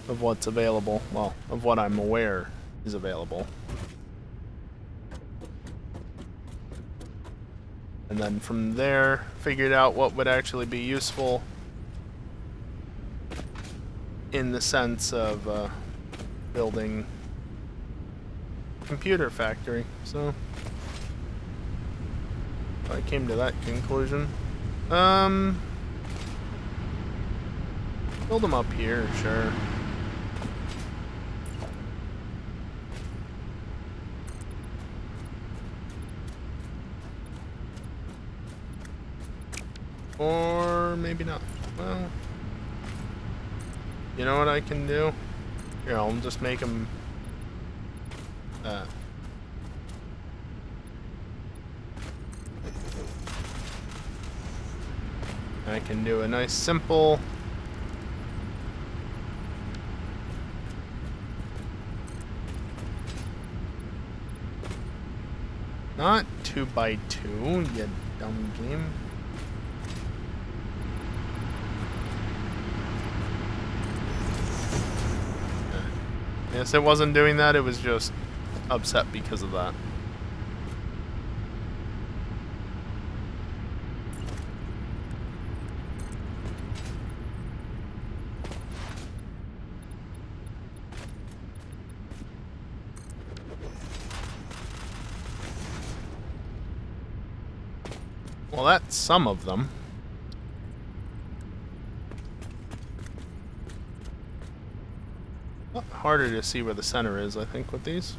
Speaker 1: of what's available. Well, of what I'm aware is available. And then from there, figured out what would actually be useful in the sense of building a computer factory. So I came to that conclusion. Build them up here, sure. Or maybe not. Well, you know what I can do? Here, I'll just make them I can do a nice simple not 2x2, you dumb game. Yes, it wasn't doing that, it was just upset because of that. Well, that's some of them. Harder to see where the center is, I think, with these.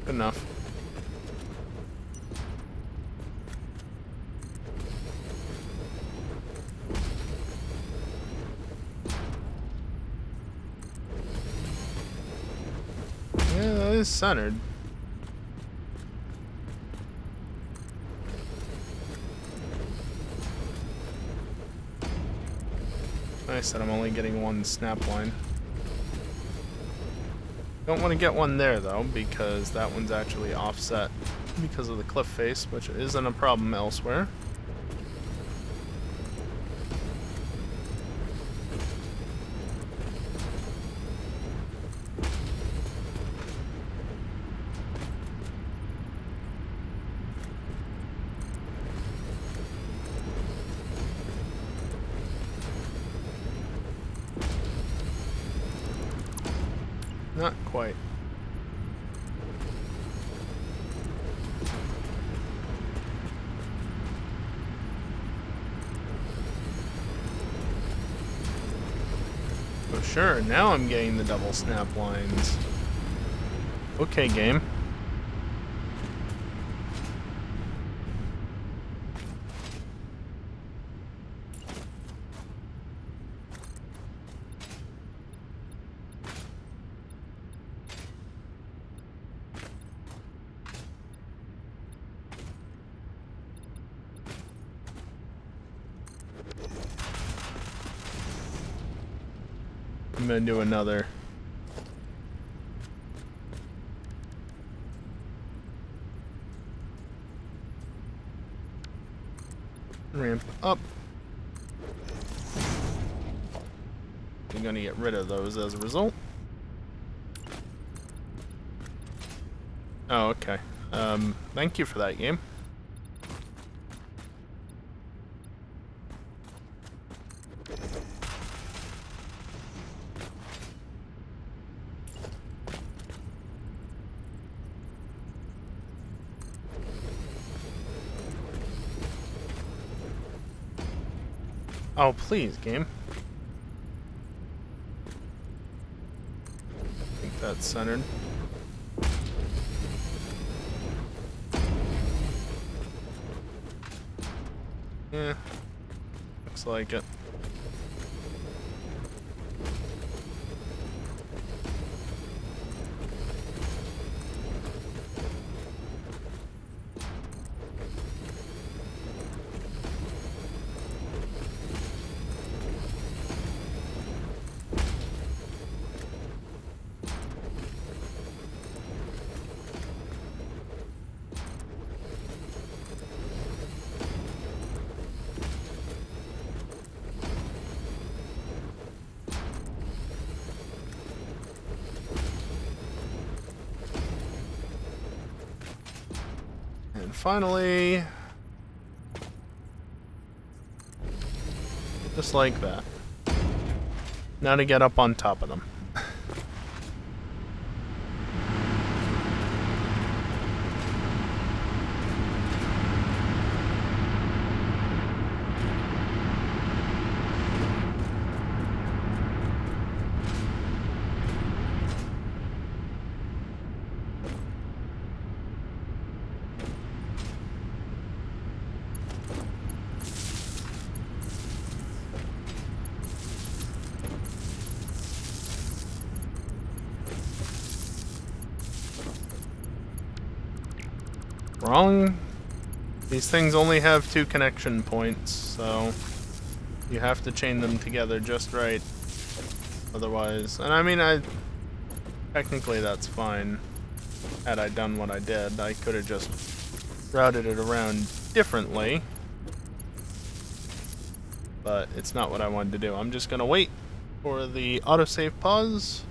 Speaker 1: Good enough. Yeah, that is centered. Nice that I'm only getting one snap line. Don't want to get one there though, because that one's actually offset because of the cliff face, which isn't a problem elsewhere. Not quite. Oh sure, now I'm getting the double snap lines. Okay, game. I'm gonna do another. Ramp up. You're gonna get rid of those as a result. Oh, okay. Thank you for that, game. Oh, please, game. I think that's centered. Yeah, looks like it. And finally, just like that. Now to get up on top of them. wrong? These things only have 2 connection points, so you have to chain them together just right. Otherwise, and I mean, technically that's fine. Had I done what I did, I could have just routed it around differently. But it's not what I wanted to do. I'm just gonna wait for the autosave pause.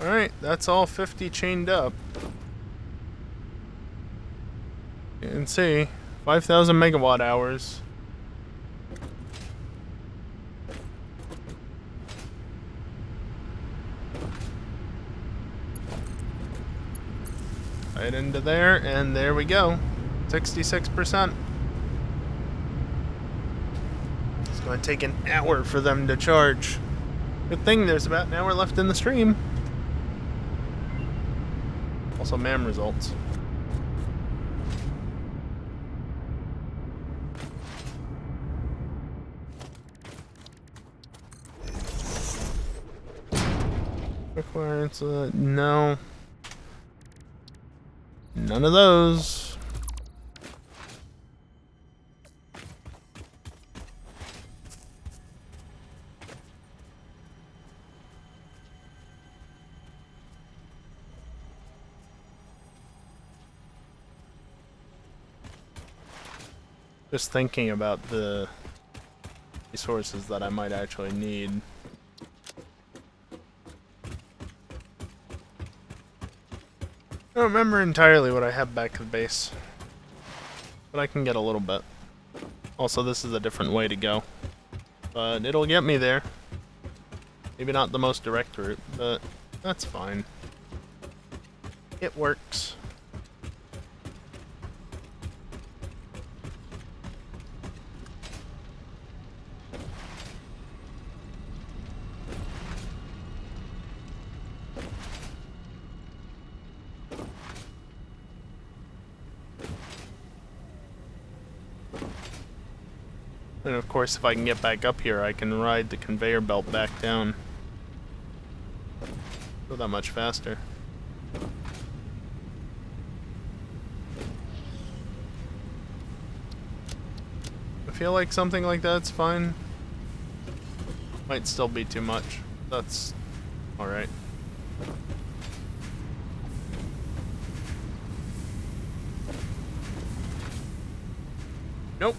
Speaker 1: Alright, that's all 50 chained up. You can see, 5,000 megawatt hours. Right into there, and there we go. 66%. It's going to take an hour for them to charge. Good thing there's about an hour left in the stream. Also, MAM results. Requirements, no. None of those. Just thinking about the resources that I might actually need. I don't remember entirely what I have back to the base, but I can get a little bit. Also, this is a different way to go, but it'll get me there. Maybe not the most direct route, but that's fine. It works. And of course, if I can get back up here, I can ride the conveyor belt back down. Go that much faster. I feel like something like that's fine. Might still be too much. That's alright. Nope.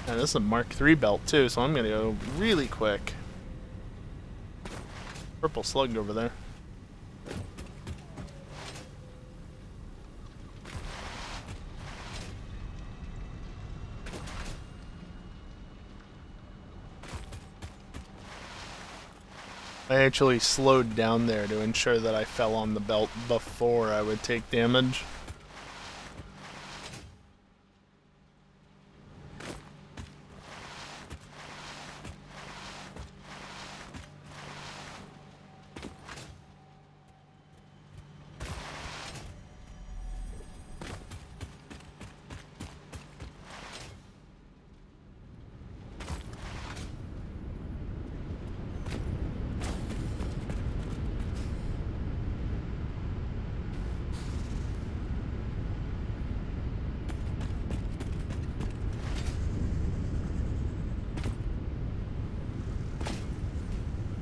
Speaker 1: And this is a Mark III belt too, so I'm gonna go really quick. Purple slug over there. I actually slowed down there to ensure that I fell on the belt before I would take damage.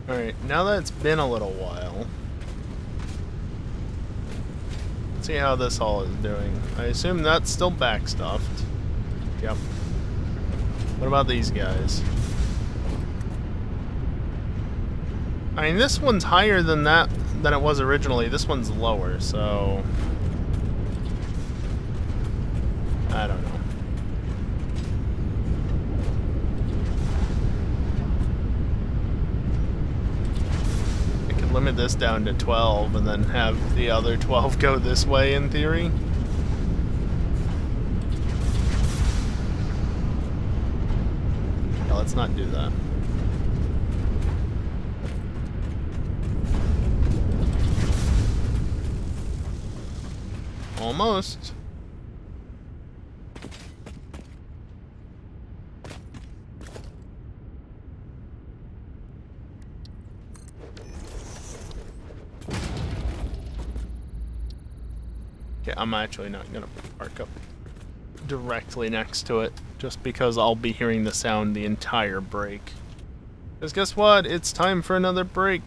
Speaker 1: Alright, now that it's been a little while, let's see how this all is doing. I assume that's still backstuffed. Yep. What about these guys? I mean, this one's higher than it was originally. This one's lower, so I don't know. limit this down to 12 and then have the other 12 go this way in theory. Yeah, let's not do that. Almost. Okay, I'm actually not gonna park up directly next to it, just because I'll be hearing the sound the entire break. Because guess what? It's time for another break.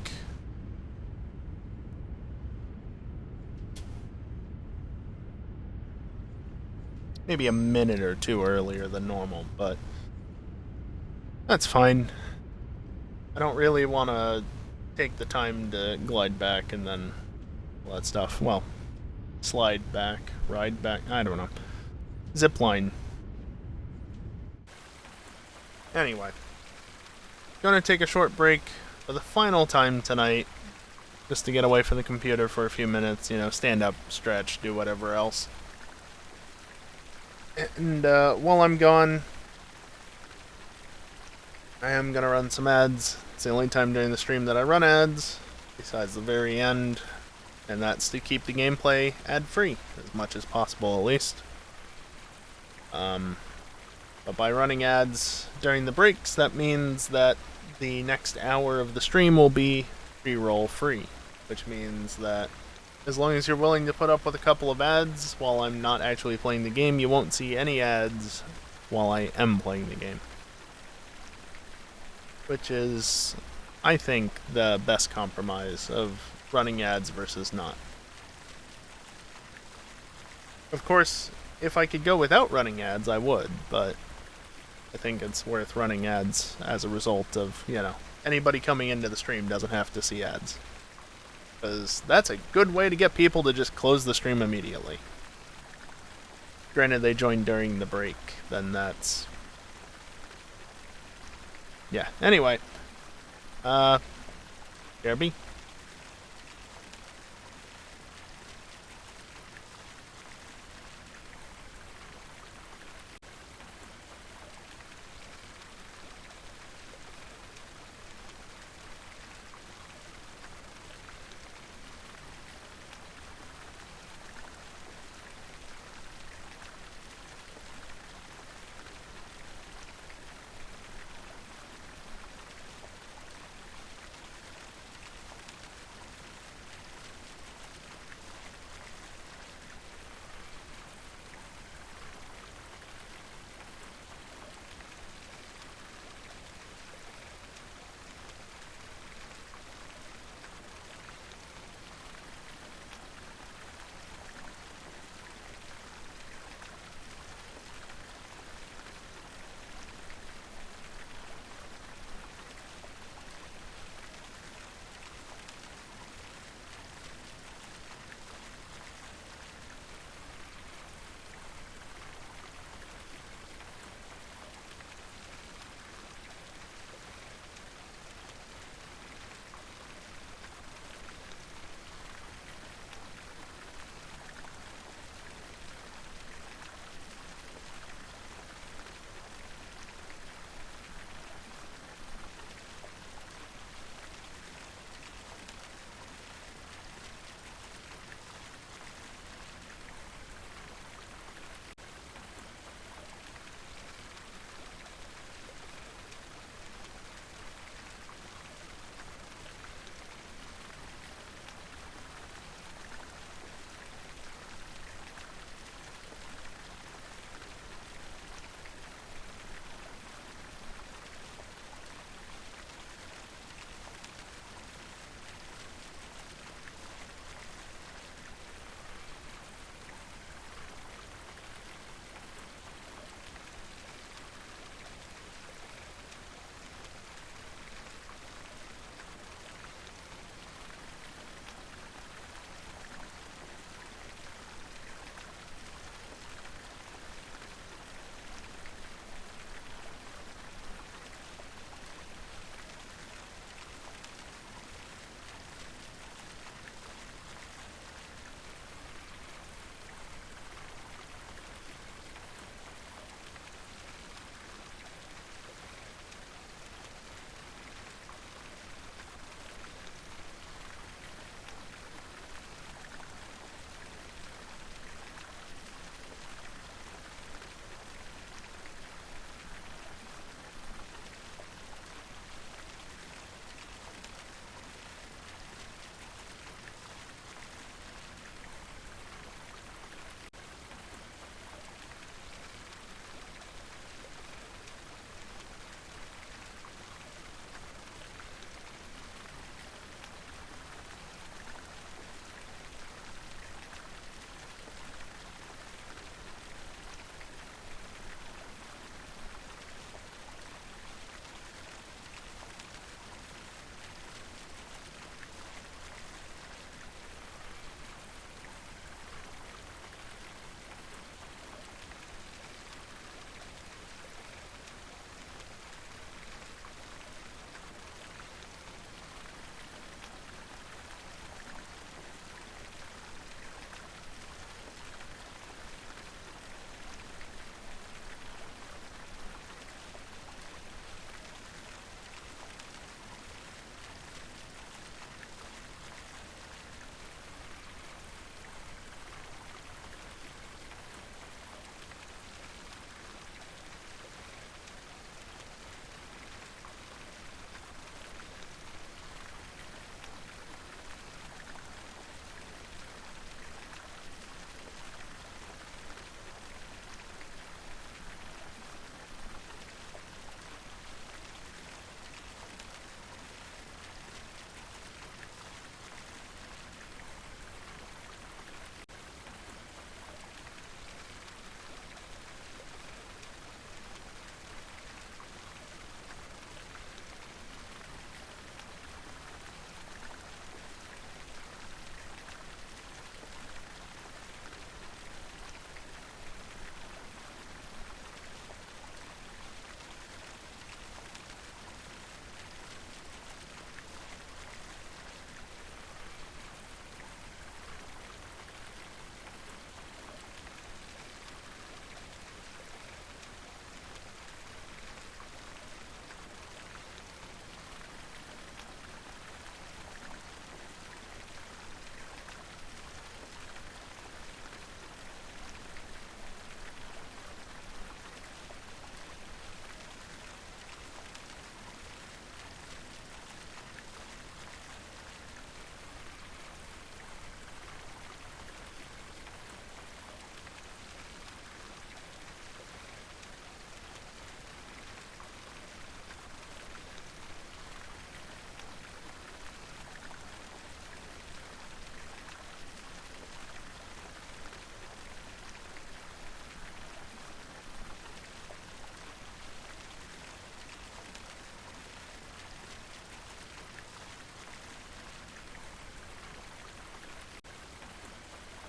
Speaker 1: Maybe a minute or two earlier than normal, but that's fine. I don't really want to take the time to glide back and then all that stuff. Well, slide back, ride back, I don't know. Zipline. Anyway, gonna take a short break for the final time tonight, just to get away from the computer for a few minutes, you know, stand up, stretch, do whatever else. And while I'm gone, I am gonna run some ads. It's the only time during the stream that I run ads, besides the very end, and that's to keep the gameplay ad-free, as much as possible at least. But by running ads during the breaks, that means that the next hour of the stream will be pre-roll free, which means that as long as you're willing to put up with a couple of ads while I'm not actually playing the game, you won't see any ads while I am playing the game. Which is, I think, the best compromise of running ads versus not. Of course, if I could go without running ads, I would, but I think it's worth running ads as a result of, you know, anybody coming into the stream doesn't have to see ads. Because that's a good way to get people to just close the stream immediately. Granted, they joined during the break, then that's... yeah, anyway. Derby?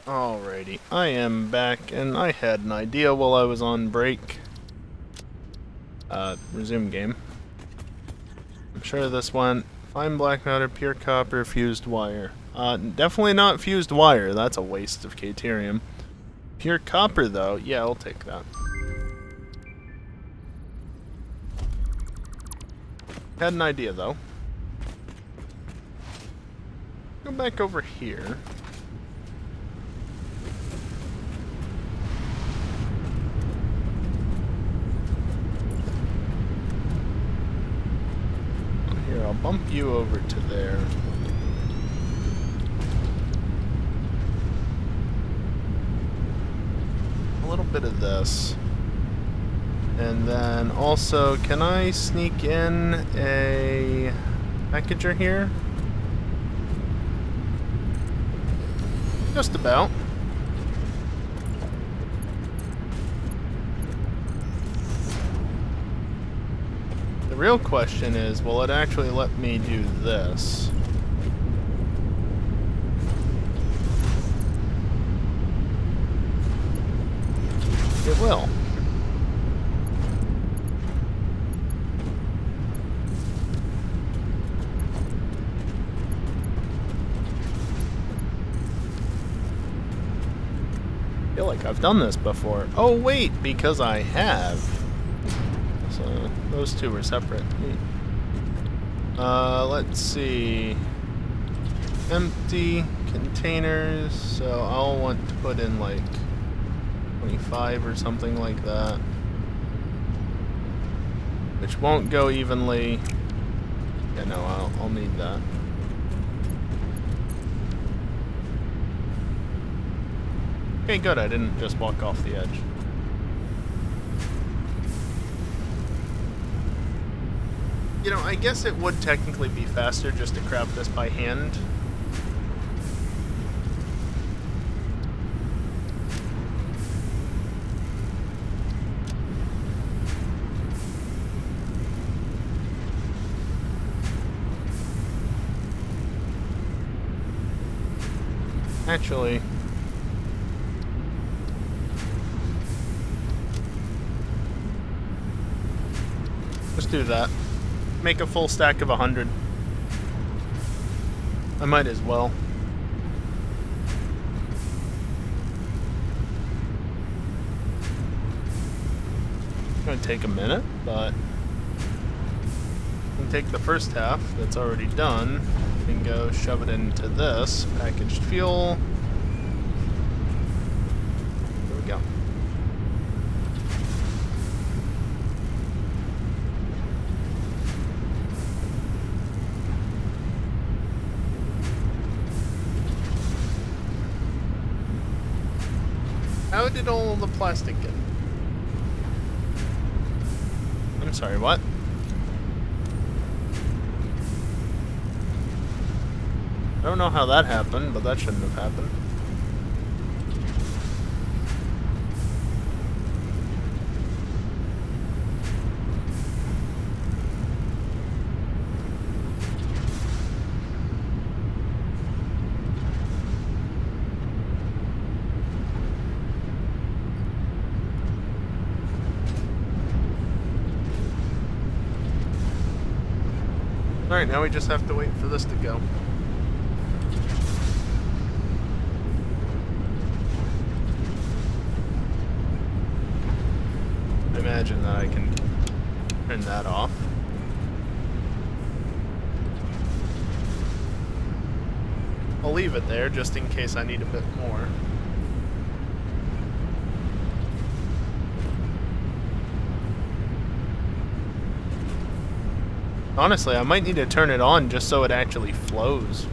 Speaker 1: Alrighty, I am back, and I had an idea while I was on break. Resume game. I'm sure this one. Fine black matter, pure copper, fused wire. Definitely not fused wire, that's a waste of Caterium. Pure copper, though, yeah, I'll take that. Had an idea, though. Go back over here. Here, I'll bump you over to there. A little bit of this. And then also, can I sneak in a packager here? Just about. The real question is, will it actually let me do this? It will. I feel like I've done this before. Oh wait, because I have. So those two were separate. Let's see. Empty containers. So I'll want to put in like 25 or something like that. Which won't go evenly. Yeah, no, I'll need that. Okay, good, I didn't just walk off the edge. You know, I guess it would technically be faster just to craft this by hand. Actually, let's do that. Make a full stack of 100. I might as well. It's gonna take a minute, but we can take the first half that's already done and go shove it into this packaged fuel. There we go. How did all the plastic get? I'm sorry, what? I don't know how that happened, but that shouldn't have happened. Alright, now we just have to wait for this to go. I imagine that I can turn that off. I'll leave it there just in case I need a bit more. Honestly, I might need to turn it on just so it actually flows.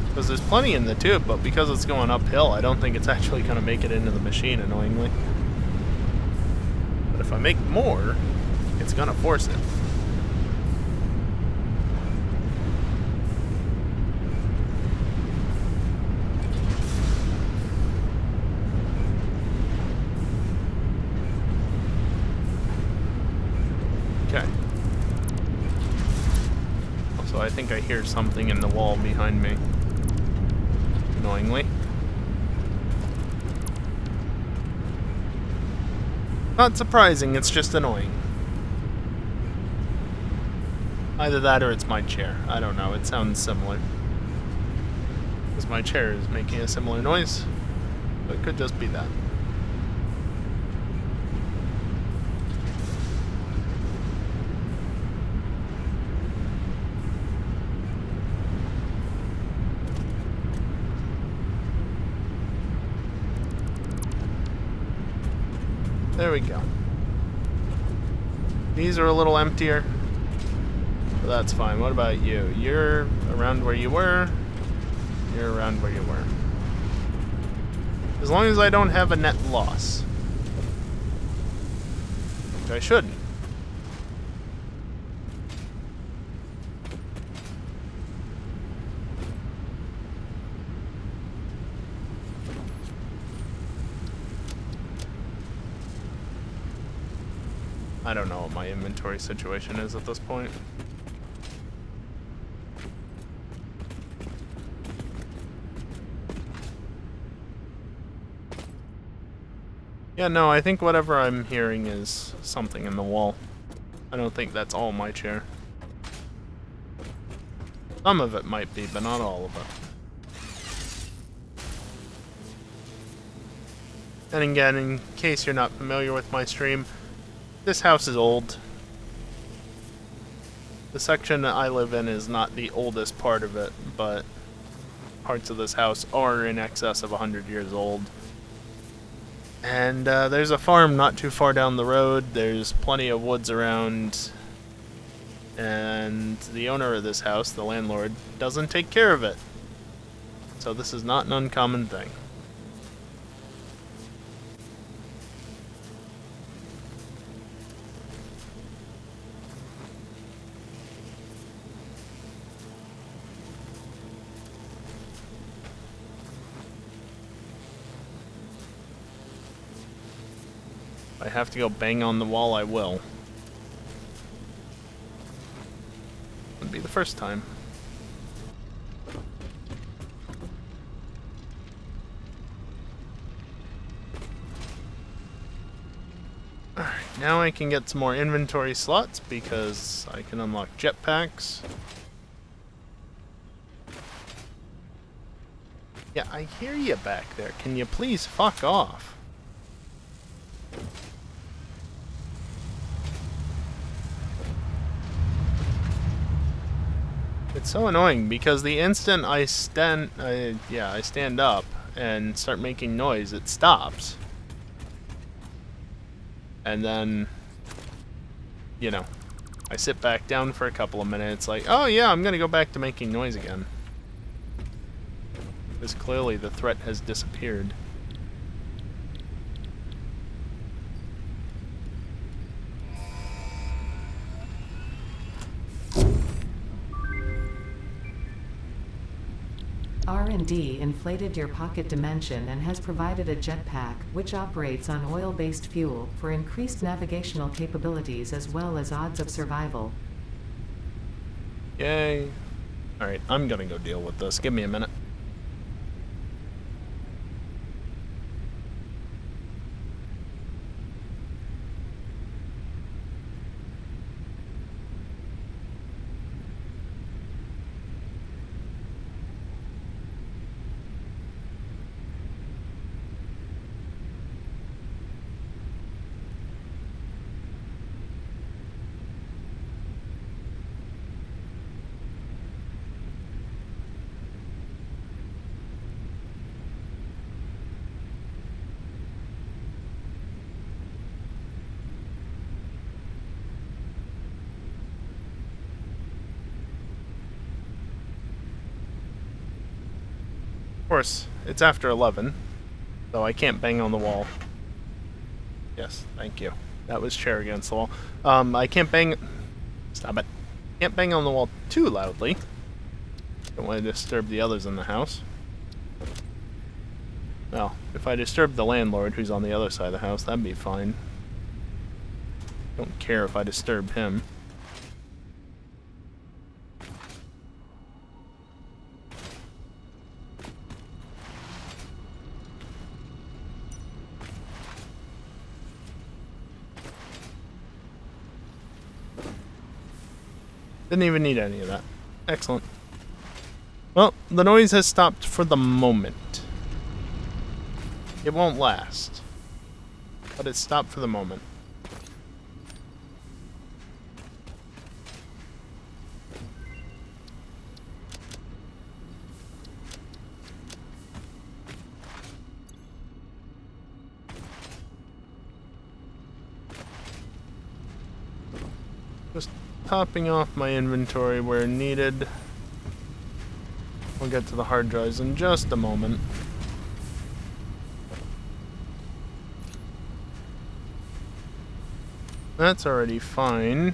Speaker 1: Because there's plenty in the tube, but because it's going uphill, I don't think it's actually going to make it into the machine, annoyingly. But if I make more, it's going to force it. Okay. Also, I think I hear something in the wall behind me. Annoyingly. Not surprising, it's just annoying. Either that or it's my chair. I don't know, it sounds similar. Because my chair is making a similar noise. So it could just be that. There we go. These are a little emptier. But that's fine. What about you? You're around where you were. You're around where you were. As long as I don't have a net loss. Which I shouldn't. I don't know what my inventory situation is at this point. Yeah, no, I think whatever I'm hearing is something in the wall. I don't think that's all my chair. Some of it might be, but not all of it. And again, in case you're not familiar with my stream, this house is old. The section that I live in is not the oldest part of it, but parts of this house are in excess of 100 years old. And there's a farm not too far down the road. There's plenty of woods around. And the owner of this house, the landlord, doesn't take care of it. So this is not an uncommon thing. If I have to go bang on the wall, I will. Would be the first time. Alright, now I can get some more inventory slots because I can unlock jetpacks. Yeah, I hear you back there. Can you please fuck off? It's so annoying because the instant I stand up and start making noise, it stops. And then, you know, I sit back down for a couple of minutes like, oh yeah, I'm gonna go back to making noise again. Because clearly the threat has disappeared.
Speaker 2: R&D inflated your pocket dimension and has provided a jetpack, which operates on oil-based fuel, for increased navigational capabilities as well as odds of survival.
Speaker 1: Yay. Alright, I'm gonna go deal with this. Give me a minute. Of course, it's after 11, so I can't bang on the wall. Yes, thank you. That was chair against the wall. I can't bang... Stop it. Can't bang on the wall too loudly. Don't want to disturb the others in the house. Well, if I disturb the landlord who's on the other side of the house, that'd be fine. Don't care if I disturb him. Didn't even need any of that. Excellent. Well, the noise has stopped for the moment. It won't last. But it's stopped for the moment. Just topping off my inventory where needed. We'll get to the hard drives in just a moment. That's already fine.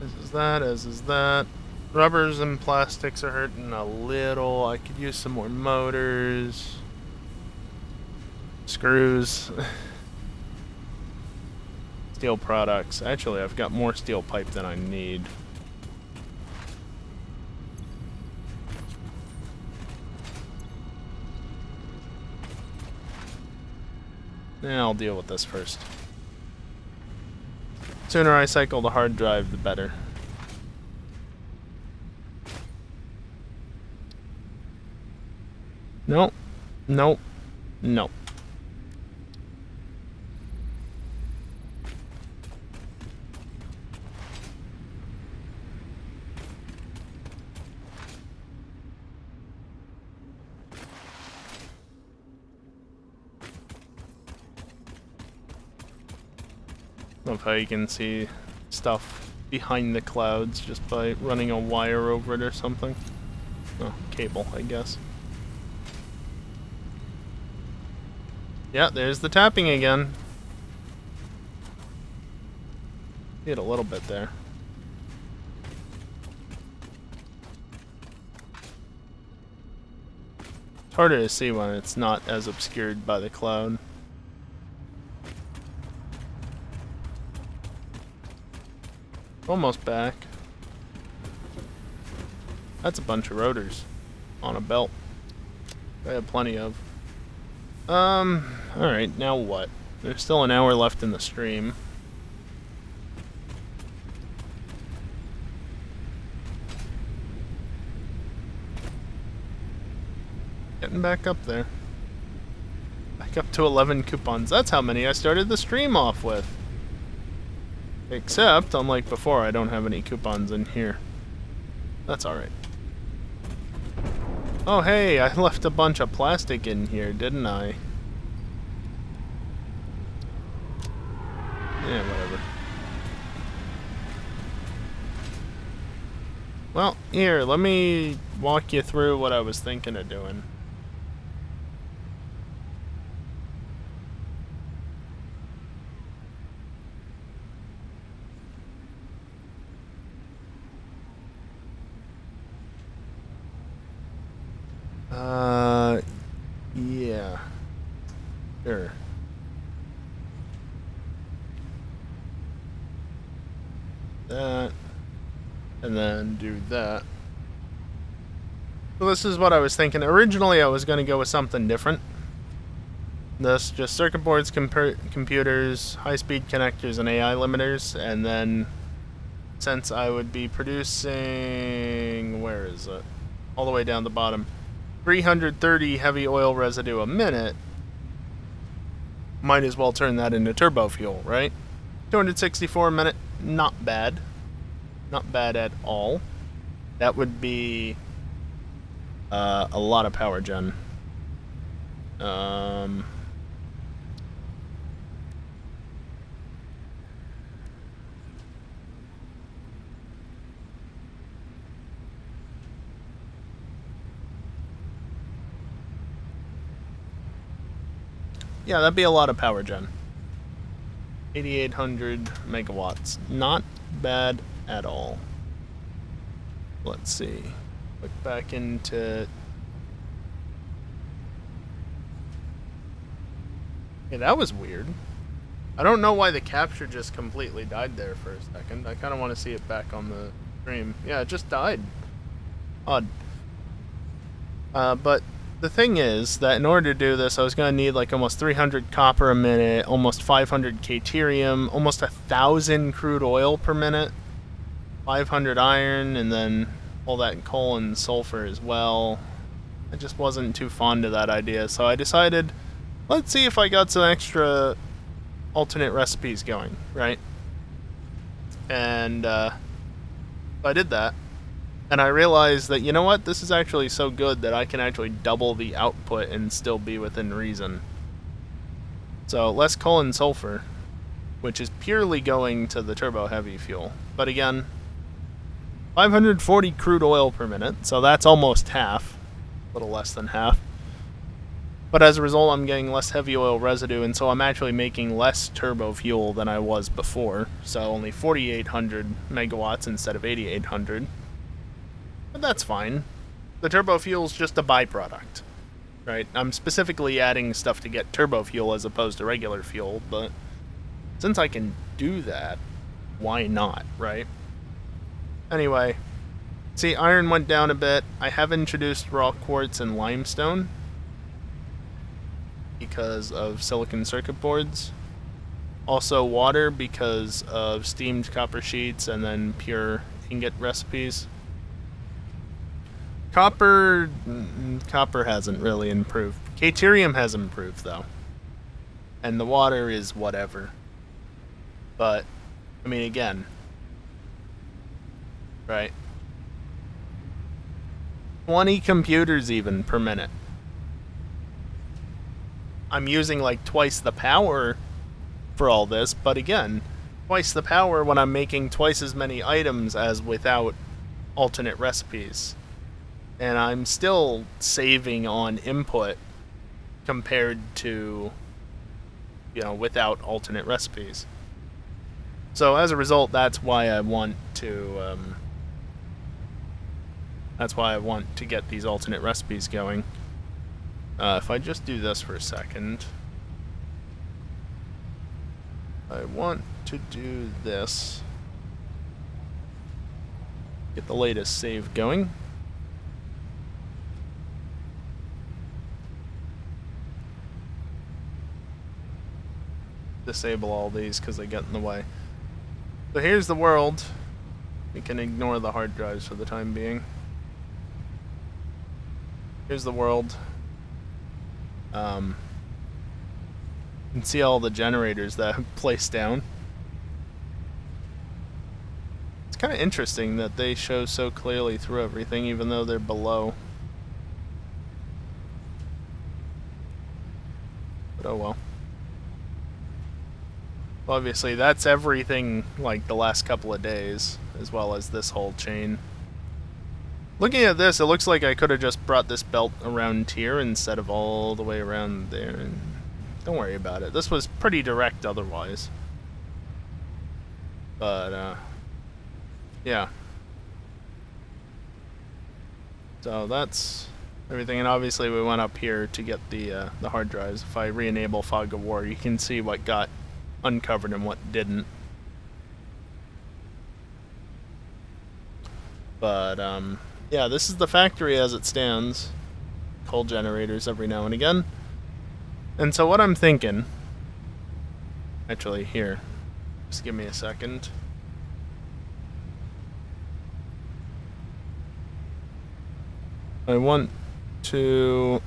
Speaker 1: As is that. Rubbers and plastics are hurting a little. I could use some more motors. Screws. Steel products. Actually, I've got more steel pipe than I need. Yeah, I'll deal with this first. Sooner I cycle the hard drive, the better. Nope. Nope. Nope. Love how you can see stuff behind the clouds just by running a wire over it or something. Oh, cable, I guess. Yeah, there's the tapping again. See it a little bit there. It's harder to see when it's not as obscured by the cloud. Almost back. That's a bunch of rotors on a belt. I have plenty of. Alright, now what? There's still an hour left in the stream. Getting back up there. Back up to 11 coupons. That's how many I started the stream off with. Except, unlike before, I don't have any coupons in here. That's alright. Oh hey, I left a bunch of plastic in here, didn't I? Yeah, whatever. Well, here, let me walk you through what I was thinking of doing. Yeah. Sure. That. And then do that. So this is what I was thinking. Originally I was going to go with something different. This, just circuit boards, computers, high-speed connectors, and AI limiters. And then, since I would be producing... Where is it? All the way down the bottom. 330 heavy oil residue a minute, might as well turn that into turbo fuel, right? 264 a minute, not bad. Not bad at all. That would be a lot of power gen. Yeah, that'd be a lot of power gen. 8,800 megawatts. Not bad at all. Let's see. Look back into... Yeah, that was weird. I don't know why the capture just completely died there for a second. I kind of want to see it back on the stream. Yeah, it just died. Odd. But the thing is that in order to do this, I was going to need like almost 300 copper a minute, almost 500 caterium, almost 1,000 crude oil per minute, 500 iron, and then all that coal and sulfur as well. I just wasn't too fond of that idea, so I decided, let's see if I got some extra alternate recipes going, right? And I did that. And I realized that, you know what, this is actually so good that I can actually double the output and still be within reason. So less coal and sulfur, which is purely going to the turbo heavy fuel. But again, 540 crude oil per minute, so that's almost half, a little less than half. But as a result, I'm getting less heavy oil residue, and so I'm actually making less turbo fuel than I was before. So only 4,800 megawatts instead of 8,800. But that's fine. The turbo fuel's just a byproduct, right? I'm specifically adding stuff to get turbo fuel as opposed to regular fuel, but since I can do that, why not, right? Anyway, see, iron went down a bit. I have introduced raw quartz and limestone because of silicon circuit boards. Also water because of steamed copper sheets and then pure ingot recipes. Copper hasn't really improved. Caterium has improved, though. And the water is whatever. But, I mean, again, right? 20 computers even per minute. I'm using like twice the power for all this, but again, twice the power when I'm making twice as many items as without alternate recipes. And I'm still saving on input compared to, you know, without alternate recipes. So as a result, that's why I want to get these alternate recipes going. If I just do this for a second, I want to do this. Get the latest save going. Disable all these because they get in the way. So here's the world. We can ignore the hard drives for the time being. Here's the world. You can see all the generators that I've placed down. It's kind of interesting that they show so clearly through everything, even though they're below. But oh well. Obviously, that's everything like the last couple of days, as well as this whole chain. Looking at this, it looks like I could have just brought this belt around here instead of all the way around there. And don't worry about it. This was pretty direct otherwise. But, yeah. So that's everything. And obviously we went up here to get the hard drives. If I re-enable Fog of War, you can see what got uncovered and what didn't. But yeah, this is the factory as it stands. Coal generators every now and again. And so what I'm thinking, actually here, just give me a second. I want to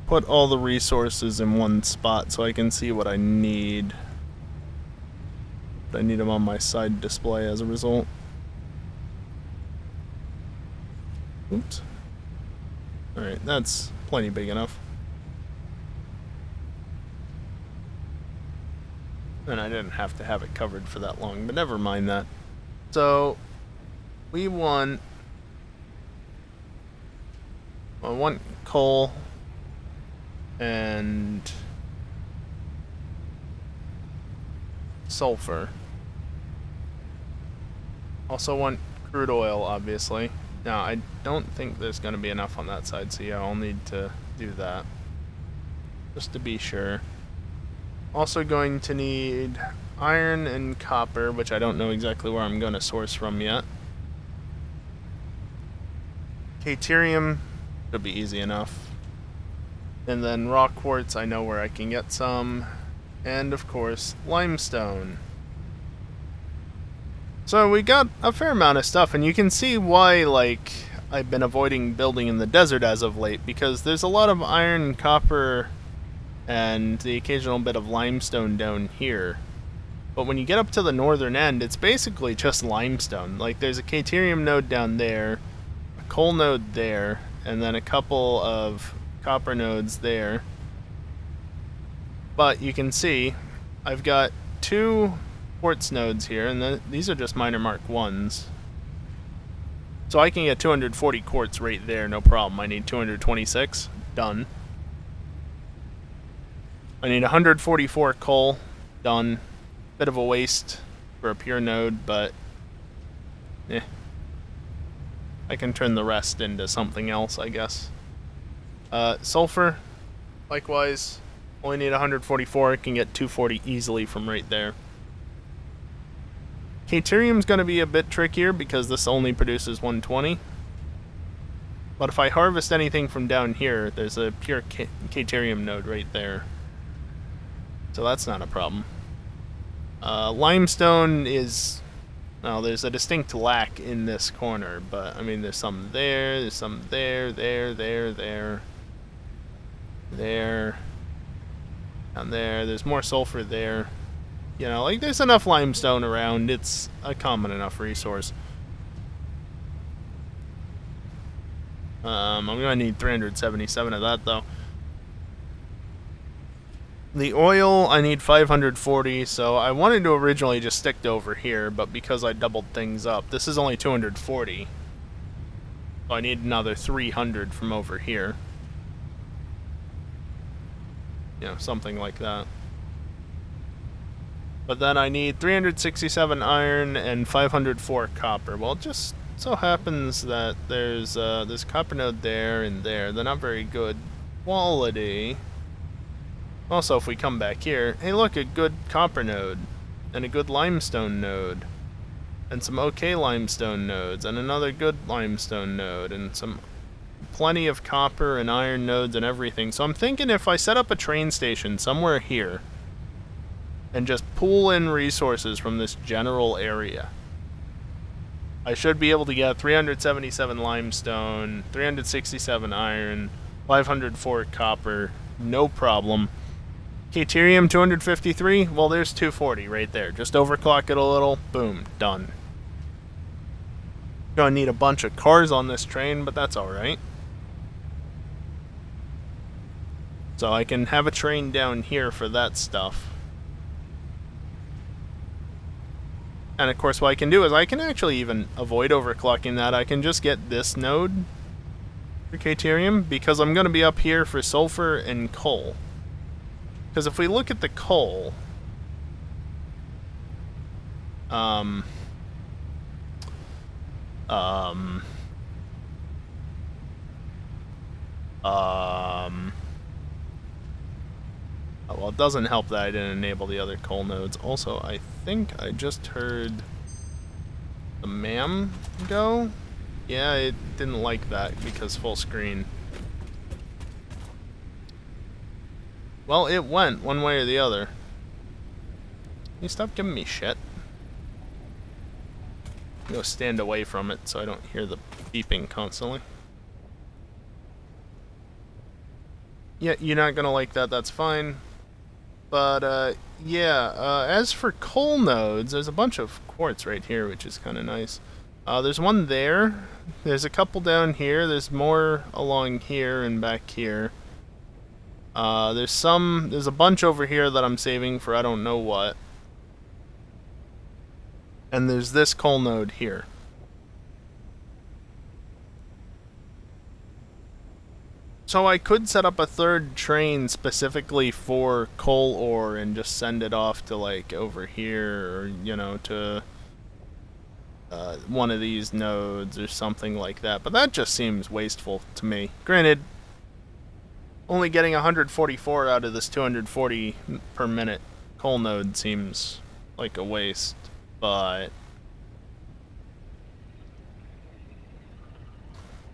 Speaker 1: put all the resources in one spot so I can see what I need. But I need them on my side display as a result. Oops. Alright, that's plenty big enough. And I didn't have to have it covered for that long, but never mind that. So, we want... I want coal and sulfur. Also want crude oil, obviously. Now, I don't think there's going to be enough on that side, so yeah, I'll need to do that. Just to be sure. Also going to need iron and copper, which I don't know exactly where I'm going to source from yet. Caterium should be easy enough. And then rock quartz, I know where I can get some. And of course, limestone. So we got a fair amount of stuff, and you can see why, like, I've been avoiding building in the desert as of late, because there's a lot of iron, copper, and the occasional bit of limestone down here. But when you get up to the northern end, it's basically just limestone. Like, there's a caterium node down there, a coal node there, and then a couple of copper nodes there. But you can see, I've got 2 quartz nodes here, and these are just minor mark 1s. So I can get 240 quartz right there, no problem. I need 226, done. I need 144 coal, done. Bit of a waste for a pure node, but I can turn the rest into something else, I guess. Sulfur, likewise, only need 144. I can get 240 easily from right there. Caterium's going to be a bit trickier because this only produces 120. But if I harvest anything from down here, there's a pure caterium node right there. So that's not a problem. Limestone is... Well, there's a distinct lack in this corner, but, I mean, there's some there, there's some there, there, down there, there's more sulfur there. You know, like, there's enough limestone around, it's a common enough resource. I'm gonna need 377 of that, though. The oil, I need 540, so I wanted to originally just stick to over here, but because I doubled things up, this is only 240. So I need another 300 from over here. You know, something like that. But then I need 367 iron and 504 copper. Well, it just so happens that there's copper node there and there. They're not very good quality. Also, if we come back here, hey look, a good copper node, and a good limestone node, and some okay limestone nodes, and another good limestone node, and some plenty of copper and iron nodes and everything. So I'm thinking if I set up a train station somewhere here, and just pull in resources from this general area, I should be able to get 377 limestone, 367 iron, 504 copper, no problem. Caterium 253, well there's 240 right there. Just overclock it a little, boom, done. Gonna need a bunch of cars on this train, but that's alright. So I can have a train down here for that stuff. And of course what I can do is I can actually even avoid overclocking that. I can just get this node for Caterium, because I'm going to be up here for sulfur and coal. Because if we look at the coal, well, it doesn't help that I didn't enable the other coal nodes. Also, I think I just heard the MAM go. Yeah, it didn't like that because full screen. Well, it went one way or the other. Can you stop giving me shit? I'm gonna stand away from it so I don't hear the beeping constantly. Yeah, you're not gonna like that, that's fine. But, yeah, as for coal nodes, there's a bunch of quartz right here, which is kind of nice. There's one there. There's a couple down here. There's more along here and back here. There's a bunch over here that I'm saving for I don't know what. And there's this coal node here. So I could set up a third train specifically for coal ore and just send it off to, like, over here, or, you know, to one of these nodes or something like that. But that just seems wasteful to me. Granted, only getting 144 out of this 240 per minute coal node seems like a waste, but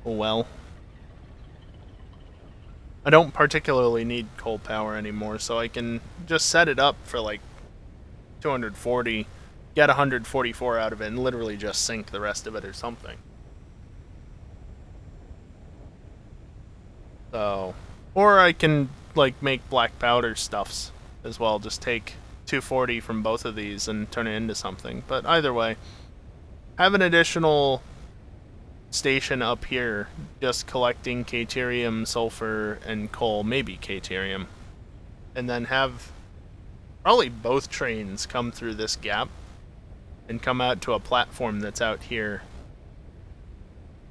Speaker 1: oh well. I don't particularly need coal power anymore, so I can just set it up for like 240, get 144 out of it, and literally just sink the rest of it or something. So, or I can like make black powder stuffs as well. Just take 240 from both of these and turn it into something. But either way, have an additional station up here just collecting caterium, sulfur, and coal, maybe caterium. And then have probably both trains come through this gap and come out to a platform that's out here.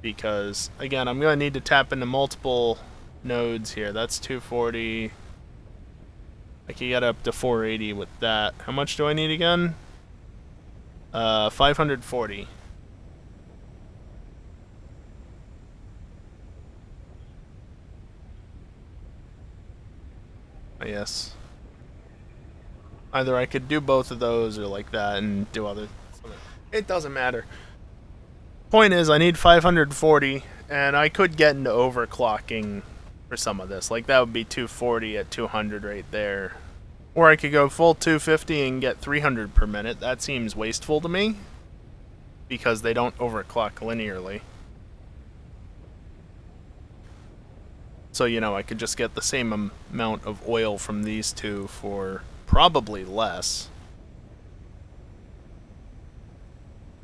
Speaker 1: Because, again, I'm going to need to tap into multiple nodes here. That's 240. I can get up to 480 with that. How much do I need again? 540. Yes. Either I could do both of those or like that and do other. It doesn't matter. Point is, I need 540, and I could get into overclocking for some of this. Like, that would be 240 at 200 right there. Or I could go full 250 and get 300 per minute. That seems wasteful to me, because they don't overclock linearly. So, you know, I could just get the same amount of oil from these two for probably less.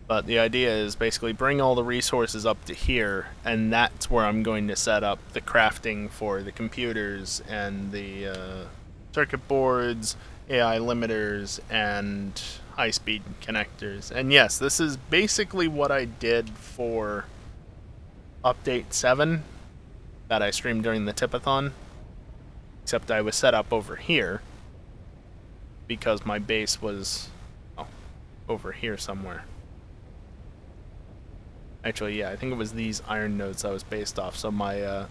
Speaker 1: But the idea is basically bring all the resources up to here, and that's where I'm going to set up the crafting for the computers and the circuit boards, AI limiters, and high-speed connectors. And yes, this is basically what I did for Update 7 that I streamed during the Tipathon, except I was set up over here because my base was over here somewhere. Actually, yeah, I think it was these iron nodes I was based off, so my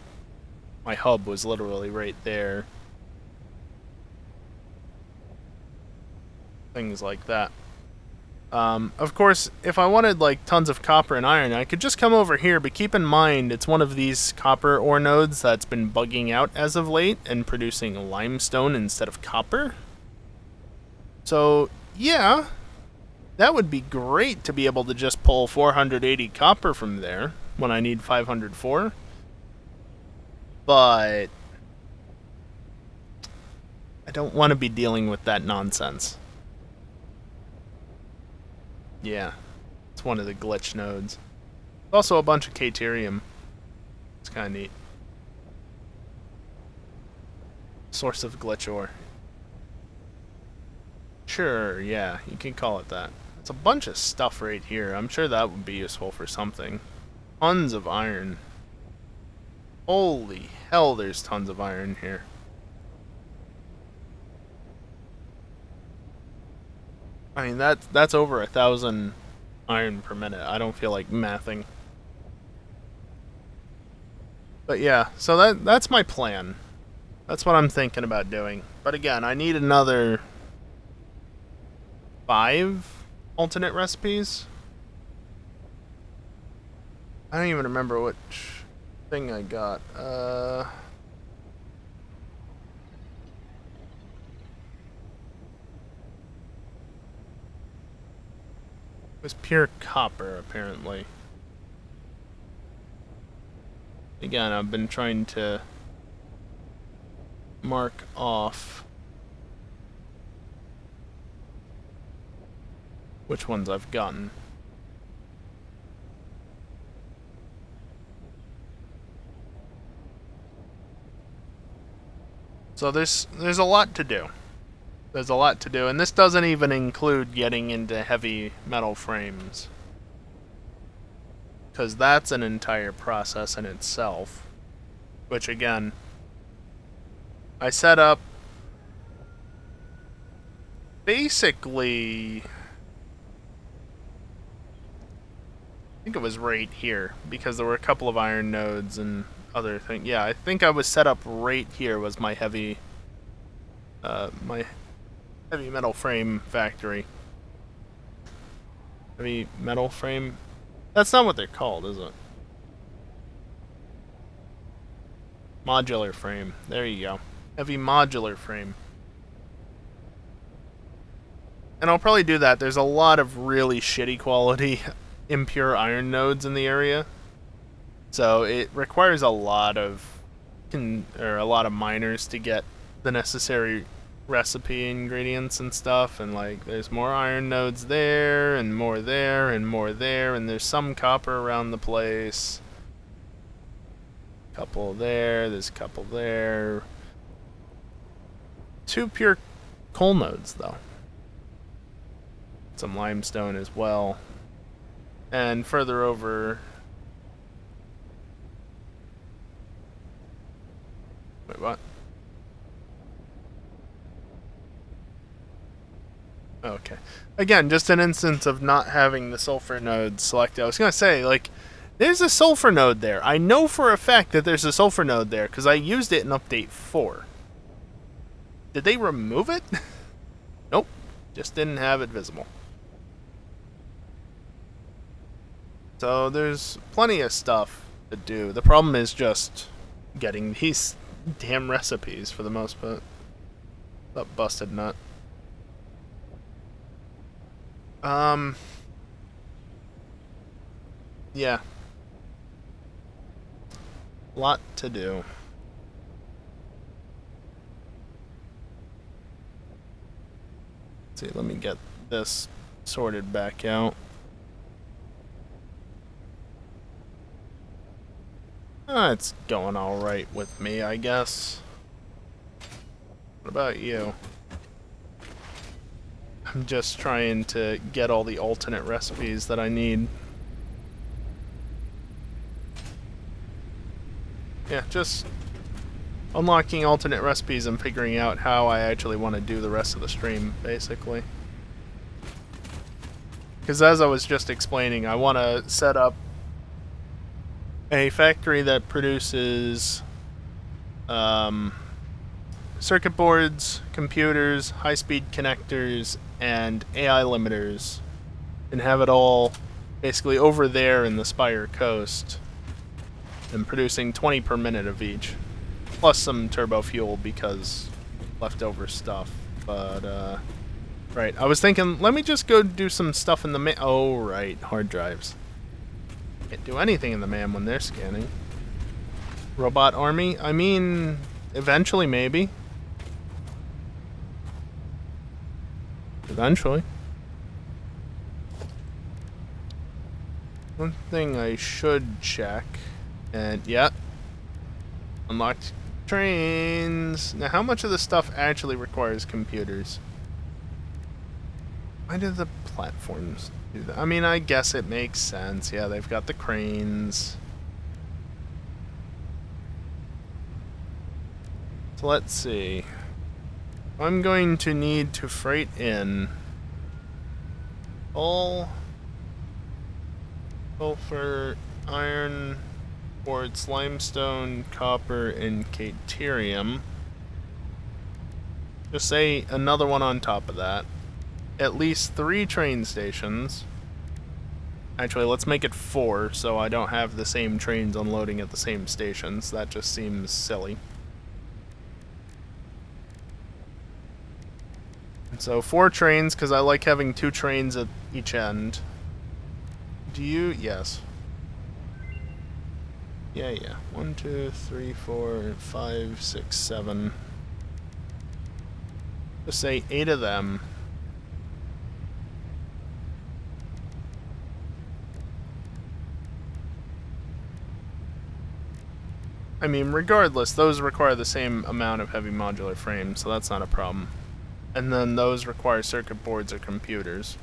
Speaker 1: my hub was literally right there. Things like that. Of course, if I wanted like tons of copper and iron, I could just come over here, but keep in mind it's one of these copper ore nodes that's been bugging out as of late and producing limestone instead of copper. So, yeah, that would be great to be able to just pull 480 copper from there when I need 504. But I don't want to be dealing with that nonsense. Yeah, it's one of the glitch nodes. Also a bunch of caterium. It's kind of neat. Source of glitch ore. Sure, yeah, you can call it that. It's a bunch of stuff right here. I'm sure that would be useful for something. Tons of iron. Holy hell, there's tons of iron here. I mean, that's over 1,000 iron per minute. I don't feel like mathing. But yeah, so that's my plan. That's what I'm thinking about doing. But again, I need another 5 alternate recipes. I don't even remember which thing I got. It was pure copper, apparently. Again, I've been trying to mark off which ones I've gotten. So there's a lot to do. There's a lot to do, and this doesn't even include getting into heavy metal frames, because that's an entire process in itself, which again, I set up basically, I think it was right here, because there were a couple of iron nodes and other things. Yeah, I think I was set up right here was my heavy metal frame factory. Heavy metal frame? That's not what they're called, is it? Modular frame. There you go. Heavy modular frame. And I'll probably do that. There's a lot of really shitty quality impure iron nodes in the area. So it requires a lot of miners to get the necessary recipe ingredients and stuff, and like there's more iron nodes there and more there and more there, and there's some copper around the place. Couple there, there's a couple there. 2 pure coal nodes though. Some limestone as well. And further over, wait, what? Okay. Again, just an instance of not having the sulfur node selected. I was going to say, like, there's a sulfur node there. I know for a fact that there's a sulfur node there because I used it in Update 4. Did they remove it? Nope. Just didn't have it visible. So there's plenty of stuff to do. The problem is just getting these damn recipes for the most part. That busted nut. Yeah. Lot to do. Let's see, let me get this sorted back out. It's going alright with me, I guess. What about you? I'm just trying to get all the alternate recipes that I need. Yeah, just unlocking alternate recipes and figuring out how I actually want to do the rest of the stream, basically. Because as I was just explaining, I want to set up a factory that produces circuit boards, computers, high-speed connectors, and AI limiters, and have it all basically over there in the Spire Coast, and producing 20 per minute of each, plus some turbo fuel because leftover stuff. But right, I was thinking, let me just go do some stuff in the oh right, hard drives. Can't do anything in the MAM when they're scanning. Robot army? I mean, eventually maybe. Eventually. One thing I should check, and yeah, unlocked trains. Now, how much of this stuff actually requires computers? Why do the platforms do that? I mean, I guess it makes sense. Yeah, they've got the cranes. So let's see. I'm going to need to freight in all sulfur, iron, quartz, limestone, copper, and caterium. Just say another one on top of that. At least 3 train stations. Actually, let's make it 4 so I don't have the same trains unloading at the same stations. That just seems silly. So 4 trains, because I like having 2 trains at each end. Do you? Yes. Yeah. 1, 2, 3, 4, 5, 6, 7. Just say 8 of them. I mean, regardless, those require the same amount of heavy modular frames, so that's not a problem. And then those require circuit boards or computers.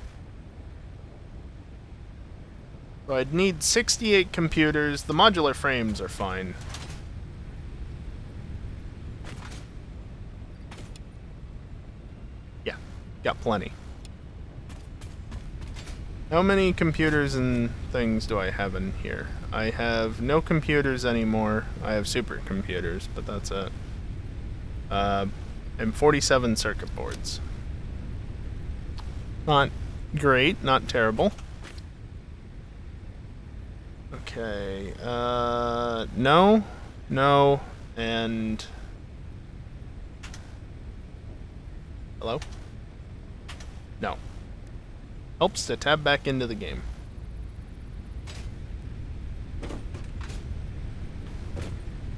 Speaker 1: So I'd need 68 computers. The modular frames are fine. Yeah, got plenty. How many computers and things do I have in here? I have no computers anymore. I have supercomputers, but that's it. And 47 circuit boards. Not great, not terrible. Okay, no, And... Hello? No. Helps to tab back into the game.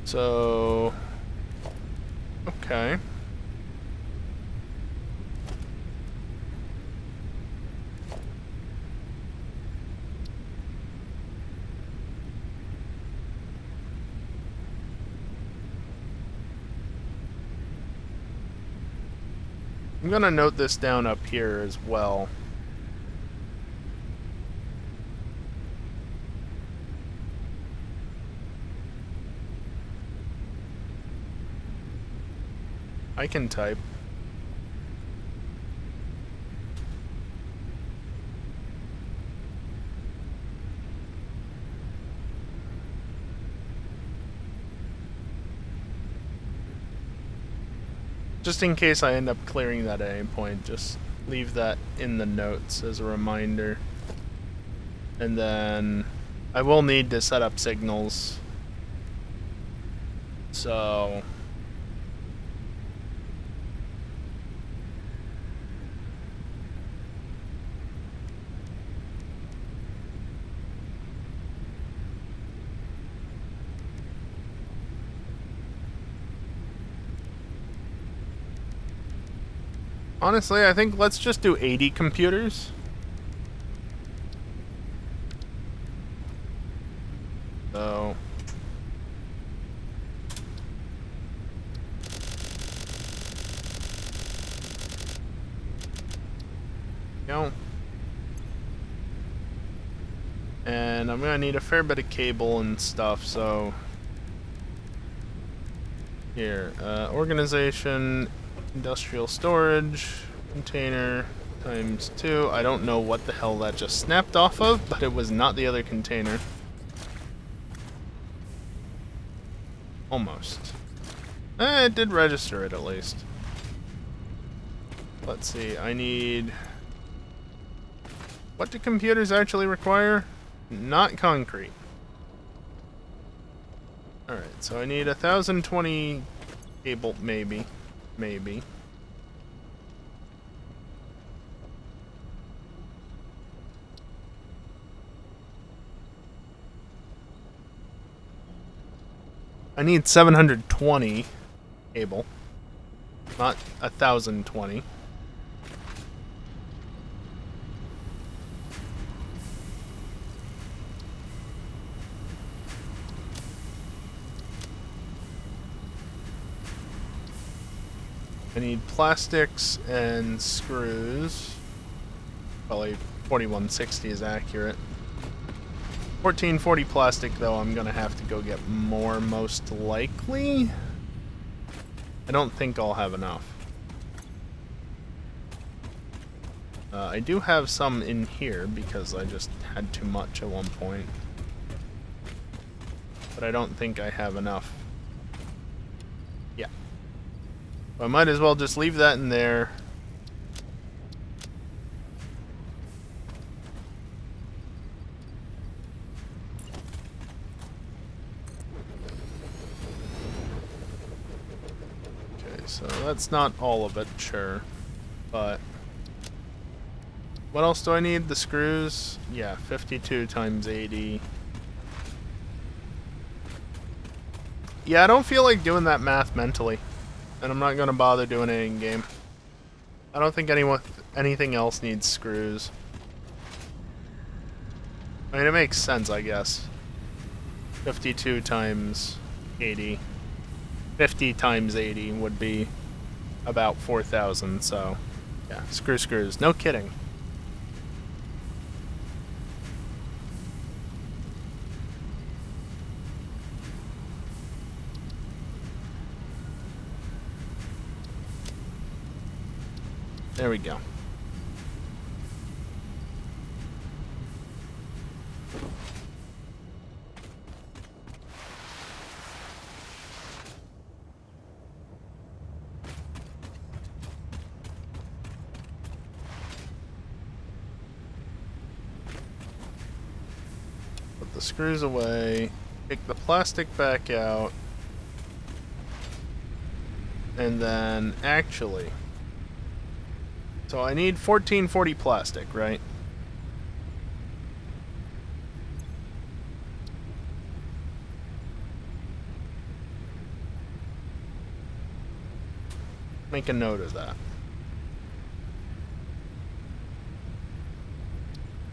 Speaker 1: So... Okay. I'm gonna note this down up here as well. I can type. Just in case I end up clearing that at any point, just leave that in the notes as a reminder. And then I will need to set up signals. So... Honestly, I think let's just do 80 computers. So... Go. And I'm gonna need a fair bit of cable and stuff, so... Here, organization... Industrial storage, container, times 2. I don't know what the hell that just snapped off of, but it was not the other container. Almost. It did register it at least. Let's see, I need... What do computers actually require? Not concrete. Alright, so I need 1020 cable, maybe. Maybe. I need 720 cable, not 1020. I need plastics and screws. Probably 4160 is accurate. 1440 plastic, though, I'm gonna have to go get more, most likely. I don't think I'll have enough. I do have some in here because I just had too much at one point. But I don't think I have enough. Yeah. I might as well just leave that in there. Okay, so that's not all of it, sure. But what else do I need? The screws? Yeah, 52 times 80. Yeah, I don't feel like doing that math mentally. And I'm not gonna bother doing it in game. I don't think anything else needs screws. I mean, it makes sense, I guess. 52 times 80. 50 times 80 would be about 4,000, so... Yeah, screws. No kidding. There we go. Put the screws away, take the plastic back out. And then, actually... So I need 1440 plastic, right? Make a note of that.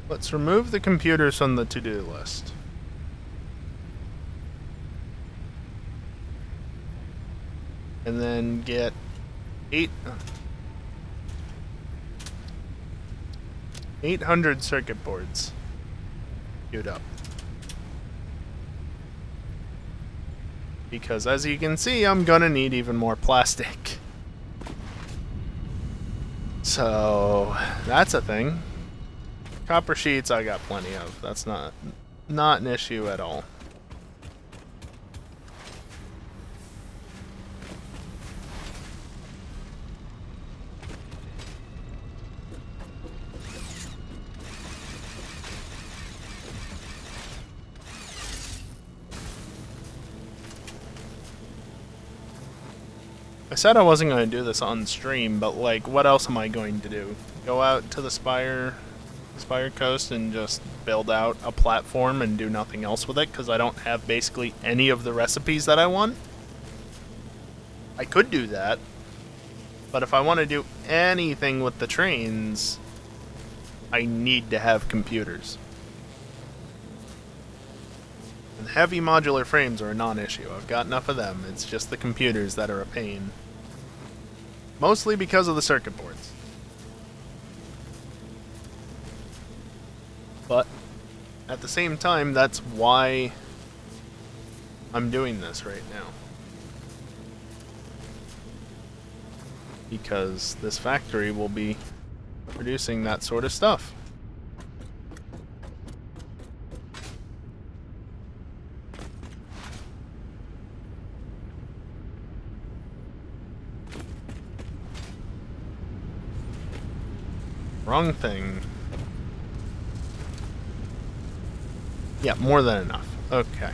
Speaker 1: Let's remove the computers from the to-do list. And then get 800 circuit boards queued up. Because as you can see, I'm gonna need even more plastic. So, that's a thing. Copper sheets I got plenty of. That's not an issue at all. I said I wasn't going to do this on stream, but like, what else am I going to do? Go out to the Spire Coast and just build out a platform and do nothing else with it because I don't have basically any of the recipes that I want? I could do that, but if I want to do anything with the trains, I need to have computers. And heavy modular frames are a non-issue. I've got enough of them. It's just the computers that are a pain. Mostly because of the circuit boards. But at the same time, that's why I'm doing this right now. Because this factory will be producing that sort of stuff. Wrong thing. Yeah, more than enough. Okay.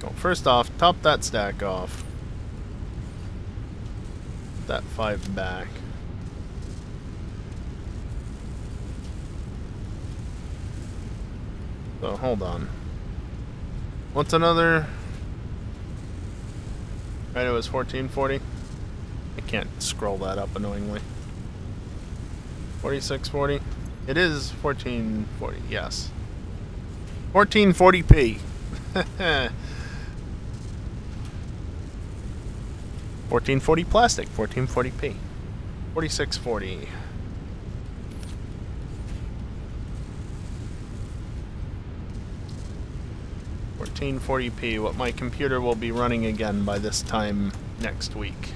Speaker 1: Well, first off, top that stack off. Put that 5 back. So, hold on. What's another... Right, it was 1440? I can't scroll that up annoyingly. 4640? It is 1440, yes. 1440p. 1440 plastic, 1440p. 4640. 1440p, what my computer will be running again by this time next week.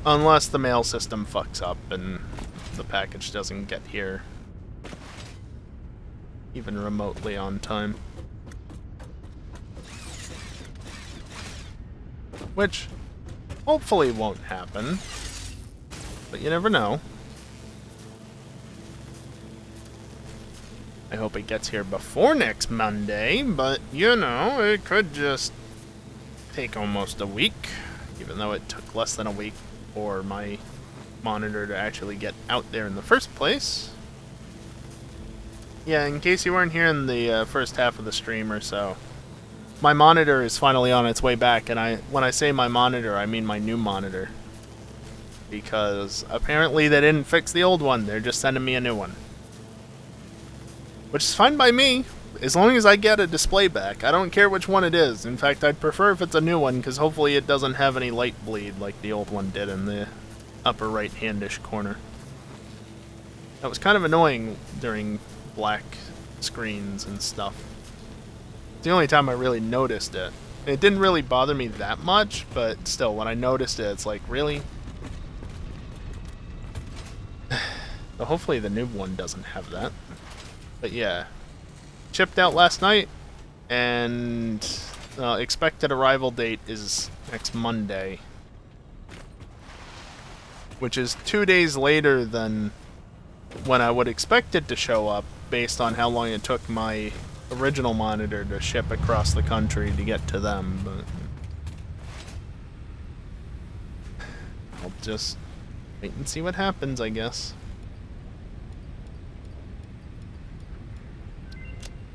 Speaker 1: Unless the mail system fucks up and the package doesn't get here even remotely on time. Which hopefully won't happen, but you never know. I hope it gets here before next Monday, but you know, it could just take almost a week, even though it took less than a week for my monitor to actually get out there in the first place. Yeah, in case you weren't here in the first half of the stream or so, my monitor is finally on its way back, and when I say my monitor, I mean my new monitor. Because apparently they didn't fix the old one, they're just sending me a new one. Which is fine by me, as long as I get a display back. I don't care which one it is. In fact, I'd prefer if it's a new one, because hopefully it doesn't have any light bleed like the old one did in the upper right-handish corner. That was kind of annoying during black screens and stuff. It's the only time I really noticed it. It didn't really bother me that much, but still, when I noticed it, it's like, really? So hopefully the new one doesn't have that. But yeah, shipped out last night, and expected arrival date is next Monday, which is 2 days later than when I would expect it to show up, based on how long it took my original monitor to ship across the country to get to them, but I'll just wait and see what happens, I guess.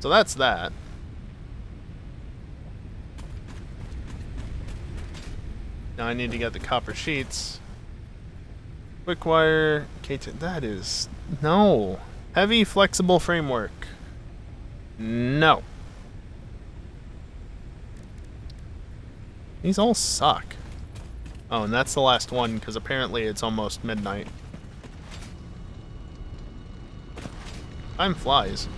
Speaker 1: So that's that. Now I need to get the copper sheets. Quick wire, K2, that is, no. Heavy flexible framework. No. These all suck. Oh, and that's the last one, because apparently it's almost midnight. Time flies.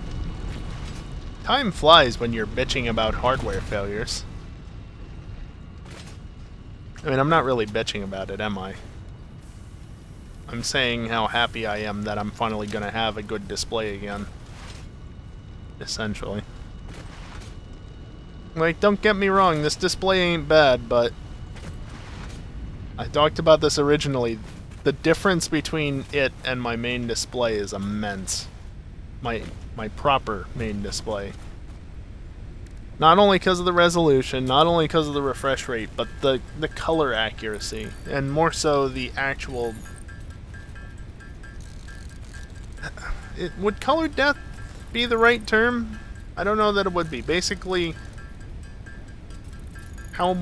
Speaker 1: Time flies when you're bitching about hardware failures. I mean, I'm not really bitching about it, am I? I'm saying how happy I am that I'm finally gonna have a good display again. Essentially. Like, don't get me wrong, this display ain't bad, but I talked about this originally. The difference between it and my main display is immense. My proper main display. Not only because of the resolution, not only because of the refresh rate, but the color accuracy, and more so the actual... would color depth be the right term? I don't know that it would be. Basically, I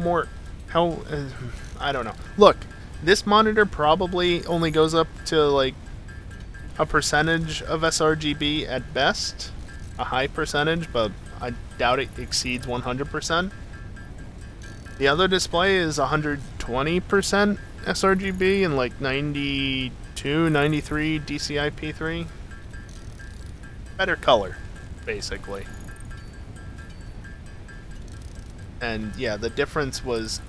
Speaker 1: don't know. Look, this monitor probably only goes up to like a percentage of sRGB at best. A high percentage, but I doubt it exceeds 100%. The other display is 120% sRGB and like 92, 93 DCI-P3. Better color, basically. And yeah, the difference was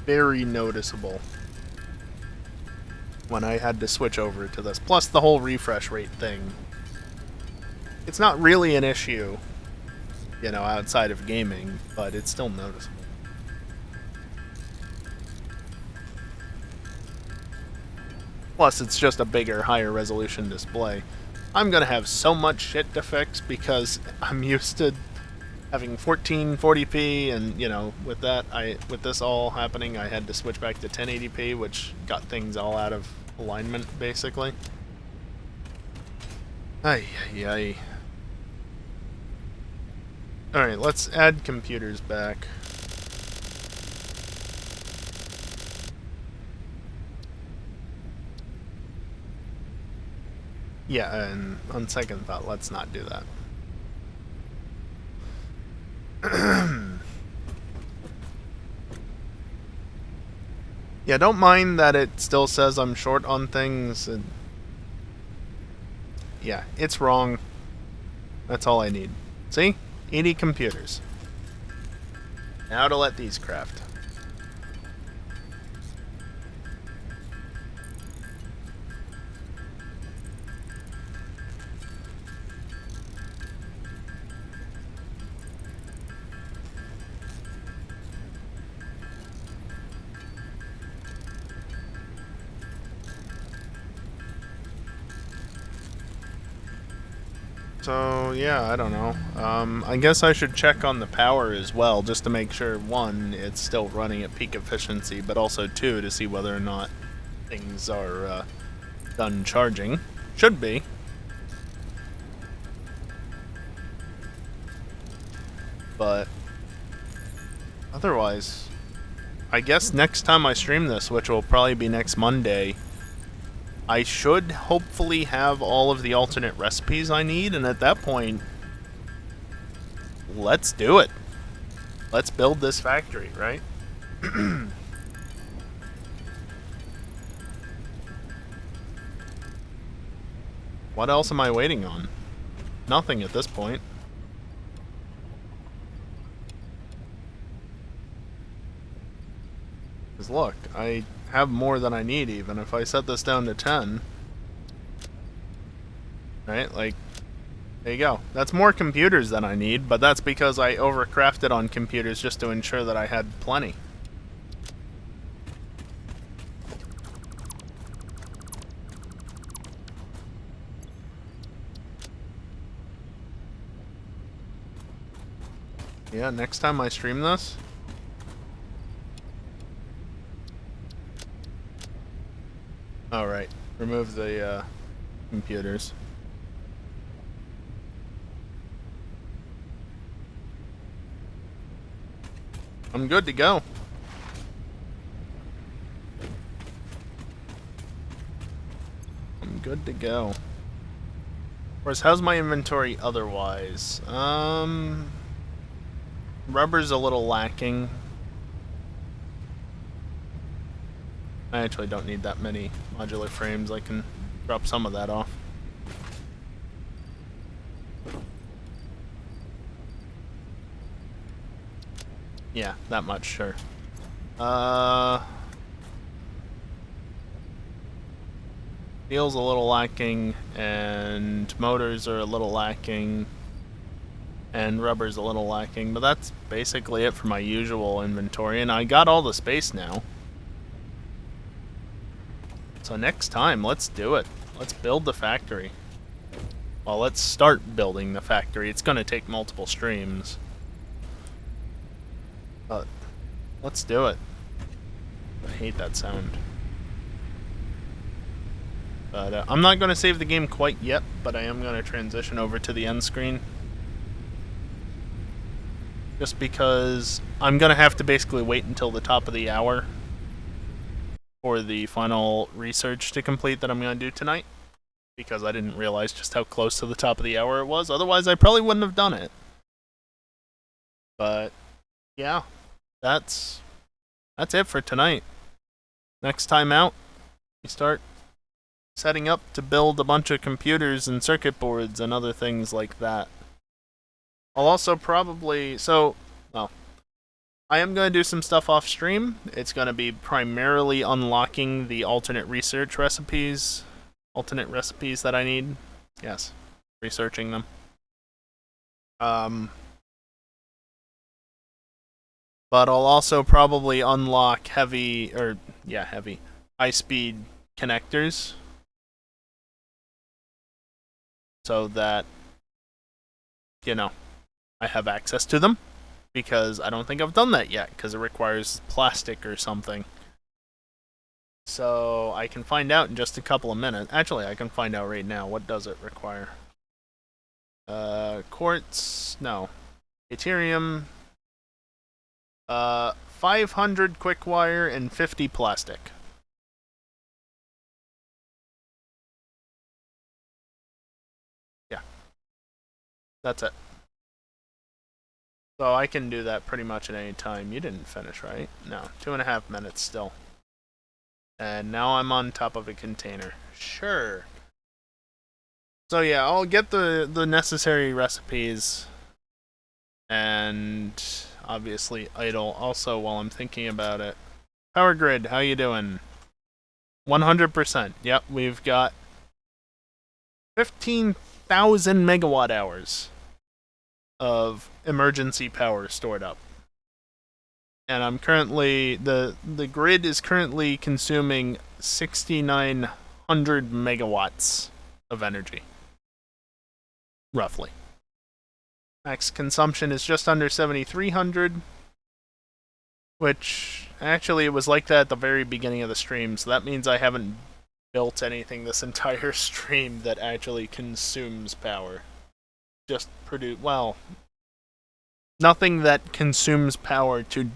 Speaker 1: very noticeable when I had to switch over to this. Plus the whole refresh rate thing. It's not really an issue, you know, outside of gaming, but it's still noticeable. Plus, it's just a bigger, higher resolution display. I'm gonna have so much shit to fix because I'm used to having 1440p, and you know, with this all happening, I had to switch back to 1080p, which got things all out of alignment, basically. Ay, ay, ay. Alright, let's add computers back. Yeah, and on second thought, let's not do that. Yeah, don't mind that it still says I'm short on things. And yeah, it's wrong. That's all I need. See? 80 computers. Now to let these craft. So, yeah, I don't know. I guess I should check on the power as well, just to make sure, one, it's still running at peak efficiency, but also, two, to see whether or not things are done charging. Should be. But otherwise, I guess next time I stream this, which will probably be next Monday, I should hopefully have all of the alternate recipes I need, and at that point, let's do it. Let's build this factory, right? What else am I waiting on? Nothing at this point. Because look, I have more than I need even. If I set this down to 10, right, like, there you go. That's more computers than I need, but that's because I overcrafted on computers just to ensure that I had plenty. Yeah, next time I stream this. Alright, remove the computers. I'm good to go. I'm good to go. Of course, how's my inventory otherwise? Rubber's a little lacking. I actually don't need that many modular frames. I can drop some of that off. Yeah, that much, sure. Steel's a little lacking, and motors are a little lacking, and rubber's a little lacking, but that's basically it for my usual inventory, and I got all the space now. So next time, let's do it. Let's build the factory. Well, let's start building the factory. It's going to take multiple streams. But let's do it. I hate that sound. But I'm not going to save the game quite yet, but I am going to transition over to the end screen. Just because I'm going to have to basically wait until the top of the hour for the final research to complete that I'm going to do tonight, because I didn't realize just how close to the top of the hour it was. Otherwise, I probably wouldn't have done it. But yeah, that's it for tonight. Next time out, we start setting up to build a bunch of computers and circuit boards and other things like that. I'll also probably I am going to do some stuff off stream. It's going to be primarily unlocking the alternate recipes that I need. Yes, researching them. But I'll also probably unlock high-speed connectors, so that, I have access to them. Because I don't think I've done that yet, because it requires plastic or something. So I can find out in just a couple of minutes. Actually, I can find out right now. What does it require? Quartz, no. Deuterium, 500 quick wire and 50 plastic. Yeah. That's it. So I can do that pretty much at any time. You didn't finish, right? No, 2.5 minutes still. And now I'm on top of a container. Sure. So yeah, I'll get the necessary recipes, and obviously idle also while I'm thinking about it. Power grid, how you doing? 100%. Yep, we've got 15,000 megawatt hours of emergency power stored up. And I'm currently, the grid is currently consuming 6,900 megawatts of energy. Roughly. Max consumption is just under 7,300, which actually it was like that at the very beginning of the stream, so that means I haven't built anything this entire stream that actually consumes power. Just nothing that consumes power to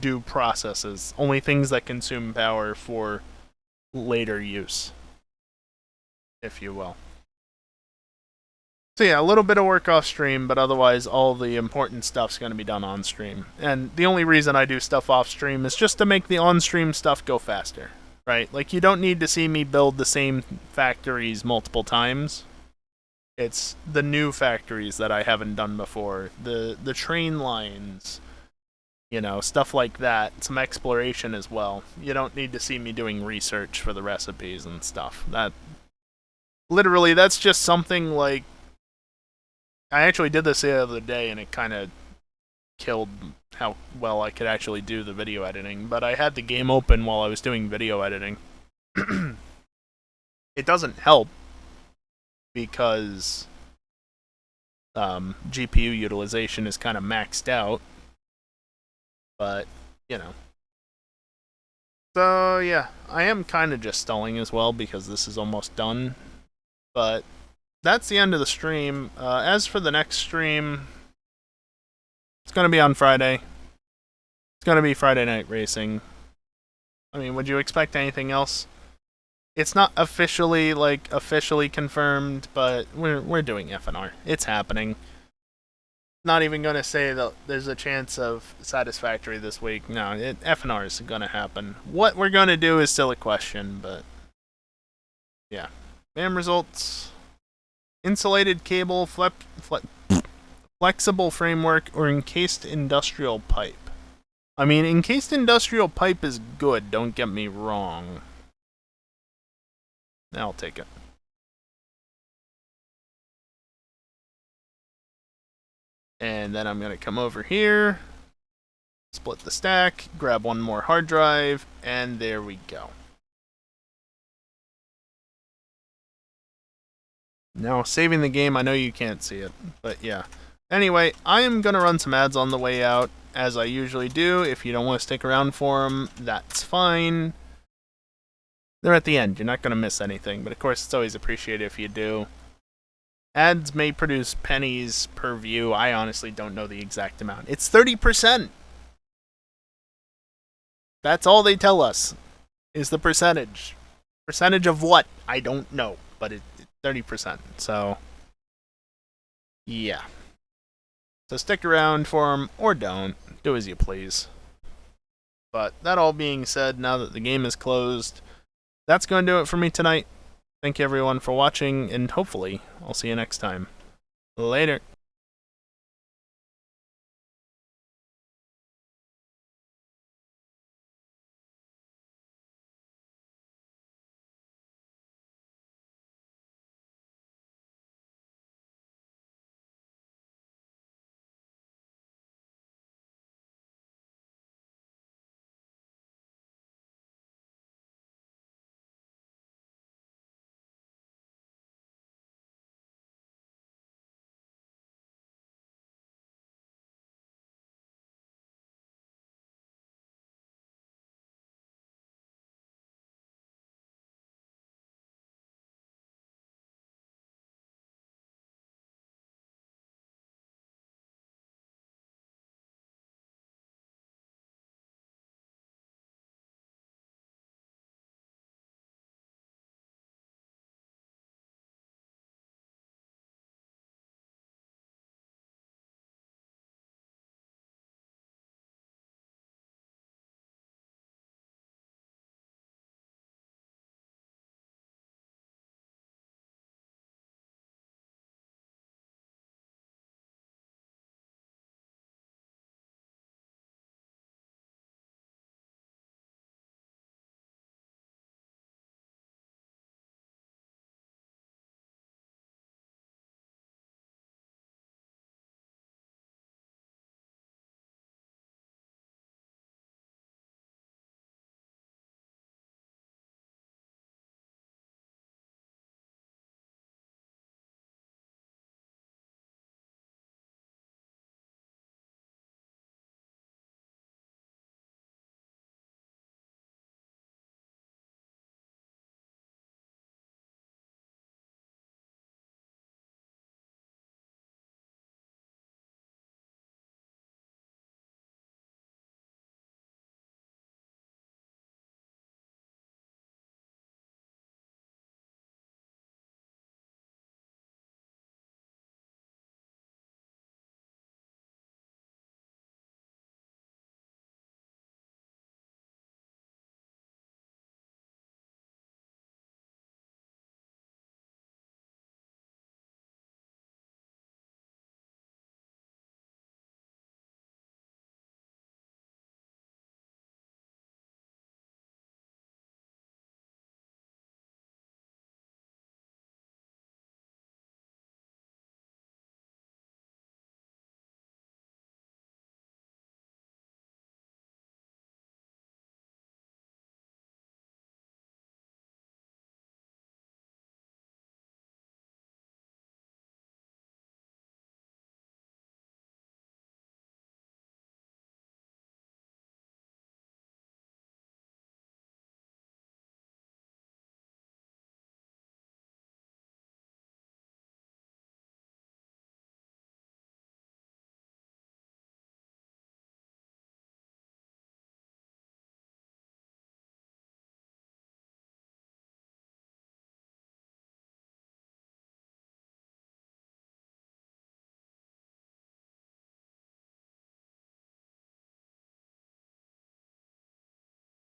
Speaker 1: do processes. Only things that consume power for later use, if you will. So yeah, a little bit of work off stream, but otherwise all the important stuff's going to be done on stream. And the only reason I do stuff off stream is just to make the on stream stuff go faster, right? Like, you don't need to see me build the same factories multiple times. It's the new factories that I haven't done before, the train lines, stuff like that. Some exploration as well. You don't need to see me doing research for the recipes and stuff. That's just something like, I actually did this the other day, and it kind of killed how well I could actually do the video editing. But I had the game open while I was doing video editing. It doesn't help, because GPU utilization is kind of maxed out. But, you know. So, yeah, I am kind of just stalling as well because this is almost done. But that's the end of the stream. As for the next stream, it's going to be on Friday. It's going to be Friday Night Racing. I mean, would you expect anything else? It's not officially confirmed, but we're doing FNR. It's happening. Not even going to say that there's a chance of Satisfactory this week. No, FNR is going to happen. What we're going to do is still a question, but yeah. BAM results. Insulated cable, flexible framework, or encased industrial pipe. I mean, encased industrial pipe is good, don't get me wrong. I'll take it. And then I'm going to come over here, split the stack, grab one more hard drive, and there we go. Now, saving the game, I know you can't see it, but yeah. Anyway, I am going to run some ads on the way out, as I usually do. If you don't want to stick around for them, that's fine. They're at the end. You're not going to miss anything, but of course, it's always appreciated if you do. Ads may produce pennies per view. I honestly don't know the exact amount. It's 30%. That's all they tell us, is the percentage. Percentage of what? I don't know, but it's 30%. So, yeah. So stick around for them, or don't. Do as you please. But that all being said, now that the game is closed, that's going to do it for me tonight. Thank you everyone for watching, and hopefully I'll see you next time. Later.